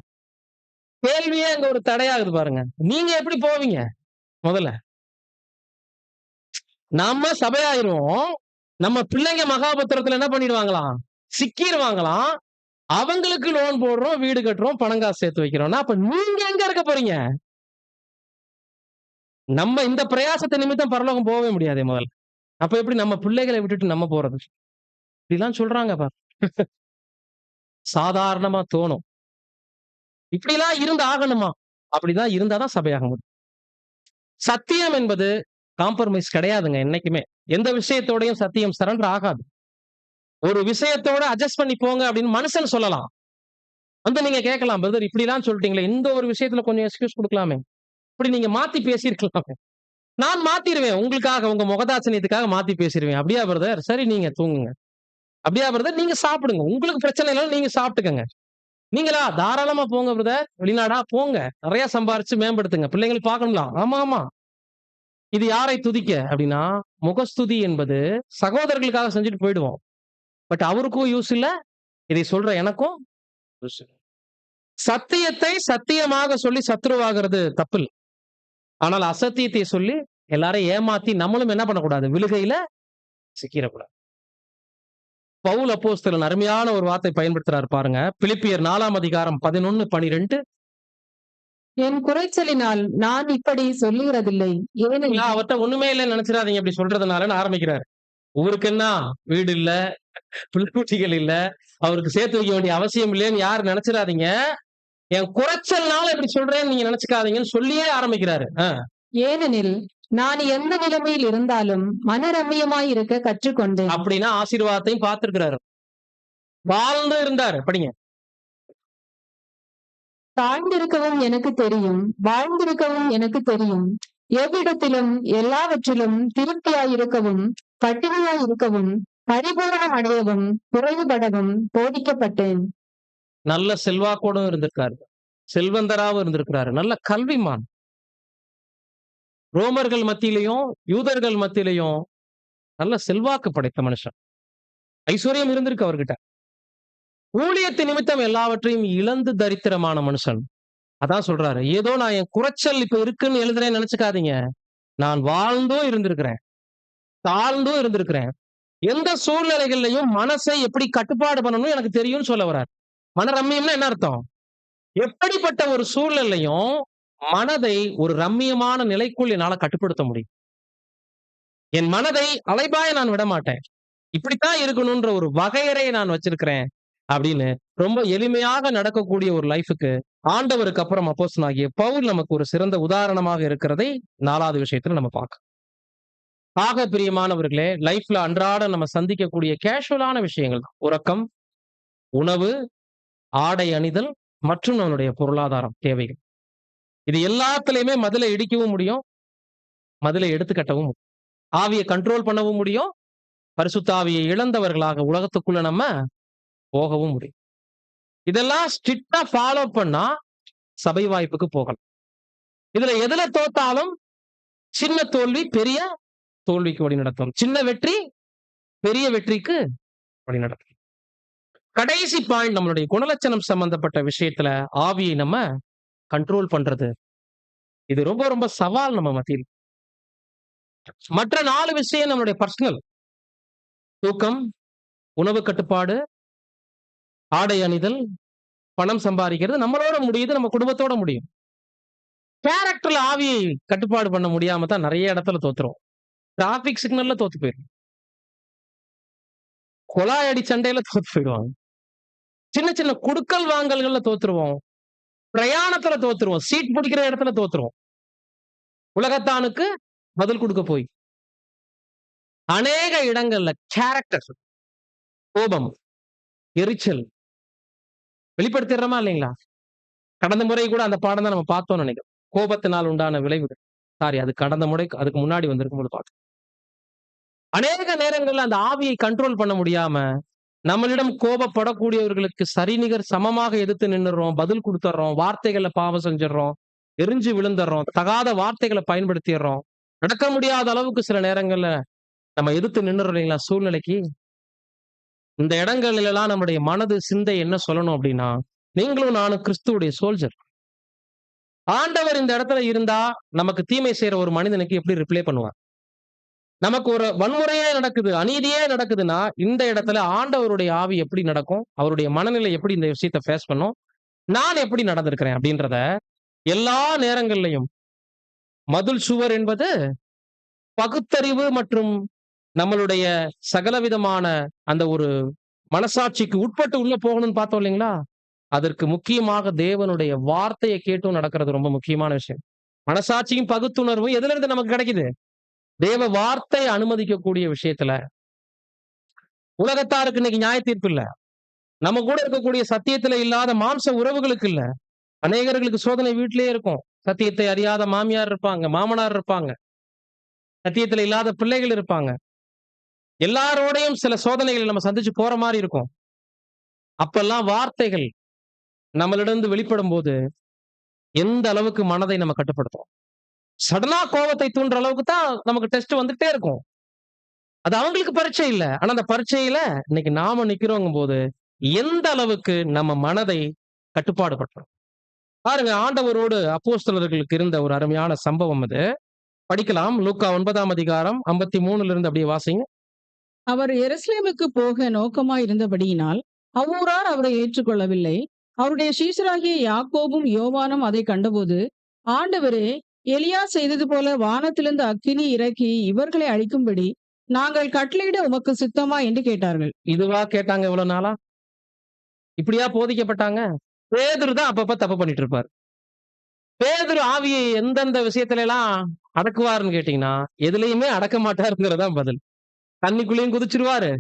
கேள்வியே அங்க ஒரு தடையாகுது பாருங்க. நீங்க எப்படி போவீங்க? முதல்ல நம்ம சபையாயிருவோம், நம்ம பிள்ளைங்க மகாபத்திரத்துல என்ன பண்ணிடுவாங்களாம்? சிக்கிருவாங்களாம். அவங்களுக்கு லோன் போடுறோம், வீடு கட்டுறோம், பணம் காசு சேர்த்து வைக்கிறோம்னா, அப்ப நீங்க எங்க இருக்க போறீங்க? நம்ம இந்த பிரயாசத்தை நிமித்தம் பரலோகம் போகவே முடியாதே முதல்ல. அப்ப எப்படி நம்ம பிள்ளைகளை விட்டுட்டு நம்ம போறது? இப்படிலாம் சொல்றாங்க பாரு. சாதாரணமா தோணும். இப்படிலாம் இருந்து ஆகணுமா? அப்படிதான் இருந்தாதான் சபையாக முடியும். சத்தியம் என்பது காம்ப்ரமைஸ் கிடையாதுங்க என்னைக்குமே. எந்த விஷயத்தோடையும் சத்தியம் சரண்டர் ஆகாது. ஒரு விஷயத்தோட அட்ஜஸ்ட் பண்ணி போங்க அப்படின்னு மனுஷன் சொல்லலாம். வந்து நீங்க கேட்கலாம், பிரதர் இப்படிலாம் சொல்லிட்டீங்களே, இந்த ஒரு விஷயத்துல கொஞ்சம் எக்ஸ்கியூஸ் குடுக்கலாமே. இப்படி நீங்க மாத்தி பேசியிருக்கலாமே. நான் மாத்திருவேன். உங்களுக்காக, உங்க முகதாட்சணியத்துக்காக மாத்தி பேசிருவேன். அப்படியா பிரதர்? சரி நீங்க தூங்குங்க. அப்படியா பிரதர்? நீங்க சாப்பிடுங்க. உங்களுக்கு பிரச்சனை இல்லைன்னா நீங்க சாப்பிட்டுக்கங்க. நீங்களா? தாராளமா போங்க பிரதர். வெளிநாடா? போங்க. நெறைய சம்பாரிச்சு மேம்படுத்துங்க. பிள்ளைங்களுக்கு பார்க்கணும்ல. ஆமா, ஆமா. இது யாரை துதிக்க? அப்படின்னா, முகஸ்துதி என்பது சகோதரர்களுக்காக செஞ்சுட்டு போயிடுவோம். பட் அவருக்கும் யூஸ் இல்ல. இதை சொல்ற எனக்கும் யூஸ் இல்ல. சத்தியத்தை சத்தியமாக சொல்லி சத்துருவாகிறது தப்பில்ல. ஆனால் அசத்தியத்தை சொல்லி எல்லாரையும் ஏமாத்தி நம்மளும் என்ன பண்ணக்கூடாது? விழுகையில சிக்கிரக்கூடாது. பவுல் அப்போஸ்தலன் அருமையான ஒரு வார்த்தை பயன்படுத்துறாரு பாருங்க. பிலிப்பியர் 4ஆம் அதிகாரம் 11, 12. என் குறைச்சலினால் நான் இப்படி சொல்லுகிறதில்லை. ஏனெனில் அவர்ட்ட ஒண்ணுமே இல்லைன்னு நினைச்சிடாதீங்க இப்படி சொல்றதுனாலன்னு ஆரம்பிக்கிறாரு. ஊருக்கு என்ன வீடு இல்ல, பிள்ளைக்குட்டிகள் இல்ல, அவருக்கு சேர்த்து வைக்க வேண்டிய அவசியம் இல்லைன்னு யாரும் நினைச்சிடாதீங்க. என் குறைச்சல்னால இப்படி சொல்றேன்னு நீங்க நினைச்சுக்காதீங்கன்னு சொல்லியே ஆரம்பிக்கிறாரு. ஏனெனில் நான் எந்த நிலைமையில் இருந்தாலும் மனரம்மியமாய் இருக்க கற்றுக்கொண்டேன். அப்படின்னா ஆசீர்வாதத்தையும் பார்த்திருக்கிறாரு. வாழ்ந்து இருந்தாரு. படிங்க. தாழ்ந்திருக்கவும் எனக்கு தெரியும், வாழ்ந்திருக்கவும் எனக்கு தெரியும். எவ்விடத்திலும் எல்லாவற்றிலும் திருப்தியாயிருக்கவும், பட்டினியாயிருக்கவும், பரிபூரணம் அடையவும், குறைவுபடவும் போதிக்கப்பட்டேன். நல்ல செல்வாக்கோடும் இருந்திருக்காரு. செல்வந்தராவும் இருந்திருக்கிறாரு. நல்ல கல்விமான். ரோமர்கள் மத்தியிலையும் யூதர்கள் மத்தியிலையும் நல்ல செல்வாக்கு படைத்த மனுஷன். ஐஸ்வர்யம் இருந்திருக்கு அவர்கிட்ட. ஊழியத்து நிமித்தம் எல்லாவற்றையும் இழந்து தரித்திரமான மனுஷன். அதான் சொல்றாரு. ஏதோ நான் என் குறைச்சல் இப்ப இருக்குன்னு எழுதுறேன்னு நினைச்சுக்காதீங்க. நான் வாழ்ந்தும் இருந்திருக்கிறேன். தாழ்ந்தும் இருந்திருக்கிறேன். எந்த சூழ்நிலைகள்லயும் மனசை எப்படி கட்டுப்பாடு பண்ணணும் எனக்கு தெரியும்னு சொல்ல வர்றாரு. மனரம்மியம்னா என்ன அர்த்தம்? எப்படிப்பட்ட ஒரு சூழ்நிலையும் மனதை ஒரு ரம்மியமான நிலைக்குள் என்னால கட்டுப்படுத்த முடியும். என் மனதை அலைபாய நான் விட மாட்டேன். இப்படித்தான் இருக்கணும்ன்ற ஒரு வகையறையை நான் வச்சிருக்கிறேன் அப்படின்னு ரொம்ப எளிமையாக நடக்கக்கூடிய ஒரு லைஃபுக்கு ஆண்டவருக்கு அப்புறம் அப்போஸ்தலனாகிய பவுல் நமக்கு ஒரு சிறந்த உதாரணமாக இருக்கிறதை 4வது விஷயத்துல நம்ம பார்க்கலாம். ஆக பிரியமானவர்களே, லைஃப்ல அன்றாட நம்ம சந்திக்கக்கூடிய கேஷுவலான விஷயங்கள் தான். உறக்கம், உணவு, ஆடை அணிதல் மற்றும் நம்மளுடைய பொருளாதாரம் தேவைகள். இது எல்லாத்துலயுமே மதிலை இடிக்கவும் முடியும், மதிலை எடுத்துக்கட்டவும் முடியும். ஆவியை கண்ட்ரோல் பண்ணவும் முடியும், பரிசுத்த ஆவியை இழந்தவர்களாக உலகத்துக்குள்ள நம்ம போகவும் முடியும். இதெல்லாம் ஸ்ட்ரிக்டா ஃபாலோ பண்ணா சபை வாய்ப்புக்கு போகலாம். இதுல எதுல தோத்தாலும் சின்ன தோல்வி பெரிய தோல்விக்கு வழி நடத்தும். சின்ன வெற்றி பெரிய வெற்றிக்கு வழி நடத்தும். கடைசி பாயிண்ட் நம்மளுடைய குணலட்சணம் சம்பந்தப்பட்ட விஷயத்துல ஆவியை நம்ம கண்ட்ரோல் பண்றது. இது ரொம்ப ரொம்ப சவால் நம்ம மத்தியில். மற்ற 4 விஷயம் நம்மளுடைய பர்சனல். தூக்கம், உணவு கட்டுப்பாடு, ஆடை அணிதல், பணம் சம்பாதிக்கிறது நம்மளோட முடியுது, நம்ம குடும்பத்தோட முடியும். கேரக்டர்ல ஆவியை கட்டுப்பாடு பண்ண முடியாம தான் நிறைய இடத்துல தோத்துரும். டிராபிக் சிக்னல்ல தோத்து போயிடும். கொலாய் அடி சண்டையில தோத்து போயிடுவாங்க. சின்ன சின்ன குடுக்கல் வாங்கல்கள்ல தோத்துருவோம். பிரயாணத்துல தோத்துருவோம். சீட் பிடிக்கிற இடத்துல தோத்துருவோம். உலகத்தானுக்கு பதில் கொடுக்க போய் அநேக இடங்கள்ல கேரக்டர், கோபம், எரிச்சல் வெளிப்படுத்திடுறோமா இல்லைங்களா? கடந்த முறை கூட அந்த பாடம் தான் நம்ம பார்த்தோம்னு நினைக்கிறோம். கோபத்தினால் உண்டான விளைவுகள். சாரி, அது கடந்த முறை அதுக்கு முன்னாடி வந்திருக்கும் போது பார்த்தோம். அநேக நேரங்கள்ல அந்த ஆவியை கண்ட்ரோல் பண்ண முடியாம நம்மளிடம் கோபப்படக்கூடியவர்களுக்கு சரிநிகர் சமமாக எதிர்த்து நின்னுறோம், பதில் கொடுத்துறோம், வார்த்தைகளை பாவம் செஞ்சிடறோம், எரிஞ்சு விழுந்துடுறோம், தகாத வார்த்தைகளை பயன்படுத்திடுறோம். நடக்க முடியாத அளவுக்கு சில நேரங்கள்ல நம்ம எதிர்த்து நின்னுறோம் இல்லைங்களா சூழ்நிலைக்கு. இந்த இடங்கள்ல எல்லாம் நம்முடைய மனது சிந்தை என்ன சொல்லணும் அப்படின்னா, நீங்களும் நானும் கிறிஸ்துவுடைய சோல்ஜர். ஆண்டவர் இந்த இடத்துல இருந்தா நமக்கு தீமை செய்யற ஒரு மனிதனுக்கு எப்படி ரிப்ளை பண்ணுவார்? நமக்கு ஒரு வன்முறையே நடக்குது, அநீதியே நடக்குதுன்னா, இந்த இடத்துல ஆண்டவருடைய ஆவி எப்படி நடக்கும்? அவருடைய மனநிலை எப்படி இந்த விஷயத்த ஃபேஸ் பண்ணும்? நான் எப்படி நடந்திருக்கிறேன் அப்படின்றத எல்லா நேரங்கள்லயும் மதில் சுவர் என்பது பகுத்தறிவு மற்றும் நம்மளுடைய சகலவிதமான அந்த ஒரு மனசாட்சிக்கு உட்பட்டு உள்ள போகணும்னு பார்த்தோம் இல்லைங்களா? அதற்கு முக்கியமாக தேவனுடைய வார்த்தைய கேட்டும் நடக்கிறது ரொம்ப முக்கியமான விஷயம். மனசாட்சியும் பகுத்துணர்வும் எதிலிருந்து நமக்கு கிடைக்குது? தேவ வார்த்தைய அனுமதிக்கக்கூடிய விஷயத்துல. உலகத்தாருக்கு இன்னைக்கு நியாய தீர்ப்பு இல்ல. நம்ம கூட இருக்கக்கூடிய சத்தியத்துல இல்லாத மாம்ச உறவுகளுக்கு இல்ல. அநேகர்களுக்கு சோதனை வீட்டிலேயே இருக்கும். சத்தியத்தை அறியாத மாமியார் இருப்பாங்க, மாமனார் இருப்பாங்க. சத்தியத்துல இல்லாத பிள்ளைகள் இருப்பாங்க. எல்லாரோடையும் சில சோதனைகளை நம்ம சந்திச்சு போற மாரி இருக்கும். அப்பல்லாம் வார்த்தைகள் நம்மளிடந்து வெளிப்படும்போது, எந்த அளவுக்கு மனதை நம்ம கட்டுப்படுத்தும். சடனா கோவத்தை தூண்டுற அளவுக்கு தான் நமக்கு டெஸ்ட் வந்துட்டே இருக்கும். அது அவங்களுக்கு பரீட்சை இல்ல. ஆனா அந்த பரீட்சையில இன்னைக்கு நாம நிக்கிறோங்கும்போது, எந்த அளவுக்கு நம்ம மனதை கட்டுப்பாடு படுத்துறோம். பாருங்க ஆண்டவரோடு அப்போஸ்தலர்களுக்கு இருந்த ஒரு அருமையான சம்பவம் அது. படிக்கலாம். லூக்கா 9ஆம் அதிகாரம் 53 இருந்து அப்படியே வாசிங்க. அவர் எருசலேமுக்கு போக நோக்கமாய் இருந்தபடியினால் அவ்வூரார் அவரை ஏற்றுக்கொள்ளவில்லை. அவருடைய சீஷராகிய யாக்கோபும் யோவானும் அதை கண்டபோது, ஆண்டவரே, எலியா செய்தது போல வானத்திலிருந்து அக்கினி இறக்கி இவர்களை அழிக்கும்படி நாங்கள் கட்டளையிட உமக்கு சித்தமா என்று கேட்டார்கள். இதுவா கேட்டாங்க இவ்வளவு நாளா? இப்படியா போதிக்கப்பட்டாங்க? பேதுரு தான் அப்பப்ப தப்பு பண்ணிட்டு இருப்பாரு. பேதுரு ஆவியை எந்தெந்த விஷயத்துல எல்லாம் அடக்குவாருன்னு கேட்டீங்கன்னா, எதுலயுமே அடக்க மாட்டாருங்கிறது தான் பதில். தண்ணிக்குள்ளேயும் குதிச்சிருவாரு.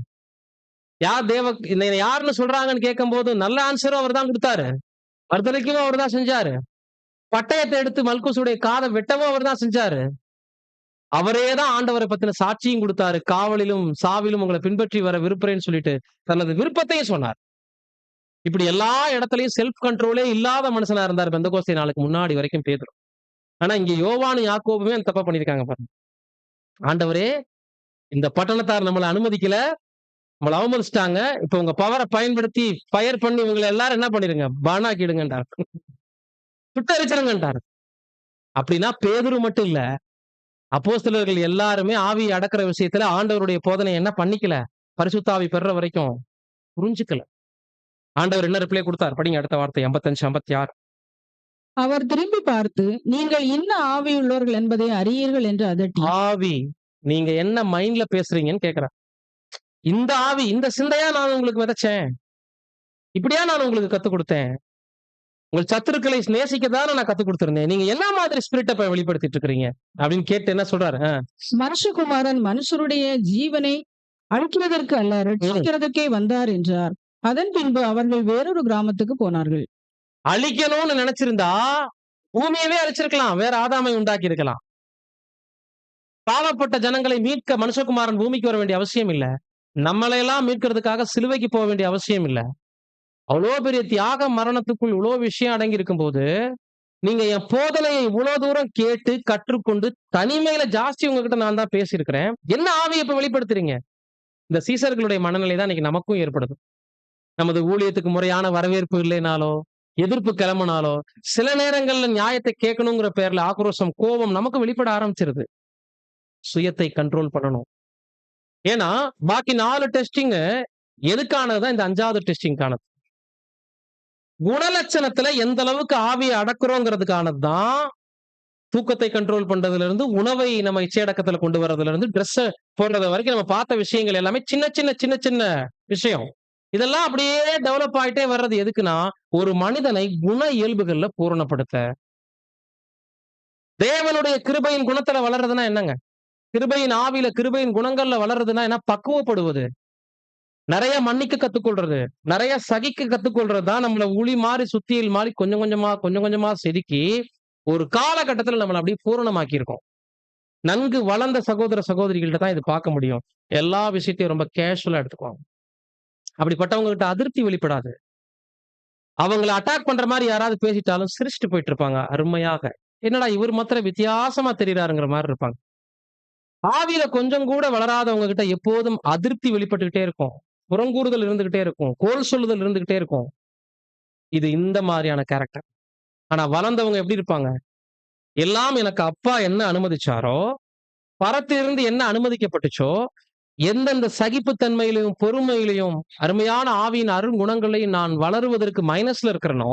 என்னை யாருன்னு சொல்றாங்கன்னு கேட்கும்போது நல்ல ஆன்சரும் அவர்தான் குடுத்தாரு. மறுதலிக்கவும் அவர்தான் செஞ்சாரு. பட்டயத்தை எடுத்து மல்குசுடைய காதை வெட்டவும் அவர்தான் செஞ்சாரு. அவரே தான் ஆண்டவரை பத்தின சாட்சியும் குடுத்தாரு. காவலிலும், சாவிலும் உங்களை பின்பற்றி வர விருப்புறேன்னு சொல்லிட்டு, தனது விருப்பத்தையும் சொன்னார். இப்படி எல்லா இடத்துலயும் செல்ஃப் கண்ட்ரோலே இல்லாத மனுஷனா இருந்தார் பெந்தகோஸ்தே நாளுக்கு முன்னாடி வரைக்கும் பேதுரு. ஆனா இங்க யோவானும் யாக்கோபுமே அந்த தப்பா பண்ணியிருக்காங்க பாருங்க. ஆண்டவரே, இந்த பட்டணத்தார் நம்மள அனுமதிக்கல, நம்மள அவமதிச்சுட்டாங்க. இப்ப உங்க பவர பயன்படுத்தி ஃபயர் பண்ணி இவங்கள எல்லாரும் என்ன பண்ணிருங்க? பானாக்கிடுங்கன்றார். சுட்டெரிச்சிருங்கன்றார். அப்படின்னா பேதுரு மட்டும் இல்ல, அப்போஸ்தலர்கள் எல்லாருமே ஆவியை அடக்குற விஷயத்துல ஆண்டவருடைய போதனை என்ன பண்ணிக்கல? பரிசுத்த ஆவி பெறுற வரைக்கும் புரிஞ்சுக்கல. ஆண்டவர் என்ன ரிப்ளை குடுத்தார்? படிங்க அடுத்த வார்த்தை 55, 56. அவர் திரும்பி பார்த்து, நீங்கள் இன்ன ஆவியுள்ளவர்கள் என்பதை அறியீர்கள் என்று அதட்டி, ஆவி, நீங்க என்ன மைண்ட்ல பேசுறீங்கன்னு கேட்கிறார். இந்த ஆவி, இந்த சிந்தையா நான் உங்களுக்கு விதைச்சேன். இப்படியா நான் உங்களுக்கு கத்துக் கொடுத்தேன். உங்கள் சத்துருக்களை நேசிக்கத்தானே நான் கத்துக் கொடுத்திருந்தேன். நீங்க என்ன மாதிரி ஸ்பிரிட்ட இப்ப வெளிப்படுத்திட்டு இருக்கிறீங்க? அப்படின்னு கேட்டு என்ன சொல்றாரு? மனுஷகுமாரன் மனுஷருடைய ஜீவனை அழிக்கிறதற்கு அல்ல, ரட்சிக்கிறதற்கே வந்தார் என்றார். அதன் பின்பு அவர்கள் வேறொரு கிராமத்துக்கு போனார்கள். அழிக்கணும்னு நினைச்சிருந்தா பூமியவே அழிச்சிருக்கலாம். வேற ஆதாமை உண்டாக்கி இருக்கலாம். பாவப்பட்ட ஜனங்களை மீட்க மனுஷகுமாரன் பூமிக்கு வர வேண்டிய அவசியம் இல்ல. நம்மளை எல்லாம் மீட்கிறதுக்காக சிலுவைக்கு போக வேண்டிய அவசியம் இல்ல. அவ்வளோ பெரிய தியாக மரணத்துக்குள் இவ்வளோ விஷயம் அடங்கி இருக்கும்போது, நீங்க என் போதனையை இவ்வளவு தூரம் கேட்டு கற்றுக்கொண்டு தனிமையில ஜாஸ்தி உங்ககிட்ட நான் தான் பேசியிருக்கிறேன். என்ன ஆவியை இப்ப வெளிப்படுத்துறீங்க? இந்த சீசர்களுடைய மனநிலை தான் இன்னைக்கு நமக்கும் ஏற்படுது. நமது ஊழியத்துக்கு முறையான வரவேற்பு இல்லைனாலோ, எதிர்ப்பு கிளம்பினாலோ, சில நேரங்கள்ல நியாயத்தை கேட்கணுங்கிற பேர்ல ஆக்ரோஷம், கோபம் நமக்கு வெளிப்பட ஆரம்பிச்சிருது. சுயத்தை கண்ட்ரோல் பண்ணணும். ஏன்னா பாக்கி 4 டெஸ்டிங் எதுக்கானதுதான் இந்த 5வது டெஸ்டிங்கானது. குணலட்சணத்துல எந்த அளவுக்கு ஆவியை அடக்குறோங்கிறதுக்கானது தான் தூக்கத்தை கண்ட்ரோல் பண்றதுல இருந்து, உணவை நம்ம இச்சையடக்கத்துல கொண்டு வர்றதுல இருந்து, ட்ரெஸ் போடுறது வரைக்கும் நம்ம பார்த்த விஷயங்கள் எல்லாமே சின்ன சின்ன விஷயம். இதெல்லாம் அப்படியே டெவலப் ஆயிட்டே வர்றது எதுக்குன்னா, ஒரு மனிதனை குண இயல்புகள்ல பூரணப்படுத்த. தேவனுடைய கிருபையின் குணத்துல வளர்றதுன்னா என்னங்க? கிருபையின் ஆவியில, கிருபையின் குணங்கள்ல வளர்றதுன்னா என்ன? பக்குவப்படுவது. நிறைய மன்னிக்க கத்துக்கொள்றது, நிறைய சகிக்க கத்துக்கொள்றது தான் நம்மள உளி மாறி சுத்தியல் மாறி கொஞ்சம் கொஞ்சமா செதுக்கி ஒரு காலகட்டத்துல நம்மள அப்படியே பூரணமாக்கி இருக்கோம். நன்கு வளர்ந்த சகோதர சகோதரிகள்ட்ட தான் இது பார்க்க முடியும். எல்லா விஷயத்தையும் ரொம்ப கேஷுவலா எடுத்துக்குவாங்க. அப்படிப்பட்டவங்க கிட்ட அதிருப்தி வெளிப்படாது. அவங்கள அட்டாக் பண்ற மாதிரி யாராவது பேசிட்டாலும் சிரிச்சுட்டு போயிட்டு இருப்பாங்க அருமையாக. என்னடா இவர் மாத்திரம் வித்தியாசமா தெரியுறாருங்கிற மாதிரி இருப்பாங்க. ஆவியில கொஞ்சம் கூட வளராதவங்க கிட்ட எப்போதும் அதிருப்தி வெளிப்பட்டுக்கிட்டே இருக்கும். புறங்கூறுதல் இருந்துகிட்டே இருக்கும். கோல் சொல்லுதல் இருந்துகிட்டே இருக்கும். இது இந்த மாதிரியான கேரக்டர். ஆனா வளர்ந்தவங்க எப்படி இருப்பாங்க? எல்லாம் எனக்கு அப்பா என்ன அனுமதிச்சாரோ, பரத்திலிருந்து என்ன அனுமதிக்கப்பட்டுச்சோ, எந்தெந்த சகிப்புத்தன்மையிலும், பொறுமையிலும், அருமையான ஆவியின் அருங்குணங்களையும் நான் வளருவதற்கு மைனஸ்ல இருக்கிறனோ,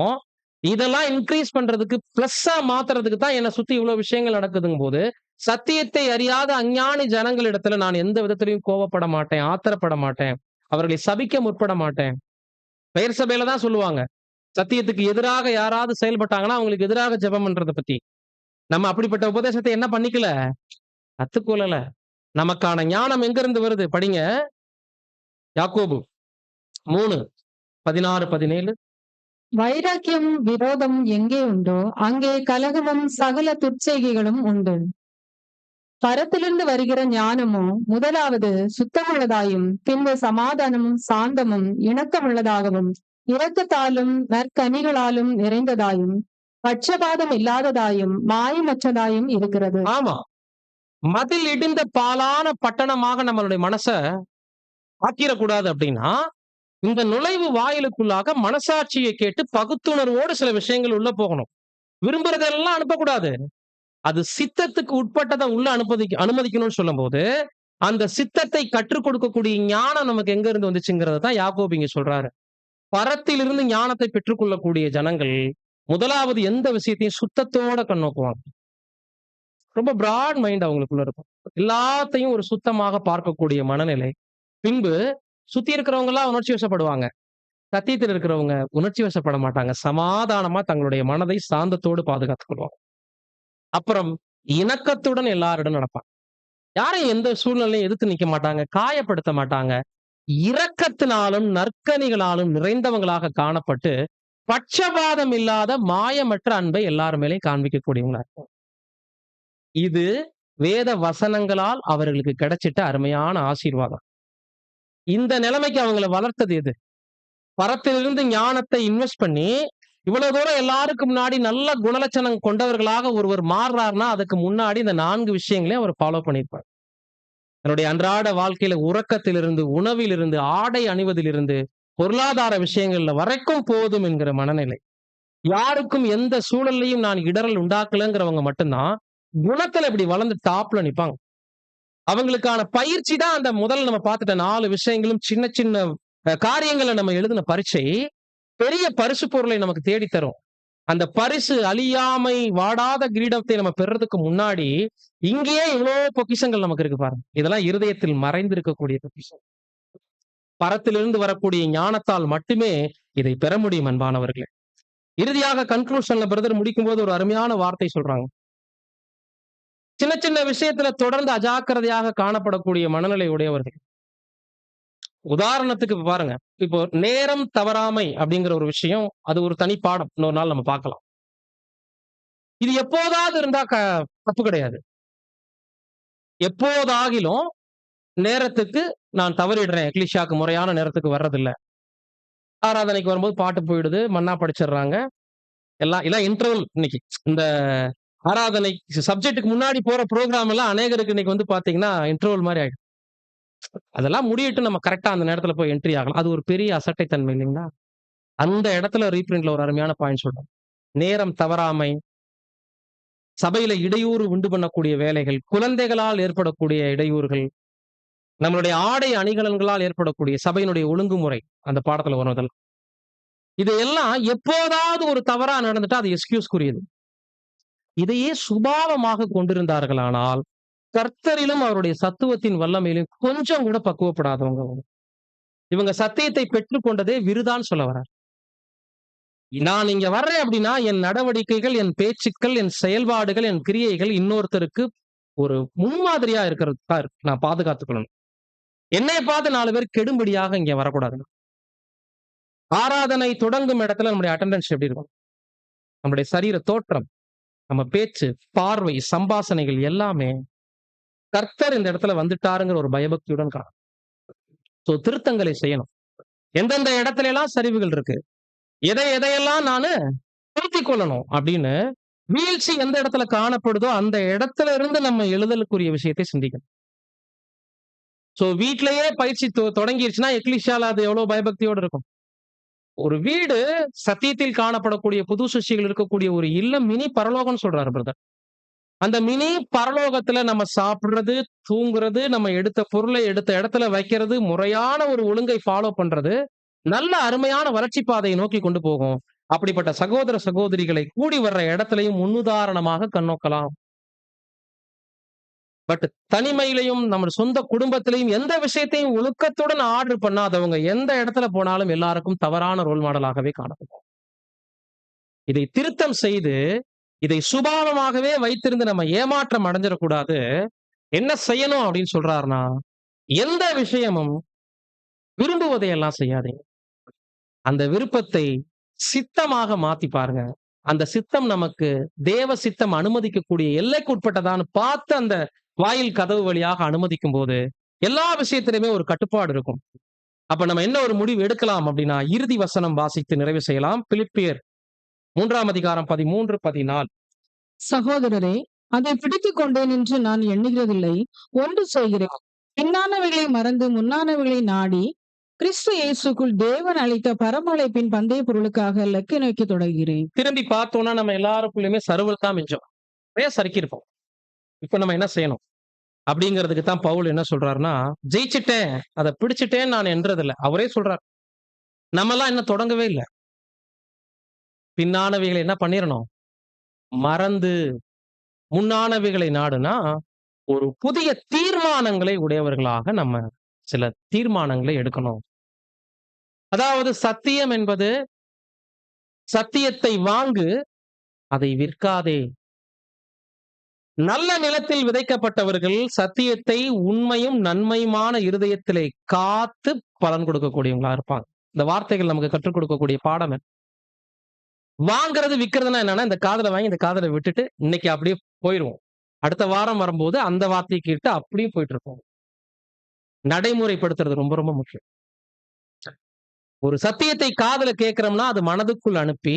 இதெல்லாம் இன்கிரீஸ் பண்றதுக்கு பிளஸ்ஸா மாத்துறதுக்கு தான் என்ன சுத்தி இவ்வளவு விஷயங்கள் நடக்குதுங்கும்போது, சத்தியத்தை அறியாத அஞ்ஞானி ஜனங்களிடத்துல நான் எந்த விதத்திலயும் கோவப்பட மாட்டேன், ஆத்திரப்பட மாட்டேன். அவர்களை சபிக்க முற்பட மாட்டேன். பெயர் சபையில தான் சொல்லுவாங்க. சத்தியத்துக்கு எதிராக யாராவது செயல்பட்டாங்கன்னா, அவங்களுக்கு எதிராக ஜெபம் பண்றத பத்தி. நம்ம அப்படிப்பட்ட உபதேசத்தை என்ன பண்ணிக்கல? கத்துக்கொள்ளல. நமக்கான ஞானம் எங்கிருந்து வருது? படிங்க. யாக்கோபு 3, 16, 17. வைராக்கியம் விரோதம் எங்கே உண்டோ அங்கே கலகமும் சகல துர்ச்செய்கைகளும் உண்டு. பரத்திலிருந்து வருகிற ஞானமோ முதலாவது சுத்தமுள்ளதாயும் பின்பு சமாதானமும் சாந்தமும் இணக்கமுள்ளதாகவும் இரக்கத்தாலும் நற்கனிகளாலும் நிறைந்ததாயும் பட்சபாதம் இல்லாததாயும் மாயமற்றதாயும் இருக்கிறது. ஆமா. மதில் இடிந்த பாலான பட்டணமாக நம்மளுடைய மனச ஆக்கிரக்கூடாது அப்படின்னா, இந்த நுழைவு வாயிலுக்குள்ளாக மனசாட்சியை கேட்டு பகுத்துணர்வோடு சில விஷயங்கள் உள்ள போகணும். விரும்புறதெல்லாம் அனுப்பக்கூடாது. அது சித்தத்துக்கு உட்பட்டதை உள்ள அனுமதிக்கணும்னு சொல்லும்போது, அந்த சித்தத்தை கற்றுக் கொடுக்கக்கூடிய ஞானம் நமக்கு எங்க இருந்து வந்துச்சுங்கிறத தான் யாக்கோபு இங்க சொல்றாரு. பரத்திலிருந்து ஞானத்தை பெற்றுக்கொள்ளக்கூடிய ஜனங்கள் முதலாவது எந்த விஷயத்தையும் சுத்தத்தோட கண்ணோக்குவாங்க. ரொம்ப பிராட் மைண்ட் அவங்களுக்குள்ள இருக்கும். எல்லாத்தையும் ஒரு சுத்தமாக பார்க்கக்கூடிய மனநிலை. பின்பு சுத்தி இருக்கிறவங்க எல்லாம் உணர்ச்சி வசப்படுவாங்க. சத்தியத்தில் இருக்கிறவங்க உணர்ச்சி வசப்பட மாட்டாங்க. சமாதானமா தங்களுடைய மனதை சாந்தத்தோடு பாதுகாத்துக் கொள்வாங்க. அப்புறம் இணக்கத்துடன் எல்லாரிடம் நடப்பாங்க. யாரையும் எந்த சூழ்நிலையும் எதிர்த்து நிக்க மாட்டாங்க, காயப்படுத்த மாட்டாங்க. இரக்கத்தினாலும் நற்கனிகளாலும் நிறைந்தவங்களாக காணப்பட்டு பட்சபாதம் இல்லாத மாயமற்ற அன்பை எல்லார் மேலேயும் காண்பிக்கக்கூடியவங்களா இருக்கும். இது வேத வசனங்களால் அவர்களுக்கு கிடைச்சிட்ட அருமையான ஆசீர்வாதம். இந்த நிலைமைக்கு அவங்களை வளர்த்தது எது? பரத்திலிருந்து ஞானத்தை இன்வெஸ்ட் பண்ணி இவ்வளவு தூரம் எல்லாருக்கும் முன்னாடி நல்ல குணலட்சணம் கொண்டவர்களாக ஒருவர் மாறுறாருன்னா அதுக்கு முன்னாடி இந்த 4 விஷயங்களையும் அவர் ஃபாலோ பண்ணியிருப்பார். தன்னுடைய அன்றாட வாழ்க்கையில உறக்கத்திலிருந்து, உணவிலிருந்து, ஆடை அணிவதிலிருந்து, பொருளாதார விஷயங்கள்ல வரைக்கும் போதும் என்கிற மனநிலை. யாருக்கும் எந்த சூழல்லையும் நான் இடரல் உண்டாக்கலங்கிறவங்க மட்டும்தான் குணத்துல இப்படி வளர்ந்து டாப்ல நிப்பாங்க. அவங்களுக்கான பயிற்சி தான் அந்த முதல்ல நம்ம பார்த்துட்ட 4 விஷயங்களும் சின்ன சின்ன காரியங்களை நம்ம எழுதின பரீட்சை பெரிய பரிசு பொருளை நமக்கு தேடி தரும். அந்த பரிசு அழியாமை வாடாத கிரீடத்தை நம்ம பெறதுக்கு முன்னாடி இங்கேயே இவ்வளவு பொக்கிஷங்கள் நமக்கு இருக்கு பாருங்க. இதெல்லாம் இருதயத்தில் மறைந்து இருக்கக்கூடிய பொக்கிஷம். பரத்திலிருந்து வரக்கூடிய ஞானத்தால் மட்டுமே இதை பெற முடியும் அன்பானவர்களே. இறுதியாக கன்க்ளூஷன்ல பிரதர் முடிக்கும் போது ஒரு அருமையான வார்த்தை சொல்றாங்க. சின்ன சின்ன விஷயத்துல தொடர்ந்து அஜாக்கிரதையாக காணப்படக்கூடிய மனநிலை உடையவர்கள். உதாரணத்துக்கு பாருங்க, இப்போ நேரம் தவறாமை அப்படிங்கிற ஒரு விஷயம், அது ஒரு தனி பாடம். இன்னொரு நாள் நம்ம பார்க்கலாம். இது எப்போதாவது இருந்தா தப்பு கிடையாது. எப்போதாகிலும் நேரத்துக்கு நான் தவறிடுறேன், எக்லிஷியாக்கு முறையான நேரத்துக்கு வர்றதில்ல, ஆராதனைக்கு வரும்போது பாட்டு போயிடுது, மன்னா படிச்சிடுறாங்க, எல்லாம் இன்டர்வல். இன்னைக்கு இந்த ஆராதனை சப்ஜெக்டுக்கு முன்னாடி போற ப்ரோக்ராம் எல்லாம் அநேகருக்கு இன்னைக்கு வந்து பாத்தீங்கன்னா இன்டர்வல் மாதிரி ஆயிடும். அதெல்லாம் முடியிட்டு நம்ம கரெக்டா அந்த நேரத்துல போய் என்ட்ரி ஆகலாம். அது ஒரு பெரிய அசட்டைத்தன்மை இல்லைங்களா? அந்த இடத்துல ரீப்ரிண்ட்ல ஒரு அருமையான பாயிண்ட் சொல்றோம். நேரம் தவறாமை, சபையில இடையூறு உண்டு பண்ணக்கூடிய வேலைகள், குழந்தைகளால் ஏற்படக்கூடிய இடையூறுகள், நம்மளுடைய ஆடை அணிகலன்களால் ஏற்படக்கூடிய சபையினுடைய ஒழுங்குமுறை, அந்த பாடத்துல வரும். இதெல்லாம் இதையெல்லாம் எப்போதாவது ஒரு தவறா நடந்துட்டா அது எக்ஸ்கியூஸ்க்குரியது. இதையே சுபாவமாக கொண்டிருந்தார்களானால் கர்த்தரிலும் அவருடைய சத்துவத்தின் வல்லமையிலும் கொஞ்சம் கூட பக்குவப்படாதவங்க. இவங்க சத்தியத்தை பெற்றுக்கொண்டதே விருதான்னு சொல்ல வர்றார். நான் இங்க வர்றேன் அப்படின்னா என் நடவடிக்கைகள், என் பேச்சுக்கள், என் செயல்பாடுகள், என் கிரியைகள் இன்னொருத்தருக்கு ஒரு முன்மாதிரியா இருக்கிறதுக்கா நான் பாதுகாத்துக்கணும். என்னை பார்த்து 4 பேர் கெடும்படியாக இங்க வரக்கூடாது. ஆராதனை தொடங்கும் இடத்துல நம்முடைய அட்டெண்டன்ஸ் எப்படி இருக்கும்? நம்முடைய சரீர தோற்றம், நம்ம பேச்சு, பார்வை, சம்பாசனைகள் எல்லாமே கர்த்தர் இந்த இடத்துல வந்துட்டாருங்கிற ஒரு பயபக்தியுடன் காணும். சோ திருத்தங்களை செய்யணும். எந்தெந்த இடத்துல எல்லாம் சரிவுகள் இருக்கு, எதையெல்லாம் நானு திருத்திக் கொள்ளணும் அப்படின்னு வீழ்ச்சி எந்த இடத்துல காணப்படுதோ அந்த இடத்துல இருந்து நம்ம எழுதலுக்குரிய விஷயத்தை சிந்திக்கணும். சோ வீட்லயே பயிற்சி தொடங்கிருச்சுன்னா எக்லிஷியால அது எவ்வளவு பயபக்தியோடு இருக்கும். ஒரு வீடு சத்தியத்தில் காணப்படக்கூடிய புது சிருஷ்டிகள் இருக்கக்கூடிய ஒரு இல்லம் மினி பரலோகம் சொல்றாரு பிரதர். அந்த மினி பரலோகத்துல நம்ம சாப்பிடுறது, தூங்குறது, நம்ம எடுத்த பொருளை எடுத்த இடத்துல வைக்கிறது, முறையான ஒரு ஒழுங்கை ஃபாலோ பண்றது, நல்ல அருமையான வளர்ச்சி பாதையை நோக்கி கொண்டு போகும். அப்படிப்பட்ட சகோதர சகோதரிகளை கூடி வர்ற இடத்திலையும் முன்னுதாரணமாக கண்ணோக்கலாம். பட் தனிமையிலையும் நம்ம சொந்த குடும்பத்திலையும் எந்த விஷயத்தையும் ஒழுக்கத்துடன் ஆர்டர் பண்ணாதவங்க எந்த இடத்துல போனாலும் எல்லாருக்கும் தவறான ரோல் மாடலாகவே காணப்படும். இதை திருத்தம் செய்து இதை சுபாவமாகவே வைத்திருந்து நம்ம ஏமாற்றம் அடைஞ்சிடக்கூடாது. என்ன செய்யணும் அப்படின்னு சொல்றாருன்னா, எந்த விஷயமும் விரும்புவதையெல்லாம் செய்யாதீங்க. அந்த விருப்பத்தை சித்தமாக மாத்தி பாருங்க. அந்த சித்தம் நமக்கு தேவ சித்தம் அனுமதிக்கக்கூடிய எல்லைக்கு உட்பட்டதான்னு பார்த்து அந்த வாயில் கதவு வழியாக அனுமதிக்கும் போது எல்லா விஷயத்திலுமே ஒரு கட்டுப்பாடு இருக்கும். அப்ப நம்ம என்ன ஒரு முடிவு எடுக்கலாம் அப்படின்னா, இறுதி வசனம் வாசித்து நிறைவு செய்யலாம். பிலிப்பியர் 3ஆம் அதிகாரம் 13, 14. சகோதரரே, அதை பிடித்துக் கொண்டேன் என்று நான் எண்ணுகிறதில்லை. ஒன்று செய்கிறேன், பின்னானவைகளை மறந்து முன்னானவைகளை நாடி கிறிஸ்து இயேசுக்குள் தேவன் அளித்த பரம அழைப்பின் பந்தய பொருளுக்காக இலக்கை நோக்கி தொடர்கிறேன். திரும்பி பார்த்தோம்னா நம்ம எல்லாருக்குள்ளயுமே சருவல் தான் மிஞ்சம். நிறைய சறுக்கியிருப்போம். இப்ப நம்ம என்ன செய்யணும் அப்படிங்கிறதுக்கு தான் பவுல் என்ன சொல்றாருன்னா, ஜெயிச்சிட்டேன், அதை பிடிச்சிட்டேன்னு நான் என்றதில்லை. அவரே சொல்றார், நம்ம எல்லாம் இன்னும் தொடங்கவே இல்லை. பின்னானவைகளை என்ன பண்ணிடணும், மறந்து முன்னானவைகளை நாடுனா ஒரு புதிய தீர்மானங்களை உடையவர்களாக நம்ம சில தீர்மானங்களை எடுக்கணும். அதாவது சத்தியம் என்பது, சத்தியத்தை வாங்கு, அதை விற்காதே. நல்ல நிலத்தில் விதைக்கப்பட்டவர்கள் சத்தியத்தை உண்மையும் நன்மையுமான இருதயத்திலே காத்து பலன் கொடுக்கக்கூடியவங்களா இருப்பாங்க. இந்த வார்த்தைகள் நமக்கு கற்றுக் கொடுக்கக்கூடிய பாடம். வாங்குறது விற்கிறதுனா என்னன்னா, இந்த காதலை வாங்கி இந்த காதலை விட்டுட்டு இன்னைக்கு அப்படியே போயிடுவோம். அடுத்த வாரம் வரும்போது அந்த வார்த்தையை கேட்டு அப்படியே போயிட்டு இருப்போம். நடைமுறைப்படுத்துறது ரொம்ப ரொம்ப முக்கியம். ஒரு சத்தியத்தை காதுல கேட்கிறோம்னா அது மனதுக்குள் அனுப்பி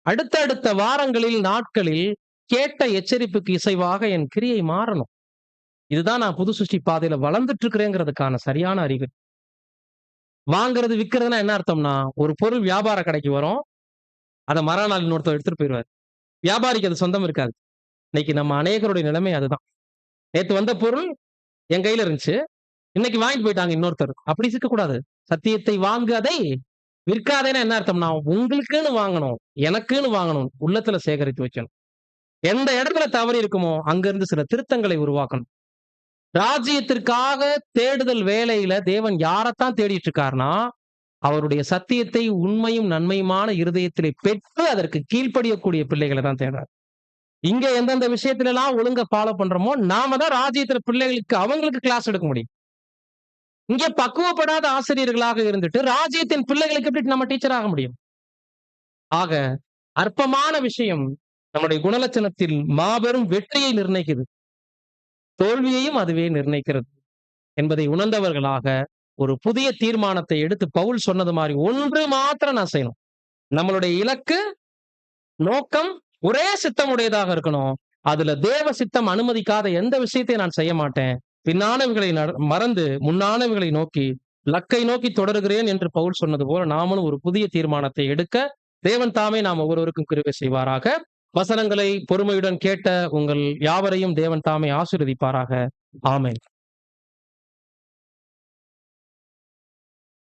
அடுத்தடுத்த வாரங்களில் நாட்களில் கேட்ட எச்சரிப்புக்கு இசைவாக என் கிரியை மாறணும். இதுதான் நான் புது சிருஷ்டி பாதையில வளர்ந்துட்டு இருக்கிறேங்கிறதுக்கான சரியான அறிவு. வாங்குறது விற்கிறதுனா என்ன அர்த்தம்னா, ஒரு பொருள் வியாபார கடைக்கு வரும், அதை மறுநாள் இன்னொருத்தர் எடுத்துட்டு போயிடுவார். வியாபாரிக்கு அது சொந்தம் இருக்காது. இன்னைக்கு நம்ம அநேகருடைய நிலைமை அதுதான். நேத்து வந்த பொருள் என் கையில இருந்துச்சு, இன்னைக்கு வாங்கிட்டு போயிட்டாங்க இன்னொருத்தர். அப்படி இருக்கக்கூடாது. சத்தியத்தை வாங்காதே விற்காதேன்னா என்ன அர்த்தம்னா, உங்களுக்குன்னு வாங்கணும், எனக்குன்னு வாங்கணும், உள்ளத்துல சேகரித்து வைக்கணும். எந்த இடத்துல தவறு இருக்குமோ அங்கிருந்து சில திருத்தங்களை உருவாக்கணும். ராஜ்யத்திற்காக தேடுதல் வேலையில தேவன் யாரைத்தான் தேடிட்டு இருக்காருன்னா, அவருடைய சத்தியத்தை உண்மையும் நன்மையுமான இருதயத்திலே பெற்று அதற்கு கீழ்ப்படியக்கூடிய பிள்ளைகளை தான் தேடுறாரு. இங்க எந்தெந்த விஷயத்துல எல்லாம் ஒழுங்கா ஃபாலோ பண்றோமோ நாம தான் ராஜ்யத்துல பிள்ளைகளுக்கு அவங்களுக்கு கிளாஸ் எடுக்க முடியும். இங்கே பக்குவப்படாத ஆசிரியர்களாக இருந்துட்டு ராஜ்யத்தின் பிள்ளைகளுக்கு எப்படி நம்ம டீச்சர் ஆக முடியும்? ஆக அற்பமான விஷயம் நம்முடைய குணலட்சணத்தில் மாபெரும் வெற்றியை நிர்ணயிக்குது, தோல்வியையும் அதுவே நிர்ணயிக்கிறது என்பதை உணர்ந்தவர்களாக ஒரு புதிய தீர்மானத்தை எடுத்து பவுல் சொன்னது மாதிரி ஒன்று மாத்திரம் நான் செய்யணும். நம்மளுடைய இலக்கு, நோக்கம் ஒரே சித்தமுடையதாக இருக்கணும். அதுல தேவ சித்தம் அனுமதிக்காத எந்த விஷயத்தையும் நான் செய்ய மாட்டேன். பின்னானவைகளை மறந்து முன்னானவைகளை நோக்கி லக்கை நோக்கி தொடருகிறேன் என்று பவுல் சொன்னது போல நாமளும் ஒரு புதிய தீர்மானத்தை எடுக்க தேவன் தாமே நாம் ஒவ்வொருவருக்கும் கிருபை செய்வாராக. வசனங்களை பொறுமையுடன் கேட்ட உங்கள் யாவரையும் தேவன் தாமே ஆசீர்வதிப்பாராக. ஆமென்.